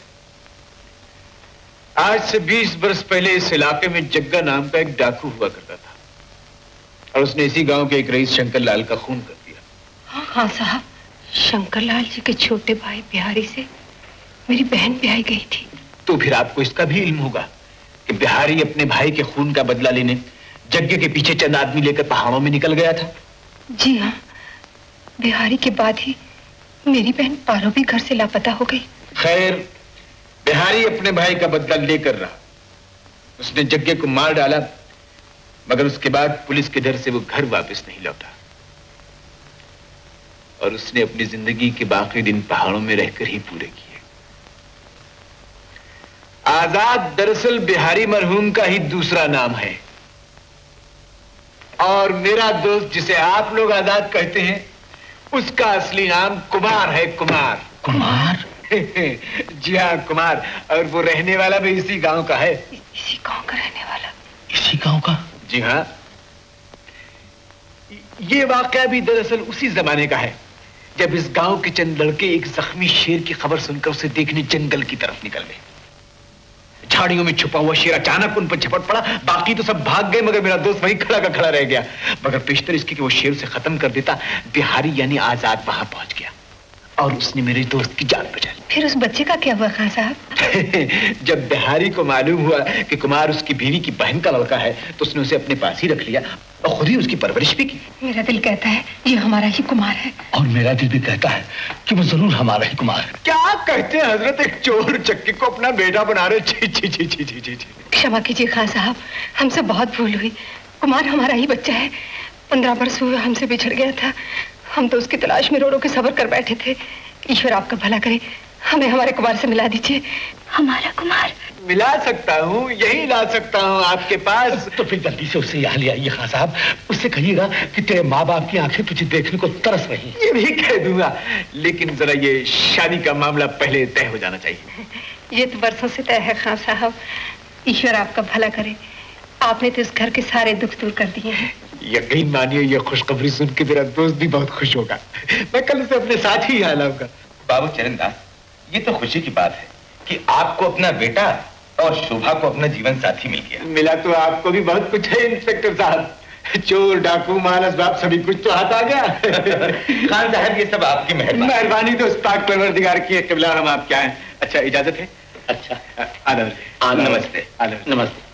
आज से 20 बरस पहले इस इलाके में जग्गा नाम का एक डाकू हुआ करता था, और उसने इसी गांव के एक रईस शंकर लाल का खून कर दिया। हाँ खान साहब, शंकरलाल जी के छोटे भाई बिहारी से मेरी बहन ब्याही गई थी। तो फिर आपको इसका भी इल्म होगा कि बिहारी अपने भाई के खून का बदला लेने जग्गे के पीछे चंद आदमी लेकर पहाड़ों में निकल गया था। जी हाँ, बिहारी के बाद ही मेरी बहन पारो भी घर से लापता हो गई। खैर, बिहारी अपने भाई का बदला लेकर रहा। उसने जग्गे को मार डाला, मगर उसके बाद पुलिस के डर से वो घर वापस नहीं लौटा और उसने अपनी जिंदगी के बाकी दिन पहाड़ों में रहकर ही पूरे किए। आजाद दरअसल बिहारी मरहूम का ही दूसरा नाम है और मेरा दोस्त जिसे आप लोग आजाद कहते हैं उसका असली नाम कुमार है। कुमार। कुमार? जी हाँ, कुमार। और वो रहने वाला भी इसी गांव का है। इसी गांव का रहने वाला? इसी गांव का? जी हाँ। ये वाकया भी दरअसल उसी जमाने का है जब इस गांव के चंद लड़के एक जख्मी शेर की खबर सुनकर उसे देखने जंगल की तरफ निकल गए। झाड़ियों में छुपा हुआ शेर अचानक उन पर झपट पड़ा। बाकी तो सब भाग गए, मगर मेरा दोस्त वहीं खड़ा का खड़ा रह गया। मगर पेशतर इसकी कि वो शेर से खत्म कर देता, बिहारी यानी आजाद वहां पहुंच गया और उसने मेरे दोस्त की जान बचा ली। फिर उस बच्चे का क्या हुआ खान साहब? जब बिहारी को मालूम हुआ कि कुमार उसकी बीवी की बहन का लड़का है तो उसने उसे अपने पास ही रख लिया और खुद ही उसकी परवरिश भी की। मेरा दिल कहता है ये हमारा ही कुमार है। और मेरा दिल भी कहता है कि वो जरूर हमारा ही कुमार है। क्या कहते हैं हजरत, एक चोर चक्की को अपना बेटा बना रहे। छी छी छी छी छी छी। क्षमा कीजिए खान साहब, हमसे बहुत भूल हुई। कुमार हमारा ही बच्चा है। 15 वर्ष हुए हमसे बिछड़ गया था। हम तो उसकी तलाश में रो रो के सब्र कर बैठे थे। ईश्वर आपका भला करे, हमें हमारे कुमार से मिला दीजिए। हमारा कुमार? मिला सकता हूँ, यही ला सकता हूँ आपके पास। तो फिर जल्दी से उसे यहाँ ले आइए खान साहब। उससे कहिएगा कि तेरे माँ बाप की आंखें तुझे देखने को तरस रही हैं। ये भी कह दूंगा, लेकिन जरा ये शादी का मामला पहले तय हो जाना चाहिए। ये तो बरसों से तय है खान साहब। ईश्वर आपका भला करे। आपने तो इस घर के सारे दुख दूर कर दिए हैं। यकीन मानिए, ये खुशखबरी सुन के मेरा दोस्त भी बहुत खुश होगा। मैं कल से अपने साथ ही यहाँ लाऊंगा। बाबू चरणदास, ये तो खुशी की बात है कि आपको अपना बेटा और शोभा को अपना जीवन साथी मिल गया। मिला तो आपको भी बहुत कुछ है इंस्पेक्टर साहब। चोर, डाकू, माल असबाब सभी कुछ तो हाथ आ गया। खान साहब, ये सब आपकी मेहरबानी। तो उस पाक परवरदिगार की है, क़िबला हम आप क्या हैं। अच्छा, इजाजत है? अच्छा, आदब। नमस्ते। नमस्ते।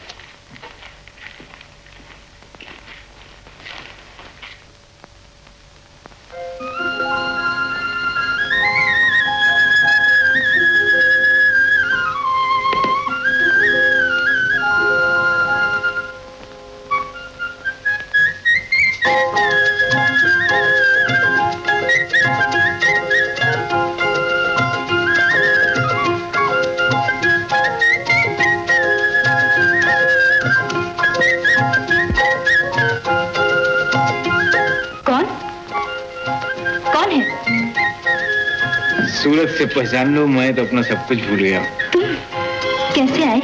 सूरत से पहचान लो, मैं तो अपना सब कुछ भूल गया। तुम कैसे आए?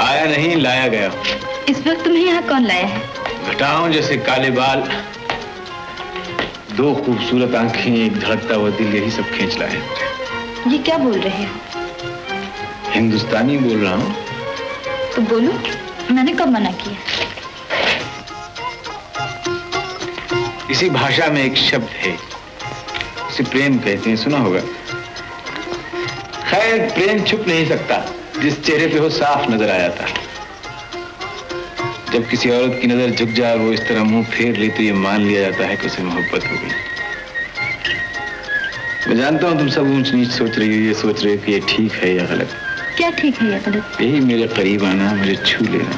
आया नहीं, लाया गया। इस वक्त तुम्हें यहाँ कौन लाया है? घटाओं जैसे काले बाल, 2 खूबसूरत आंखें, एक धड़कता हुआ दिल, यही सब खींच लाए। ये क्या बोल रहे हो? हिंदुस्तानी बोल रहा हूँ। तो बोलो, मैंने कब मना किया? इसी भाषा में एक शब्द है, उसे प्रेम कहते हैं, सुना होगा। खैर, प्रेम छुप नहीं सकता, जिस चेहरे पे हो साफ नजर आ जाता। जब किसी औरत की नजर झुक जाए और वो इस तरह मुंह फेर ले तो ये मान लिया जाता है कि उसे मोहब्बत हो गई। मैं जानता हूं तुम सब ऊंच नीच सोच रही हो, ये सोच रहे हो कि ये ठीक है या गलत। क्या ठीक है या गलत? यही मेरे करीब आना, मुझे छू लेना।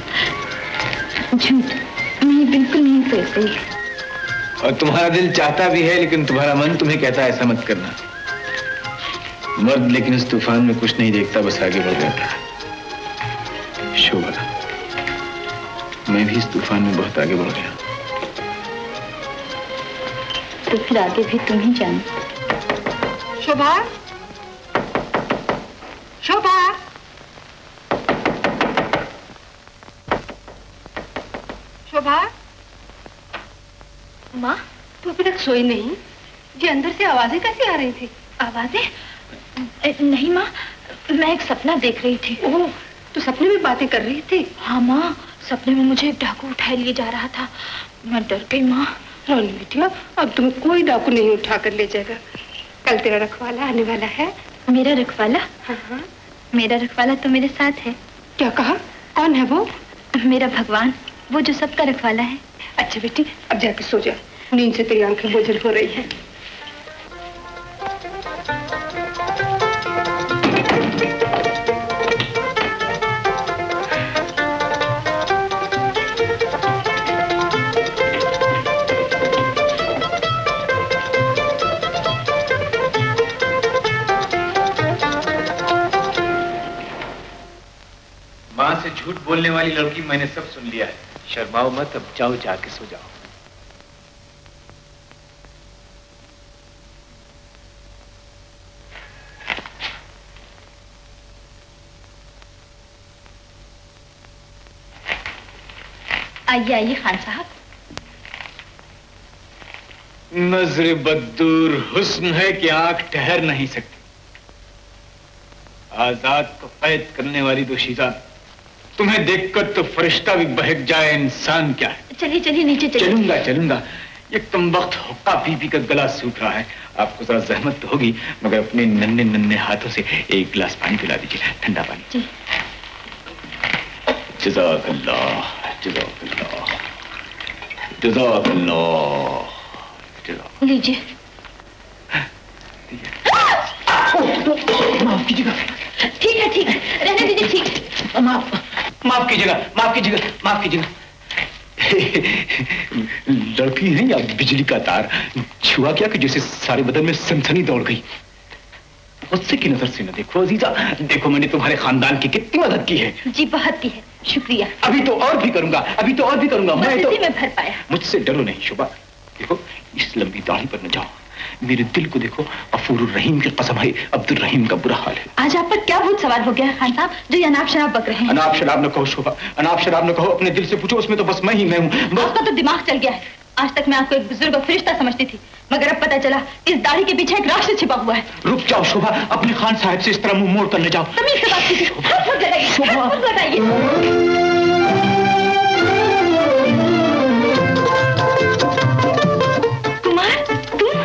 झूठ, मैं बिल्कुल नहीं सोच रही। और तुम्हारा दिल चाहता भी है, लेकिन तुम्हारा मन तुम्हें कहता है ऐसा मत करना। मर्द लेकिन इस तूफान में कुछ नहीं देखता, बस आगे बढ़ जाता है। शोभा, मैं भी इस तूफान में बहुत आगे बढ़ गया। तो फिर आगे भी तुम ही जानो। शोभा, शोभा, शोभा। माँ, तू अभी तक सोई नहीं? जी, अंदर से आवाजें कैसी आ रही थी? आवाजें? नहीं माँ, मैं एक सपना देख रही थी। ओह, तू सपने में बातें कर रही थी? हाँ माँ, सपने में मुझे एक डाकू उठाए लिए जा रहा था। मैं डर गई माँ। रोनी बिटिया, अब तुम्हें कोई डाकू नहीं उठा कर ले जाएगा। कल तेरा रखवाला आने वाला है। मेरा रखवाला? हाँ। मेरा रखवाला तो मेरे साथ है। क्या कहा? कौन है वो? मेरा भगवान, वो जो सबका रखवाला है। अच्छा बेटी, अब जाके सो जा, नींद से तेरी आंखें बोझल हो रही हैं। मां से झूठ बोलने वाली लड़की मैंने सब सुन लिया है। शर्माओ मत, अब जाओ जाके सो जाओ। आइए आइए खान साहब। नजर बदूर हुस्न है कि आंख ठहर नहीं सकती। आजाद को कैद करने वाली दोशीजा, तुम्हें देखकर तो फरिश्ता भी बहक जाए, इंसान क्या है। चलिए चलिए नीचे चलिए। चलूंगा चलूंगा, ये कम वक्त हुक्का पी पी का गला सूख रहा है। आपको जरा जहमत तो होगी, मगर अपने नन्हे नन्हे हाथों से एक गिलास पानी पिला दीजिए, ठंडा पानी। जज़ाकल्लाह जज़ाकल्लाह जज़ाकल्लाह। लीजिए। माफ कीजिएगा। ठीक है ठीक है, रहने दीजिए। ठीक, माफ कीजिएगा, माफ कीजिएगा, माफ कीजिएगा। लड़की है या बिजली का तार? छुआ क्या कि जैसे सारे बदन में सनसनी दौड़ गई। गुस्से की नजर से न देखो अजीजा, देखो मैंने तुम्हारे खानदान की कितनी मदद की है। जी बहुत की है, शुक्रिया। अभी तो और भी करूंगा, अभी तो और भी करूंगा। मैं तो में भर पाया। मुझसे डरो नहीं शुभा। देखो इस लंबी दाढ़ी पर न जाओ, मेरे दिल को देखो। गफूरुर रहीम की कसम है, अब्दुल रहीम का बुरा हाल है। आज आप पर क्या भूत सवार हो गया है खान साहब, जो ये अनाप शराब बक रहे हैं? अनाप शराब न कहो शोभा, अनाप शराब न कहो। अपने दिल से पूछो, उसमें तो बस मैं ही मैं हूँ। आपका तो दिमाग चल गया है। आज तक मैं आपको एक बुजुर्ग और फरिश्ता समझती थी, मगर अब पता चला इस दाढ़ी के पीछे एक राक्षस छिपा हुआ है। रुक जाओ शोभा, अपने खान साहब से इस तरह मुंह मोड़ कर ले जाओ। तमीज से बात कीजिए। कुमार, तुम?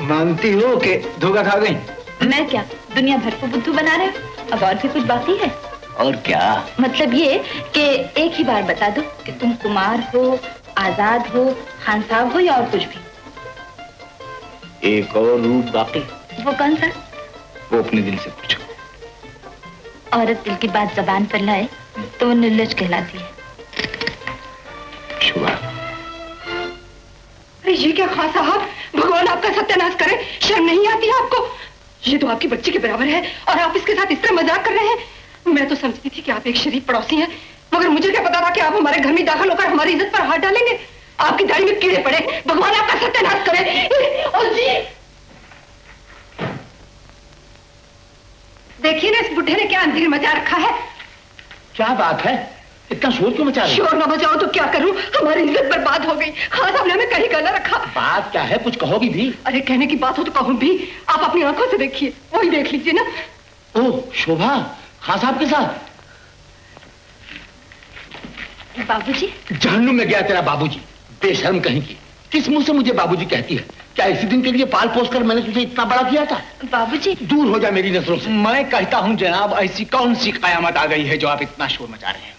मानती हो कि धोखा खा गई? मैं क्या दुनिया भर को बुद्धू बना रहे हो? अब और भी कुछ बाकी है? और क्या? मतलब ये कि एक ही बार बता दो कि तुम कुमार हो, आजाद हो, खान साहब हो या और कुछ भी। एक और रूप बाकी। वो कौन सा? वो अपने दिल से पूछो। औरत दिल की बात जबान पर लाए तो वो निर्लज कहलाती है। शुभा। अरे ये क्या खान साहब, भगवान आपका सत्यानाश करे, शर्म नहीं आती है आपको? ये तो आपकी बच्ची के बराबर है और आप इसके साथ इस तरह मजाक कर रहे हैं। मैं तो समझती थी कि आप एक शरीफ पड़ोसी हैं, मगर मुझे क्या पता था कि आप हमारे घर में दाखिल होकर हमारी इज्जत पर हाथ डालेंगे। आपकी दाढ़ी में कीड़े पड़े, भगवान आपका सत्यानाश करे। और जी देखिए ना, इस बुढ़े ने क्या अंधेर मचा रखा है। क्या बात है, इतना शोर क्यों मचा रही? शोर ना बचाओ तो क्या करूं, हमारी इज्जत बर्बाद हो गई। खान साहब ने हमें कहीं गला रखा। बात क्या है, कुछ कहोगी भी? अरे कहने की बात हो तो कहूं भी, आप अपनी आंखों से देखिए, वही देख लीजिए ना। ओह शोभा, खान साहब के साथ? बाबूजी? जहन्नुम में गया तेरा बाबूजी, बेशर्म कहीं की। किस मुंह से मुझे बाबूजी कहती है? क्या इसी दिन के लिए पाल पोस कर मैंने तुझे इतना बड़ा किया था? बाबूजी दूर हो जा मेरी नजरों से। मैं कहता हूं जनाब, ऐसी कौन सी कयामत आ गई है जो आप इतना शोर मचा रहे हैं?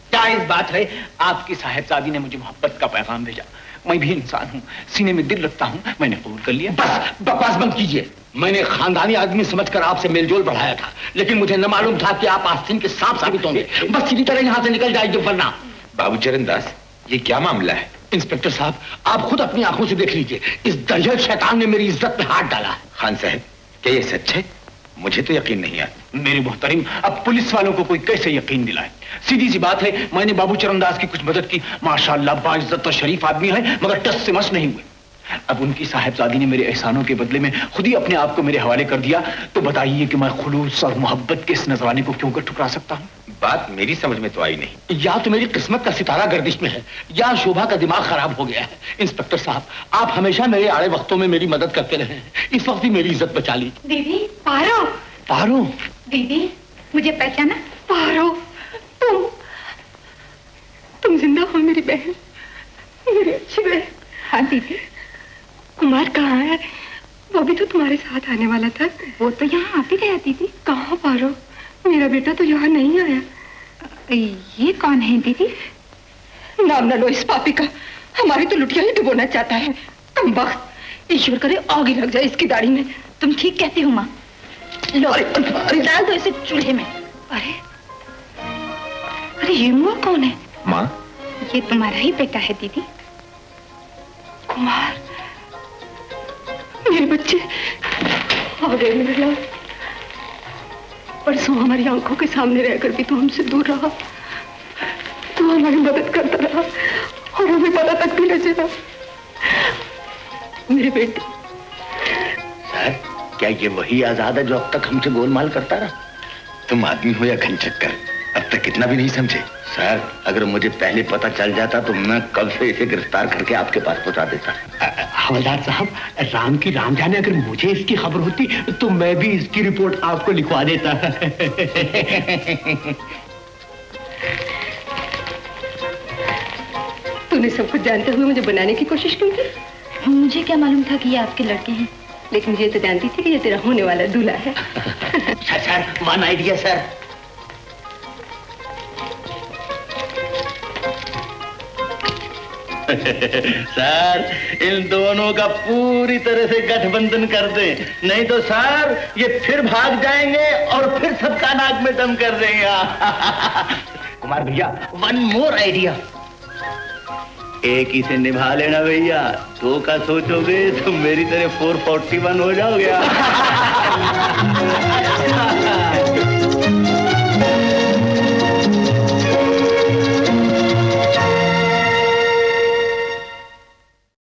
क्या इस बात है, आपकी साहिबजादी ने मुझे मोहब्बत का पैगाम भेजा। मैं भी इंसान हूँ, सीने में दिल रखता हूँ, मैंने कबूल कर लिया। बस बकवास बंद कीजिए। मैंने खानदानी आदमी समझकर आपसे मेलजोल बढ़ाया था, लेकिन मुझे न मालूम था कि आप आस्तीन के सांप साबित होंगे। बस सीधी तरह यहाँ से निकल जाएगी वरना। बाबू चरणदास, ये क्या मामला है? इंस्पेक्टर साहब, आप खुद अपनी आंखों से देख लीजिए, इस दरिया शैतान ने मेरी इज्जत में हाथ डाला है। खान साहब, क्या ये सच है? मुझे तो यकीन नहीं आता। मेरे मोहतरम, अब पुलिस वालों को कोई कैसे यकीन दिलाए? सीधी सी बात है, मैंने बाबू चरणदास की कुछ मदद की। माशाअल्लाह बाइज्जत और शरीफ आदमी है, मगर टस से मस नहीं हुए। अब उनकी साहिबजादी ने मेरे एहसानों के बदले में खुद ही अपने आप को मेरे हवाले कर दिया, तो बताइए कि मैं खुलूस और मोहब्बत के इस नजराने को क्यों कर ठुकरा सकता हूँ? बात मेरी समझ में तो आई नहीं। या तो मेरी किस्मत का सितारा गर्दिश में है, या शोभा का दिमाग खराब हो गया है। इंस्पेक्टर साहब, आप हमेशा मेरे आड़े वक्तों में मेरी मदद करते रहे हैं, इस वक्त भी मेरी इज्जत बचा ली। दीदी, पारो। पारो? दीदी, मुझे पहचाना? पारो, तुम जिंदा हो मेरी बहन, मेरी अच्छी बहन। हाँ दीदी। कुमार कहाँ है? वो भी तो तुम्हारे साथ आने वाला था। वो तो यहाँ आती गया दीदी। कहाँ पारो? मेरा बेटा तो यहाँ नहीं आया। ये कौन है दीदी? नाम न लो इस पापी का, हमारी तो लुटिया ही डुबोना चाहता है। कमबख्त, ईश्वर करे आग ही लग जाए इसकी दाढ़ी में। तुम ठीक कहती हो माँ। लो डाल दो इसे चूल्हे में। अरे ये मुआ कौन है? माँ, ये तुम्हारा ही बेटा है दीदी। कुमार, मेरे बच्चे आ गए मेरे लाल। परसों हमारी आंखों के सामने रहकर भी तू हमसे दूर रहा, तू हमारी मदद करता रहा और हमें पता तक भी न चला। मेरे बेटे। सर, क्या ये वही आजाद है जो अब तक हमसे गोलमाल करता रहा? तुम आदमी हो या घन चक्कर, अब तक इतना भी नहीं समझे। सर, अगर मुझे पहले पता चल जाता तो मैं कब से इसे गिरफ्तार करके आपके पास पहुंचा देता। हवलदार साहब, राम की राम जाने, अगर मुझे इसकी खबर होती तो मैं भी इसकी रिपोर्ट आपको लिखवा देता। तूने सब कुछ जानते हुए मुझे बनाने की कोशिश क्यों की? मुझे क्या मालूम था कि ये आपके लड़के हैं। लेकिन ये तो जानती थी कि ये तेरा होने वाला दूल्हा है। Sir, one idea sir. Sir, इन दोनों का पूरी तरह से गठबंधन कर दें, नहीं तो सर ये फिर भाग जाएंगे और फिर सबका नाक में दम कर देंगे। कुमार भैया, वन मोर आइडिया। एक ही से निभा लेना भैया, दो का सोचोगे तो मेरी तरह 441 हो जाओगे।